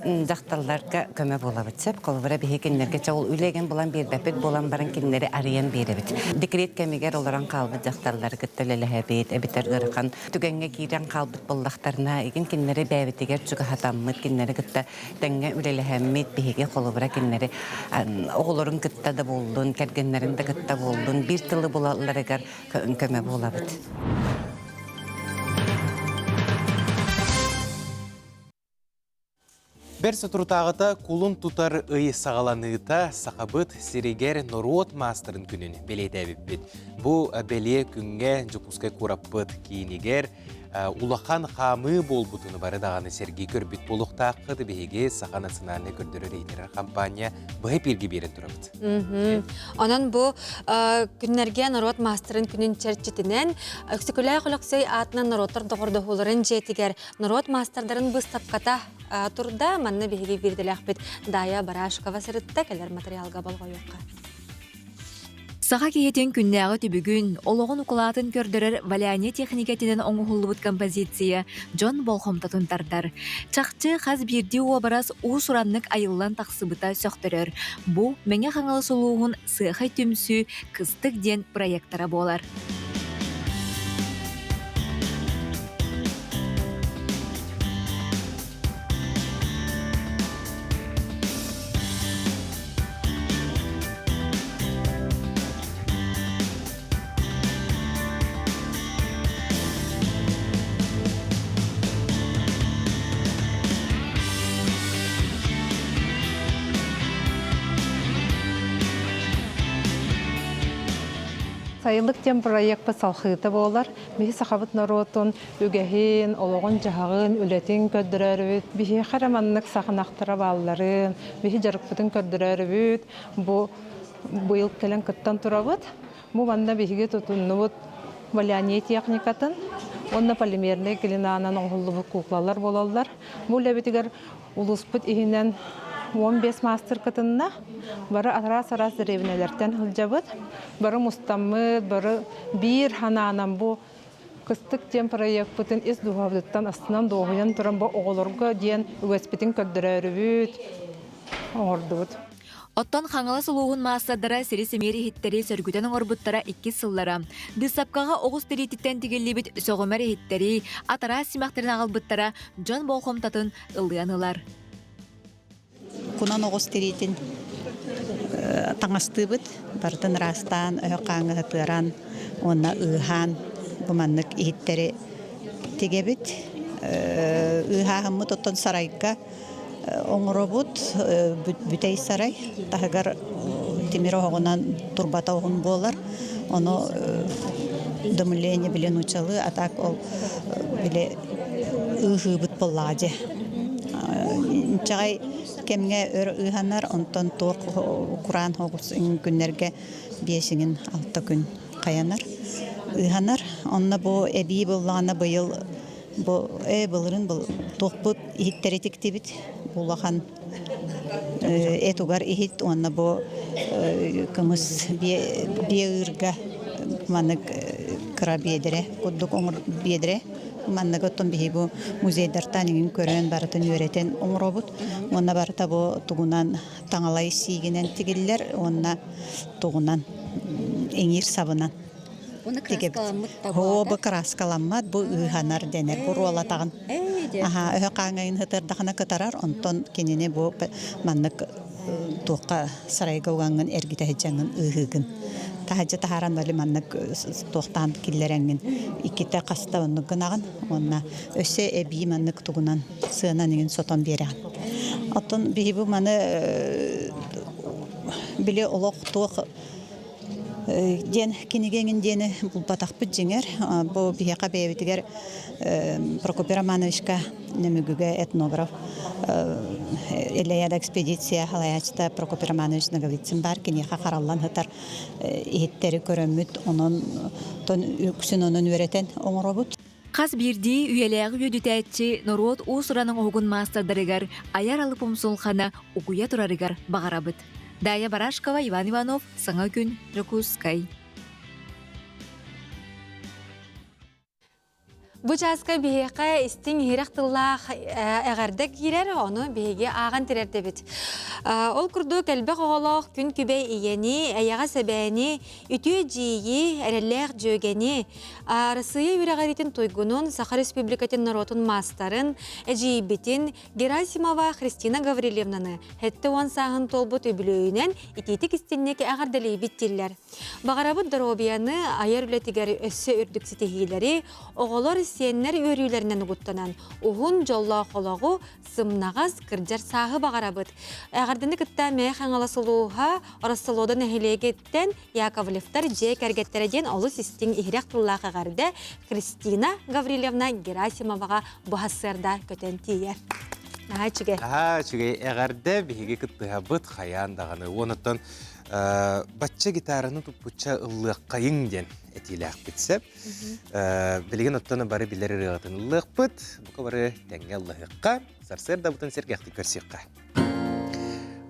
K: Жақталларға көмі бола бітсеп, қолыбыра бейе кенлерге чағыл үлеген болан бердәпет болан барын кенлері ариян бері біт. Декрет кәмегер оларан қалбыт жақталлары күттілілі бейт, әбітер ғырқан түгенге кейрен қалбыт болдақтарына еген кенлері бәбітегер жүгі хатаммыт кенлері күтті тәңге үлелі әммет бейге қолыбыра кенлері оғылырын күтті да болдың, кәргенлерін де күтті болдың, бір тылы болаларығар көмі бола біт.
A: Берсе туртағыта кулун тутар ый сағаланыта сақабыт сирегер норот мастерын күнін белейді әбіппет. Бұ беле күнге жүкуске көраппыт кейінігер улахан қамы бол бұтыны бары дағаны Сергей көрбіт болуқтақыды бейге саға национальный көрдірі рейдері компания бұғы перге берін тұрабыд.
B: Онан бұ күннерге народ мастерын күнін чәрчетінен өксікілі құлықсай атынан народтар доғырды оларын жетігер народ мастердарын бұстапқата турда манны беге берділі ақпет дая барашқава сырытта кәлер материалға балға yoqqa.
E: Саға кейетен күннәғы түбігін олығын ұқылатын көрдірір валяне техникетінен оңғылыбыт композиция Джон Болхомтатын тардар. Чақчы қаз бірді уабарас ұсураннық айыллан тақсыбыта сөқтірір. Бұ мәңе қаңылы сұлуғын сықай түмсі кыстық ден проекттара болар.
F: Сайылык тем проекты салхыты болар. Бихи сахабыт народун үгәһин, олоғын жағын, үлетин көддірәрбіт. Бихи хараманнык сақынақтыра балларын, бихи жарықпытын көддірәрбіт. Бұ бұйыл келен күттан тұрабыт. Бұ банда бихиге тұтынныбыт валяне техникатын. Онна полимерный келинанан оңғылы куклалар болалар. Бұ ләбетігер улуспыт ихинен 15 мастер кытынна бары атара-сарас деревнелерден хылжабыт, бары мустаммыт, бары бир хананам бу кыстык тем проект бүтін ис духавдыттан астынан доғыян тұран бу оғылырға дейін үгеспетін көддірәрібіт оғырдыбыт.
E: Оттон хаңалы сұлуғын маастадыра сері-семері хиттері сөргүтен оңырбыттара 2 сыллара. Дысапқаға оғыз теритіттен тегелі біт соғымәрі хиттері атара симақтарын ағылбыттара Джон Болхомтатын ылыянылар.
T: Кунан оғыз теритін таңасты бұд, бардың растан, өйқаңы ғытыран, онна ұйхан, бұманнық ихиттері теге бұд. Ұйхағымыд оттон сарайға оңыры бұд, бүтей сарай, тағығар темір оғынан турбата оғын болар, оны дымление билен учалы, а так ол биле ыхыбыт болладе. Чай кемге өр ыханар, онтон тоқ Куран хоғыс күннерге бесіңін 6 күн қаянар. Ыханар, онна бу эби боллағана бұйыл бұлырын бұл тоқпыт ихиттеретик дебит болахан этугар ихит, онна бу кымыз бейырға маннык кыра бедере, куддук оңыр бедере, маннык оттон бейі бу музейдартаныңын көрен барытын өретен оңыр обут. Онна барыта бу туғынан таңалай сигінен тигілер, онна туғынан эңир сабынан.
E: Оны краскаламыт табу.
T: Бу краскаламмат, бу ыханар денер, бу руалатағын. Өһө қаңайын хытырдағына кытарар, онтон кенене бу маннык туққа сарайга уғанғын әргіті жаңын ыхыгын. Тахаджа тахаран бали маннык тоқтан киллерәңгін. Икките қаста онны гынағын, онна өсе әбей маннык туғынан сығынан егін сотон беріған. Оттон бейбі маны біле олық туық ден кенегенін дені бұл батақпыт жеңер. Бұл бейеқа бейбітігер Прокопий Романовичка немігіге этнограф Элеяда экспедиция халаячта Прокопий Романович наговицин бар, кенеха қаралан хытар иеттері көрөммүт, онын үксін онын өретен оңыробут.
E: Қаз бірді үйеләғі өдітәтчі Норот ұсыраның оғын мастардарыгар аяр алып ұмсулхана ұқуя тұрарыгар бағарабыт. Дая Барашкова, Иван Иванов, Саңа күн, Ракускай.
B: Бу часка бейеқа истин хирақтыллах әғардак кирер, оны бейге аған тирерді бит. Ол күрді кәлбек оғылық күн күбей иені, әяға сәбәйіні, үтіе жиyi, әрелләқ жөгені, арысыя үрәғаретін тойгунун Саха Республикатын Наротын мастарын, әжейбетін Герасимова Христина Гаврилевнаны, хәтті он сағын толбут өбілөйінен итетік істеннекі әғардалей биттелер. Бағарабыт Доробияны аяр үлетігер өссі үрдіксітехилері, оғылар сеннер өрүйлерінен ұғыттанан. Уғын жолла қолағу сымнағаз кірджар сағы бағарабыт. Әғардыны күтті мәйх аңаласылуға орысылудан әхілегеттен Яковлевтар жек әргеттереден олы систің ихрек тұллағы ғарды Кристина Гаврилевна Герасимоваға бұхасырда көтен тиер. Чүге
A: әғарды бейге күттіға бұт қаяндағаны. Оныттан батча гитараны тұппұтча ұллық қайың ден әтиләқ бітсеп. Білген оттаны бары білері рығатын ұллық бұт. Бұқа бары тәңге ұллыққа. Сарсыр да бұтын сергеқті көрсеққа.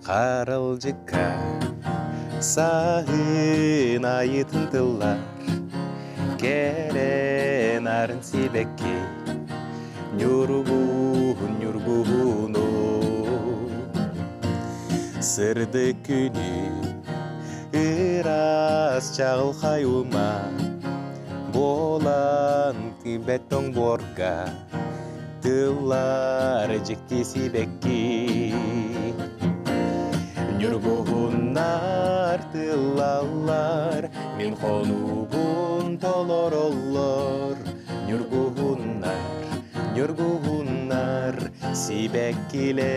A: Қарылжыққа сағын айытын тыллар, керен арын себекке, нүргуғын сырды күні ырас чағыл қайума, болан тибеттің борға, тыллар жекті себекке. Нүргуғынар тылалар, мен қонуғын толор олар. Нүргуғынар, себек келер.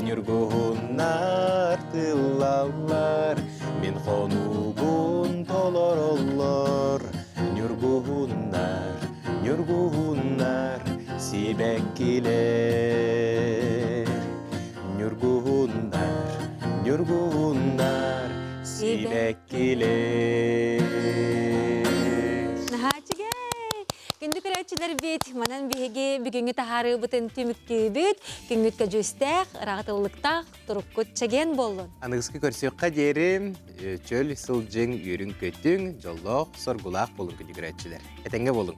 A: Нүргуғынар тылалар, мен қонуғын толор олар. Нүргуғынар, себек келер. Нүргуғынар, себек келер.
B: Нахачыге! Күнді көрәтшілер бет, манан бейге бүгінгі тахары бұтын түміккі бет, күнгіткі жүстәқ, рағатылықтақ, тұрыққыт чәген болын.
A: Анығызғы көрсеуққа дерім, чөл сылжың үйрін көттің, жоллоқ, соргулақ болын күнді көрәтшілер. Әтенге болын.